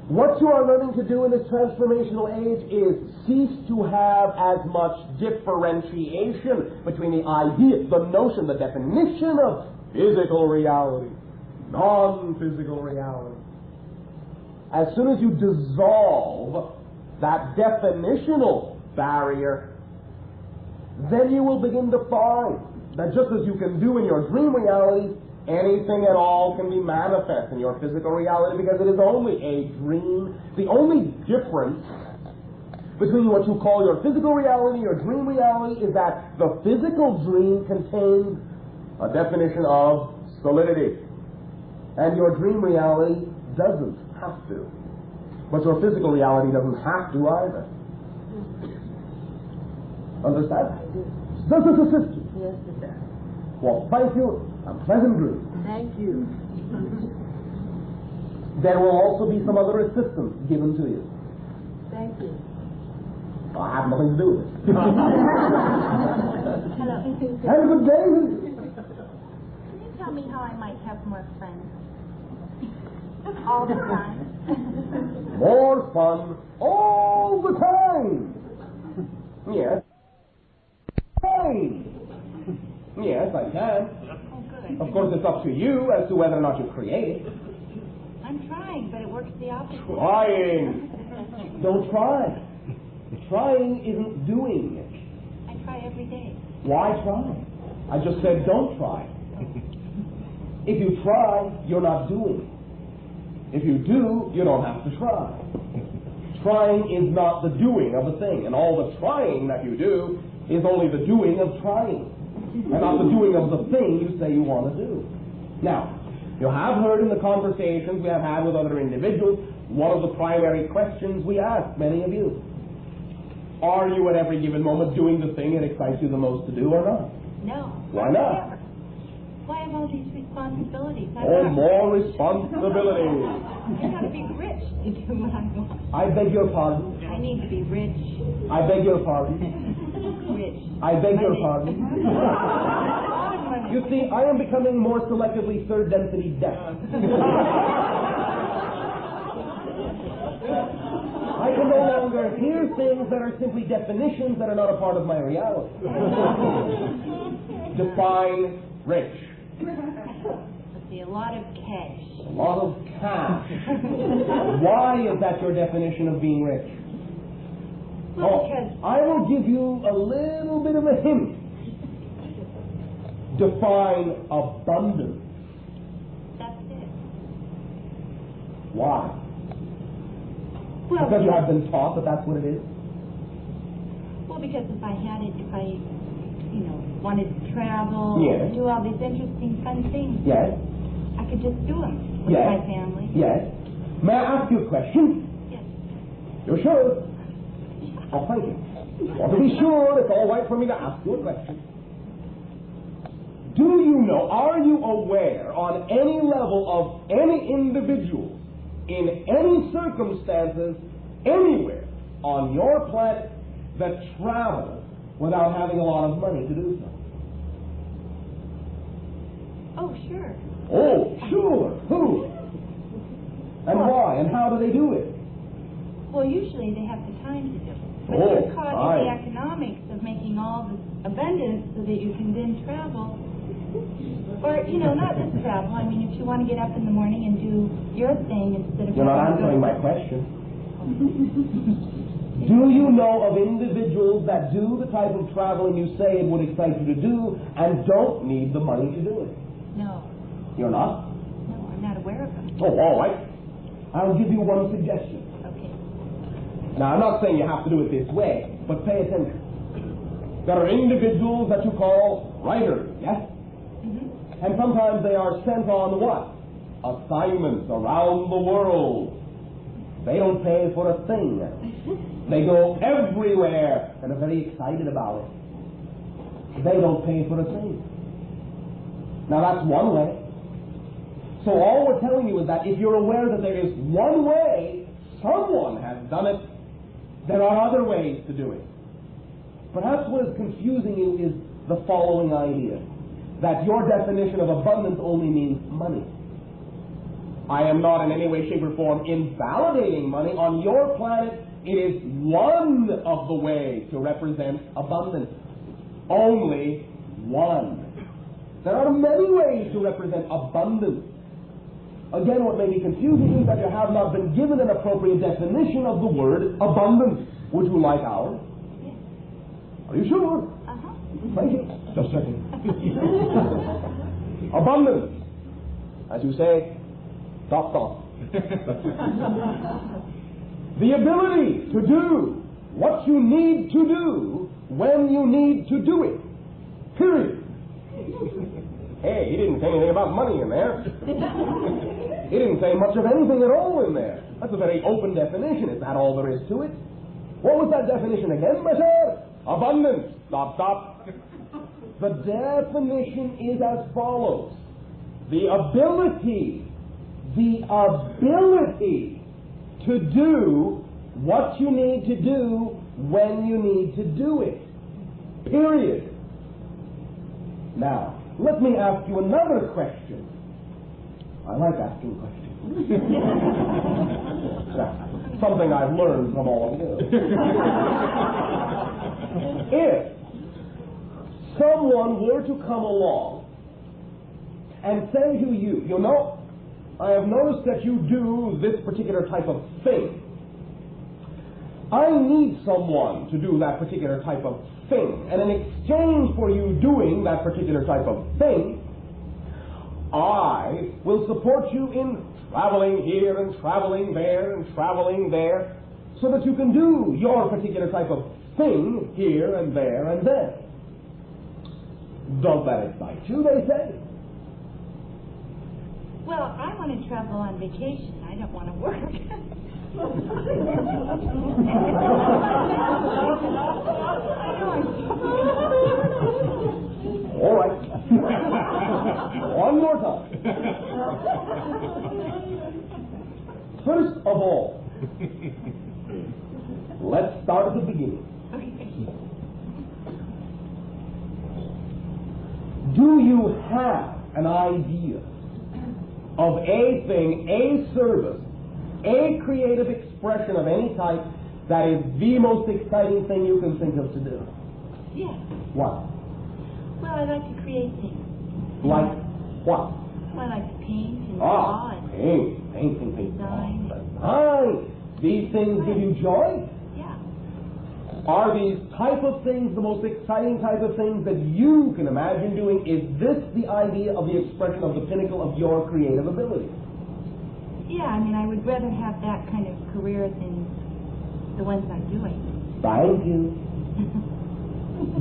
What you are learning to do in this transformational age is cease to have as much differentiation between the idea, the notion, the definition of physical reality, non-physical reality. As soon as you dissolve that definitional barrier, then you will begin to find that just as you can do in your dream reality, anything at all can be manifest in your physical reality because it is only a dream. The only difference between what you call your physical reality and your dream reality is that the physical dream contains a definition of solidity, and your dream reality doesn't have to. But your physical reality doesn't have to either. Understand? Does this assist you? Yes, it does. Well, thank you. A pleasant dream. Thank you. There will also be some other assistance given to you. Thank you. I have nothing to do with it. Hello. Have a good day. Can you tell me how I might have more fun? All the time. More fun all the time. Yes. Fine. Yes, I can. Oh, good. Of course, it's up to you as to whether or not you create it. I'm trying, but it works the opposite. Trying. Don't try. Trying isn't doing. I try every day. Why try? I just said don't try. If you try, you're not doing. If you do, you don't have to try. Trying is not the doing of a thing, and all the trying that you do is only the doing of trying, and not the doing of the thing you say you want to do. Now, you have heard in the conversations we have had with other individuals, one of the primary questions we ask many of you. Are you at every given moment doing the thing that excites you the most to do or not? No. Why not? Never. Why have all these responsibilities? More responsibilities. I gotta be rich to do what I want. I beg your pardon? I need to be rich. I beg your pardon? Rich. I beg your pardon? You see, I am becoming more selectively third density deaf. I can no longer hear things that are simply definitions that are not a part of my reality. Define rich. Let's see, a lot of cash. A lot of cash. Why is that your definition of being rich? Well, because I will give you a little bit of a hint. Define abundance. that's it. Why? Well, Because you have been taught that that's what it is? Well, because if I had it, if I, wanted to travel, Yes. do all these interesting, fun things, Yes. I could just do them with Yes. my family. Yes. May I ask you a question? Yes. You're sure? Oh, thank you. Well, to be sure, it's all right for me to ask you a question. Do you know, are you aware on any level of any individual, in any circumstances, anywhere on your planet that travel without having a lot of money to do so? Oh, sure. Oh, sure. Who? And why? And how do they do it? Well, usually they have the time to do it. But Oh, you're caught in the fine. economics of making all this abundance so that you can then travel. Or, not just travel. I mean, if you want to get up in the morning and do your thing instead of... You're not having to answering go- my question. Do you know of individuals that do the type of traveling you say it would excite you to do and don't need the money to do it? No. You're not? No, I'm not aware of them. Oh, all right. I'll give you one suggestion. Okay. Now, I'm not saying you have to do it this way, but pay attention. There are individuals that you call writers, yes? Mm-hmm. And sometimes they are sent on what? Assignments around the world. They don't pay for a thing. They go everywhere and are very excited about it. They don't pay for a thing. Now that's one way. So all we're telling you is that if you're aware that there is one way, someone has done it, there are other ways to do it. Perhaps what is confusing you is the following idea, that your definition of abundance only means money. I am not in any way, shape, or form invalidating money. On your planet, it is one of the ways to represent abundance. Only one. There are many ways to represent abundance. Again, what may be confusing is that you have not been given an appropriate definition of the word abundance. Would you like ours? Are you sure? Uh-huh. Thank you. Just checking. Abundance. As you say, stop. The ability to do what you need to do when you need to do it. Period. Hey, he didn't say anything about money in there. He didn't say much of anything at all in there. That's a very open definition. Is that all there is to it? What was that definition again, Bashar? Abundance. Stop. The definition is as follows. The ability to do what you need to do when you need to do it. Period. Now, let me ask you another question. I like asking questions. That's something I've learned from all of you. If someone were to come along and say to you, I have noticed that you do this particular type of thing. I need someone to do that particular type of thing. And in exchange for you doing that particular type of thing, I will support you in traveling here and traveling there and traveling there so that you can do your particular type of thing here and there and there. Don't that excite you, they say? Well, I want to travel on vacation. I don't want to work. All right. One more time. Let's start at the beginning. Do you have an idea of a thing, a service, a creative expression of any type that is the most exciting thing you can think of to do? Yeah. What? Well, I like to create things. Like what? Well, I like to paint and draw and painting, design. These things give you joy? Yeah. Are these type of things the most exciting type of things that you can imagine doing? Is this the idea of the expression of the pinnacle of your creative ability? Yeah, I mean, I would rather have that kind of career than the ones I'm doing. Thank you.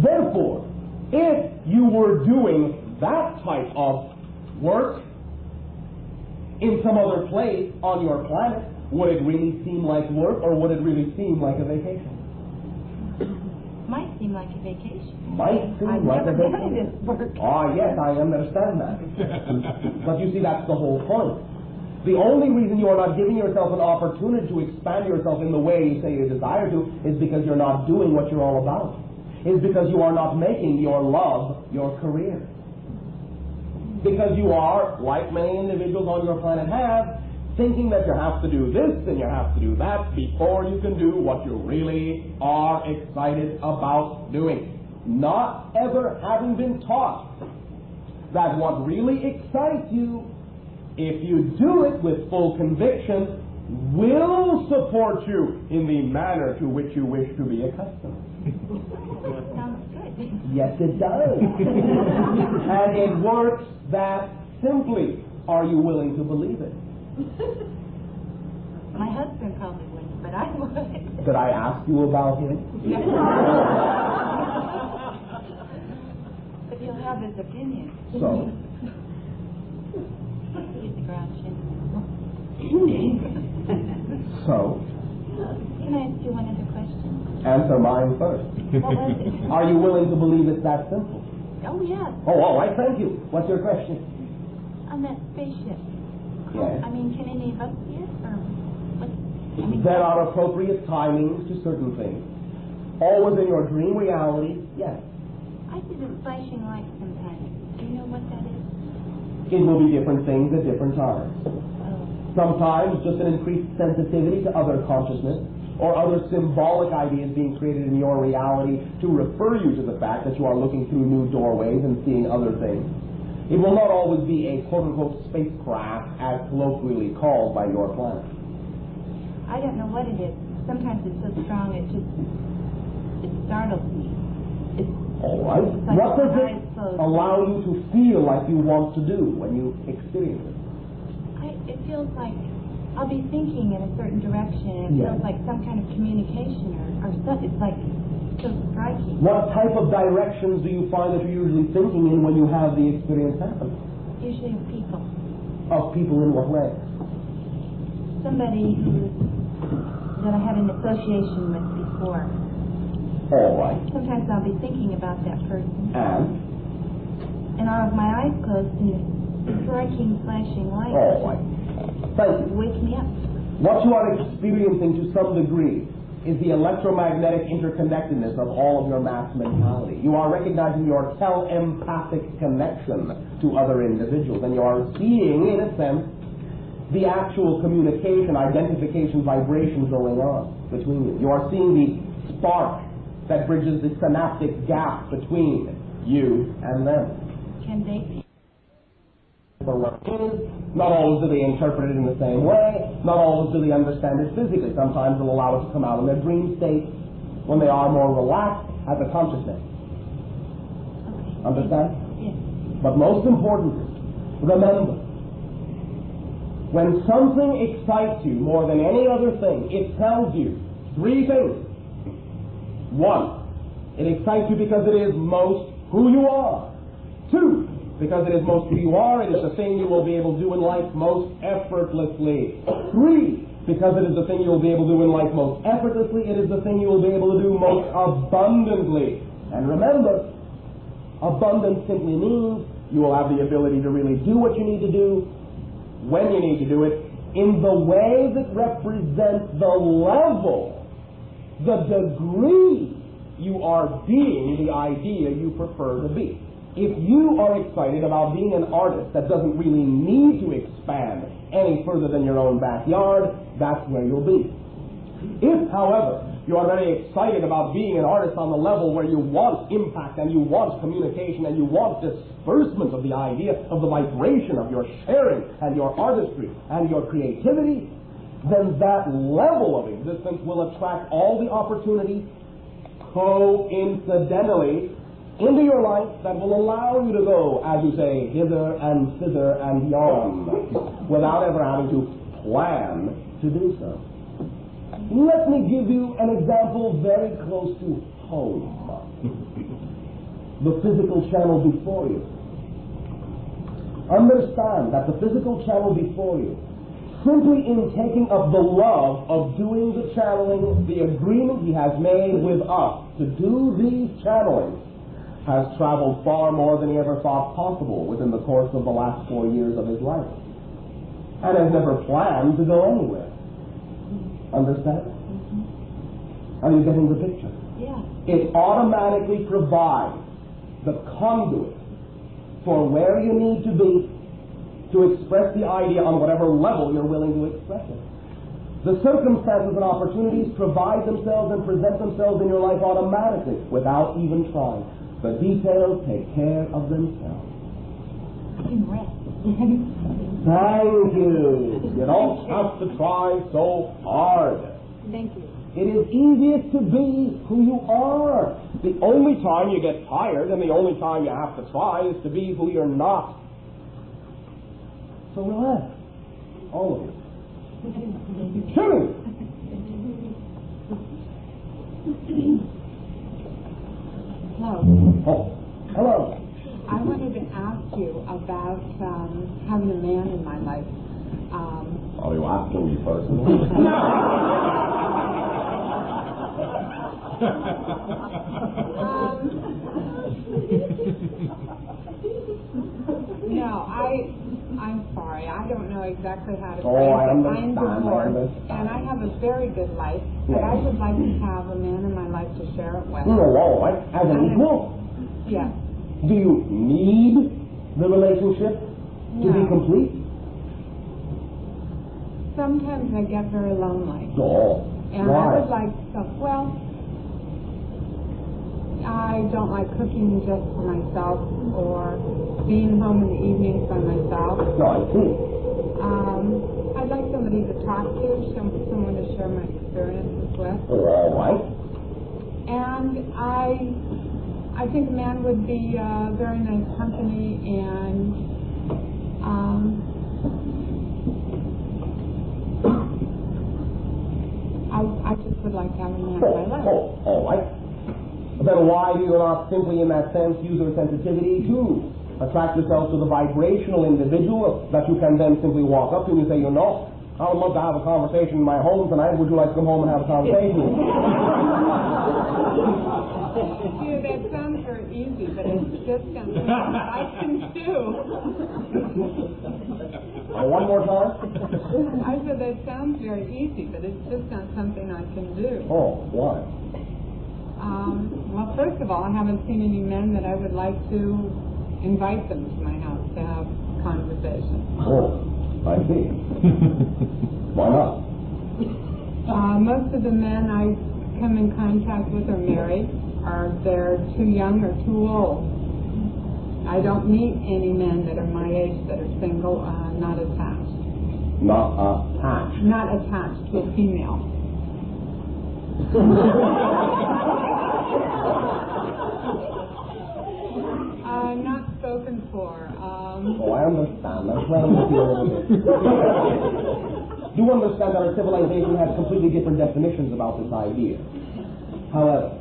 Therefore, if you were doing that type of work in some other place on your planet, would it really seem like work, or would it really seem like a vacation? Might seem like a vacation. Might seem I've like a never vacation. done this work. Ah, yes, I understand that. But you see, that's the whole point. The only reason you are not giving yourself an opportunity to expand yourself in the way you say you desire to is because you're not doing what you're all about. Is because you are not making your love your career. Because you are, like many individuals on your planet have, thinking that you have to do this and you have to do that before you can do what you really are excited about doing. Not ever having been taught that what really excites you, if you do it with full conviction, will support you in the manner to which you wish to be accustomed. Sounds good. Yes, it does. And it works that simply. Are you willing to believe it? My husband probably wouldn't, but I would. Did I ask you about him? But he'll have his opinion. So? He's a grouchy. So? Can I ask you one other question? Answer mine first. What was it? Are you willing to believe it's that simple? Oh, yes. Oh, all right, thank you. What's your question? On that spaceship. Yes. I mean, can any of us see it? Or what? I mean, There are appropriate timings to certain things. Always in your dream reality, yes. I see the flashing light sometimes. Do you know what that is? It will be different things at different times. Sometimes just an increased sensitivity to other consciousness or other symbolic ideas being created in your reality to refer you to the fact that you are looking through new doorways and seeing other things. It will not always be a quote-unquote spacecraft as colloquially called by your planet. I don't know what it is. Sometimes it's so strong it startles me. All right. Like what does it closed. allow you to feel like you want to do when you experience it? It feels like I'll be thinking in a certain direction. It feels like some kind of communication or something. It's like so striking. What type of directions do you find that you're usually thinking in when you have the experience happen? Usually of people. Of people in what way? Somebody that I had an association with before. All right. Sometimes I'll be thinking about that person. And I'll have my eyes closed and the striking, flashing light. All right. Thank you. Wake me up. What you are experiencing to some degree is the electromagnetic interconnectedness of all of your mass mentality. You are recognizing your telepathic connection to other individuals, and you are seeing, in a sense, the actual communication, identification, vibration going on between you. You are seeing the spark that bridges the synaptic gap between you and them. Can they see? For what it is. Not always do they interpret it in the same way. Not always do they understand it physically. Sometimes they'll allow it to come out in their dream state when they are more relaxed as a consciousness. Okay. Understand? Yes. But most importantly, remember, when something excites you more than any other thing, it tells you three things. One, it excites you because it is most who you are. Two, because it is most who you are, it is the thing you will be able to do in life most effortlessly. Three, because it is the thing you will be able to do in life most effortlessly, it is the thing you will be able to do most abundantly. And remember, abundance simply means you will have the ability to really do what you need to do, when you need to do it, in the way that represents the level, the degree you are being the idea you prefer to be. If you are excited about being an artist that doesn't really need to expand any further than your own backyard, that's where you'll be. If, however, you are very excited about being an artist on the level where you want impact and you want communication and you want disbursement of the idea, of the vibration of your sharing and your artistry and your creativity, then that level of existence will attract all the opportunity coincidentally into your life that will allow you to go, as you say, hither and thither and yon, without ever having to plan to do so. Let me give you an example very close to home. The physical channel before you. Understand that the physical channel before you, simply in taking up the love of doing the channeling, the agreement he has made with us to do these channelings, has traveled far more than he ever thought possible within the course of the last 4 years of his life, and has never planned to go anywhere. Understand? Are you getting the picture? Yeah. It automatically provides the conduit for where you need to be to express the idea on whatever level you're willing to express it. The circumstances and opportunities provide themselves and present themselves in your life automatically without even trying. The details take care of themselves. Thank you. You don't have to try so hard. Thank you. It is easiest to be who you are. The only time you get tired and the only time you have to try is to be who you're not. So relax, all of you. Jimmy! Hello. Oh, hello. I wanted to ask you about having a man in my life. Are you asking me personally? No, I'm sorry. I don't know exactly how to Oh, phrase I it. understand, I'm divorced, I understand. and I have a very good life, but I would like to have a man in my life to share it with. Oh, all right. As an equal? Yes. Do you need the relationship to be complete? Sometimes I get very lonely. Oh, And why? I would like some, well, I don't like cooking just for myself or being home in the evenings by myself. No, I see. I'd like somebody to talk to, someone to share my experiences with. All right. And I think a man would be very nice company, and I just would like to have a man in my life. Oh, all right. Then why do you not simply, in that sense, use your sensitivity to attract yourself to the vibrational individual that you can then simply walk up to and you say, you know, I would love to have a conversation in my home tonight. Would you like to come home and have a conversation? Yeah, that sounds very easy, but it's just something I can do. One more time? I said that sounds very easy, but it's just not something I can do. Oh, why? Well, first of all, I haven't seen any men that I would like to invite them to my house to have conversation. Oh, I see. Why not? Most of the men I come in contact with are married, or they're too young or too old. I don't meet any men that are my age that are single, not attached. Not attached? Not attached to a female. Not spoken for. Oh, I understand. I'm playing with you a little bit. Do understand that our civilization has completely different definitions about this idea. However,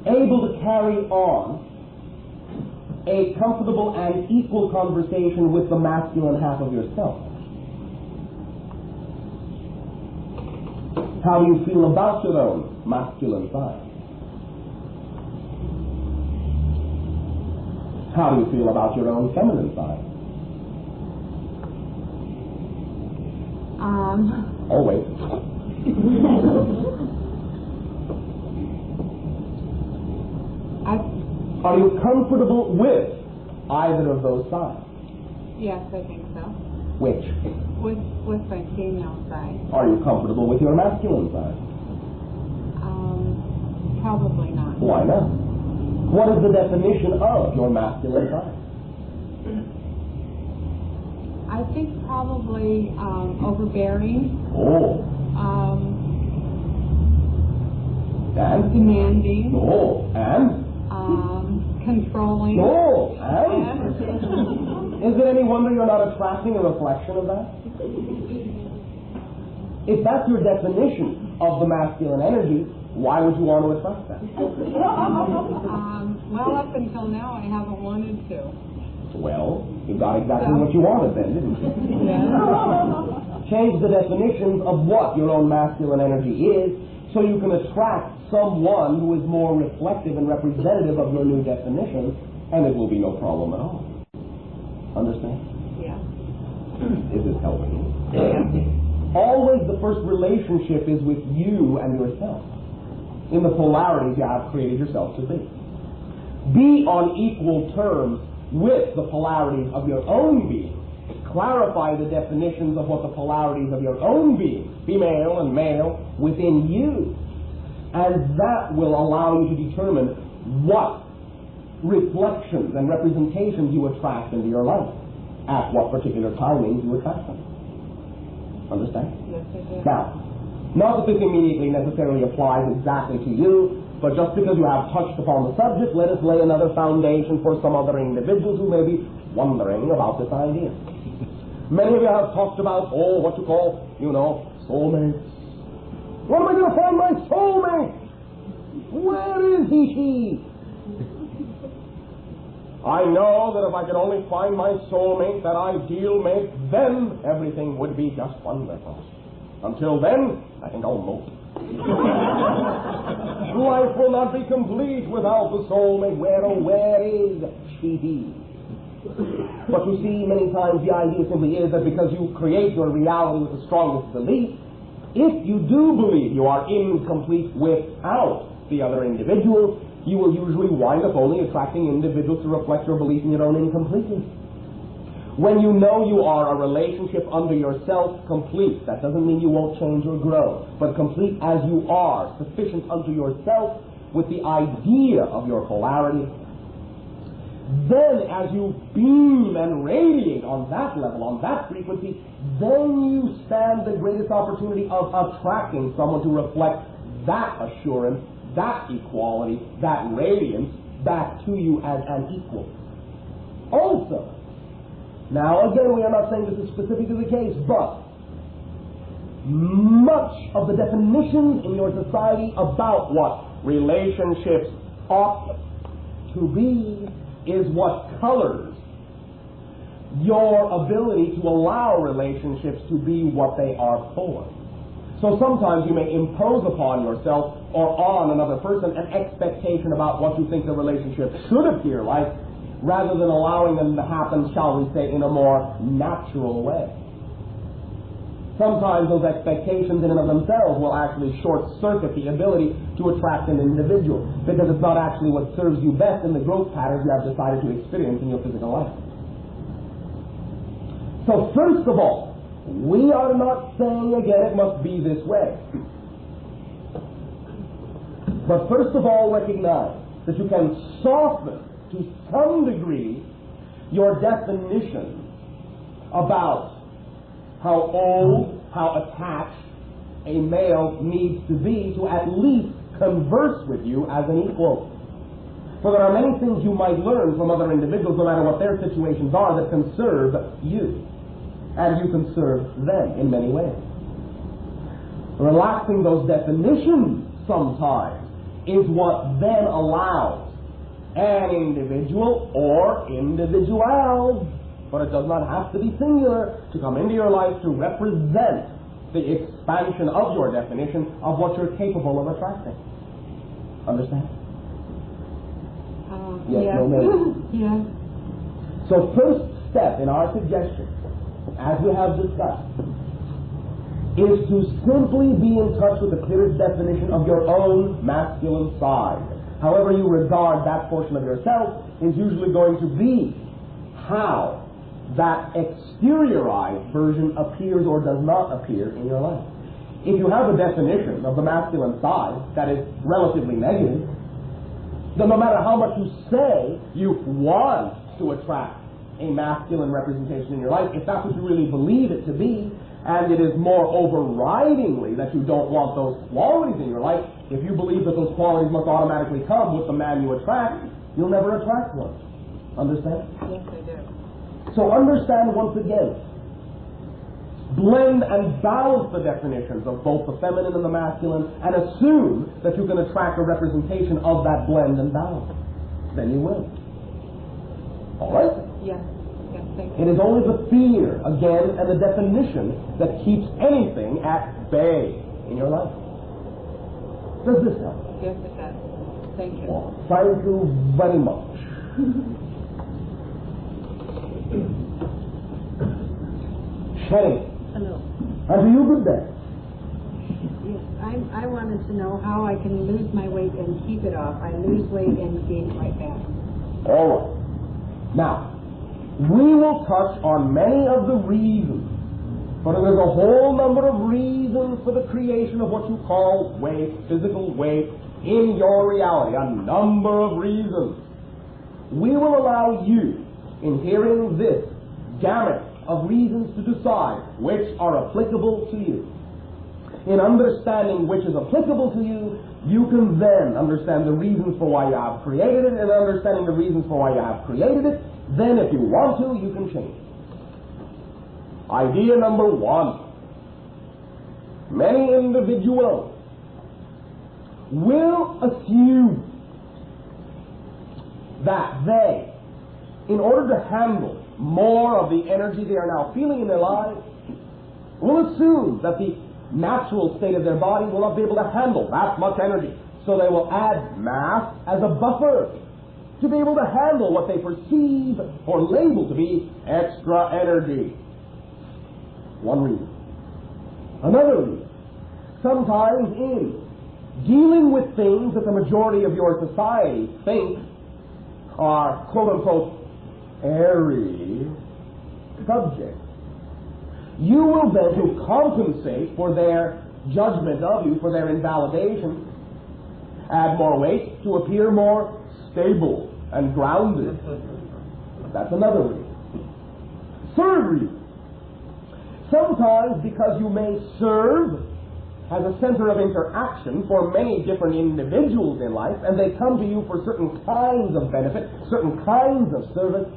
able to carry on a comfortable and equal conversation with the masculine half of yourself? How do you feel about your own masculine side? How do you feel about your own feminine side? Always. Are you comfortable with either of those sides? Yes, I think so. Which? With my female side. Are you comfortable with your masculine side? Probably not. Why not? What is the definition of your masculine side? I think probably overbearing. Oh. And? Demanding. Oh. And? Controlling. Oh. And? Is it any wonder you're not attracting a reflection of that? If that's your definition of the masculine energy, why would you want to attract that? Well, up until now, I haven't wanted to. Well, you got exactly what you wanted then, didn't you? Yeah. Change the definitions of what your own masculine energy is so you can attract someone who is more reflective and representative of your new definition, and it will be no problem at all. Understand? Yeah. Is this helping you? Yeah. Always the first relationship is with you and yourself, in the polarities you have created yourself to be. Be on equal terms with the polarities of your own being. Clarify the definitions of what the polarities of your own being, female and male, within you. And that will allow you to determine what reflections and representations you attract into your life, at what particular timings you attract them. Understand? Yes, I do. Now, not that this immediately necessarily applies exactly to you, but just because you have touched upon the subject, let us lay another foundation for some other individuals who may be wondering about this idea. Many of you have talked about, what you call, soulmates. What am I going to find my soulmate? Where is he, she? I know that if I could only find my soulmate, that ideal mate, then everything would be just wonderful. Until then, I think I'll mope. Life will not be complete without the soulmate. Where is she? But you see, many times the idea simply is that because you create your reality with the strongest belief, if you do believe you are incomplete without the other individual, you will usually wind up only attracting individuals to reflect your belief in your own incompleteness. When you know you are a relationship unto yourself complete, that doesn't mean you won't change or grow, but complete as you are, sufficient unto yourself with the idea of your polarity, then as you beam and radiate on that level, on that frequency, then you stand the greatest opportunity of attracting someone to reflect that assurance, that equality, that radiance back to you as an equal. Also, now again, we are not saying this is specific to the case, but much of the definitions in your society about what relationships ought to be is what colors your ability to allow relationships to be what they are for. So sometimes you may impose upon yourself or on another person an expectation about what you think the relationship should appear like, rather than allowing them to happen, shall we say, in a more natural way. Sometimes those expectations in and of themselves will actually short-circuit the ability to attract an individual, because it's not actually what serves you best in the growth patterns you have decided to experience in your physical life. So first of all, we are not saying again it must be this way. But first of all, recognize that you can soften to some degree your definition about how old, how attached a male needs to be to at least converse with you as an equal. For there are many things you might learn from other individuals, no matter what their situations are, that can serve you. And you can serve them in many ways. Relaxing those definitions sometimes is what then allows an individual or individuals, but it does not have to be singular, to come into your life to represent the expansion of your definition of what you're capable of attracting. Understand? Yes, no, maybe. Yeah. So first step in our suggestion, as we have discussed, is to simply be in touch with the clearest definition of your own masculine side. However you regard that portion of yourself is usually going to be how that exteriorized version appears or does not appear in your life. If you have a definition of the masculine side that is relatively negative, then no matter how much you say you want to attract a masculine representation in your life, if that's what you really believe it to be, and it is more overridingly that you don't want those qualities in your life, if you believe that those qualities must automatically come with the man you attract, you'll never attract one. Understand? Yes, I do. So understand once again, blend and balance the definitions of both the feminine and the masculine, and assume that you can attract a representation of that blend and balance. Then you will. All right? Yes. Yes, thank you. It is only the fear, again, and the definition that keeps anything at bay in your life. Does this help? Yes, it does. Thank you. Well, thank you very much. Sherry. Hello. And to you, good day. Yes, I wanted to know how I can lose my weight and keep it off. I lose weight and gain it right back. All right. Now, we will touch on many of the reasons, but there's a whole number of reasons for the creation of what you call weight, physical weight, in your reality. A number of reasons. We will allow you, in hearing this gamut of reasons, to decide which are applicable to you. In understanding which is applicable to you, you can then understand the reasons for why you have created it, and understanding the reasons for why you have created it, then if you want to, you can change it. Idea number one. Many individuals will assume that they, in order to handle more of the energy they are now feeling in their lives, will assume that the natural state of their body will not be able to handle that much energy. So they will add mass as a buffer to be able to handle what they perceive or label to be extra energy. One reason. Another reason. Sometimes in dealing with things that the majority of your society think are quote-unquote airy subjects, you will then, to compensate for their judgment of you, for their invalidation, add more weight to appear more stable and grounded. That's another reason. Third reason. Sometimes because you may serve as a center of interaction for many different individuals in life, and they come to you for certain kinds of benefit, certain kinds of service,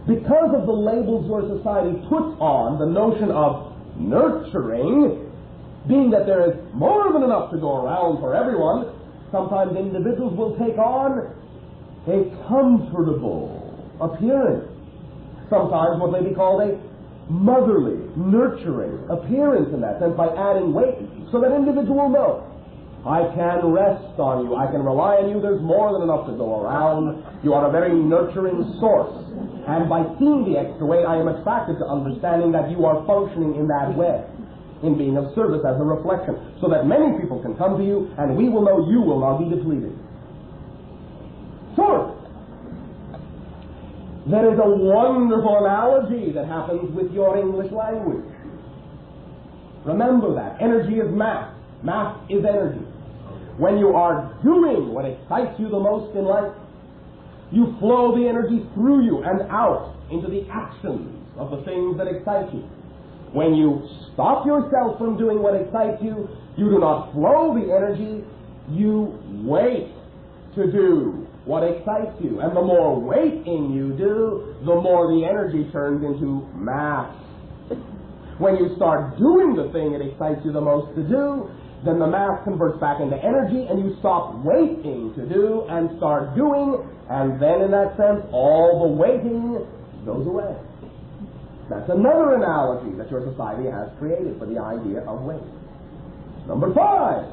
because of the labels your society puts on the notion of nurturing, being that there is more than enough to go around for everyone, sometimes individuals will take on a comfortable appearance. Sometimes what may be called a motherly, nurturing appearance in that sense by adding weight, so that individual knows, I can rest on you, I can rely on you, there's more than enough to go around, you are a very nurturing source. And by seeing the extra weight, I am attracted to understanding that you are functioning in that way, in being of service as a reflection, so that many people can come to you, and we will know you will not be depleted. Fourth, there is a wonderful analogy that happens with your English language. Remember that. Energy is mass. Mass is energy. When you are doing what excites you the most in life, you flow the energy through you and out into the actions of the things that excite you. When you stop yourself from doing what excites you, you do not flow the energy, you wait to do what excites you. And the more waiting you do, the more the energy turns into mass. When you start doing the thing that excites you the most to do, then the mass converts back into energy, and you stop waiting to do and start doing, and then in that sense, all the waiting goes away. That's another analogy that your society has created for the idea of wait. Number 5.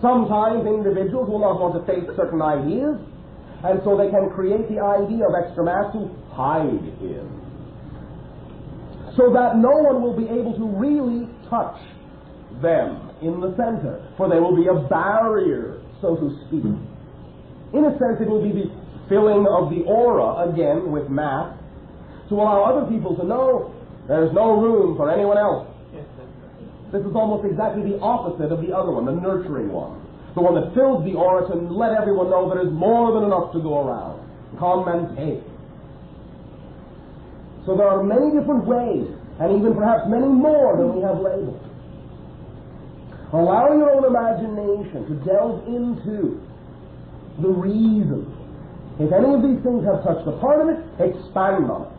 Sometimes individuals will not want to face certain ideas, and so they can create the idea of extra mass to hide in, so that no one will be able to really touch them in the center, for there will be a barrier, so to speak. In a sense, it will be the filling of the aura, again, with mass, to allow other people to know there's no room for anyone else. This is almost exactly the opposite of the other one, the nurturing one. The one that fills the aura to let everyone know there is more than enough to go around. Come and take. So there are many different ways, and even perhaps many more than we have labeled. Allow your own imagination to delve into the reason. If any of these things have touched a part of it, expand on it.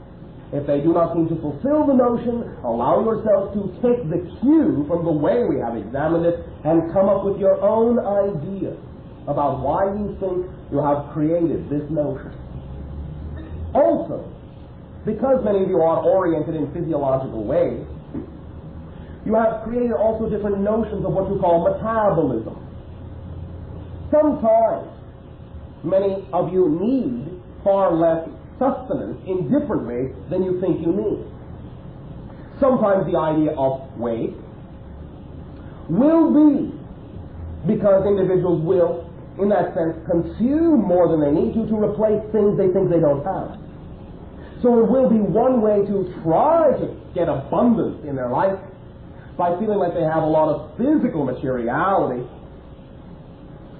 If they do not seem to fulfill the notion, allow yourself to take the cue from the way we have examined it and come up with your own idea about why you think you have created this notion. Also, because many of you are oriented in physiological ways, you have created also different notions of what you call metabolism. Sometimes many of you need far less sustenance in different ways than you think you need. Sometimes the idea of weight will be because individuals will, in that sense, consume more than they need to replace things they think they don't have. So it will be one way to try to get abundance in their life by feeling like they have a lot of physical materiality.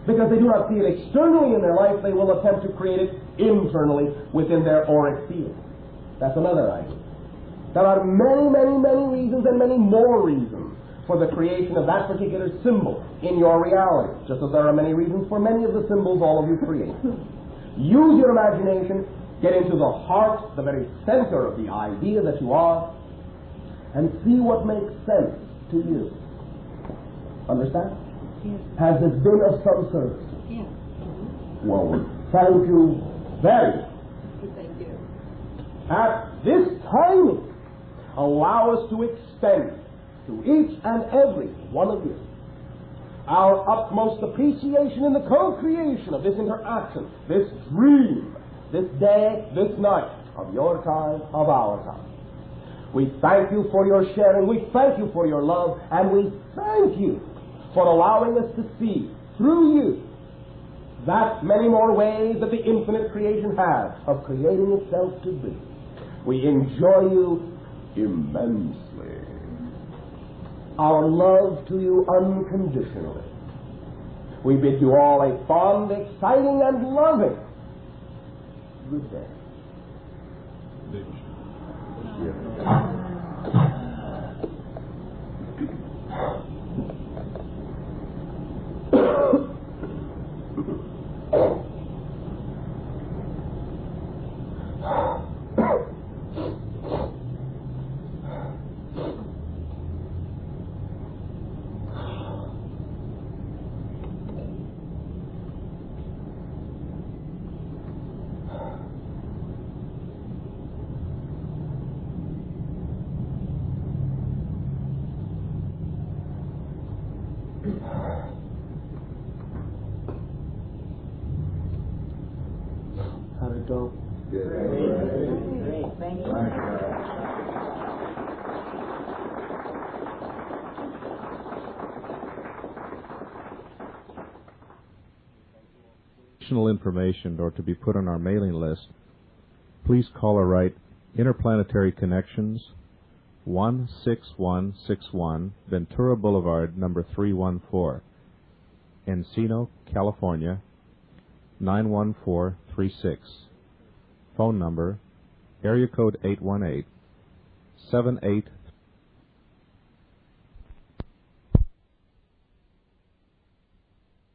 Because they do not see it externally in their life, they will attempt to create it internally within their auric field. That's another idea. There are many, many, many reasons and many more reasons for the creation of that particular symbol in your reality, just as there are many reasons for many of the symbols all of you create. Use your imagination, get into the heart, the very center of the idea that you are, and see what makes sense to you. Understand? Yes. Has this been of some service? Yes. Well, thank you very much. Thank you. At this time, allow us to extend to each and every one of you our utmost appreciation in the co-creation of this interaction, this dream, this day, this night, of your time, of our time. We thank you for your sharing, we thank you for your love, and we thank you for allowing us to see through you that many more ways that the infinite creation has of creating itself to be. We enjoy you immensely. Our love to you unconditionally. We bid you all a fond, exciting, and loving good day. How'd it go? Good. Great. Thank you. Additional information or to be put on our mailing list, please call or write Interplanetary Connections, 16161 Ventura Boulevard, number 314, Encino, California, 91436. Phone number, area code 818-782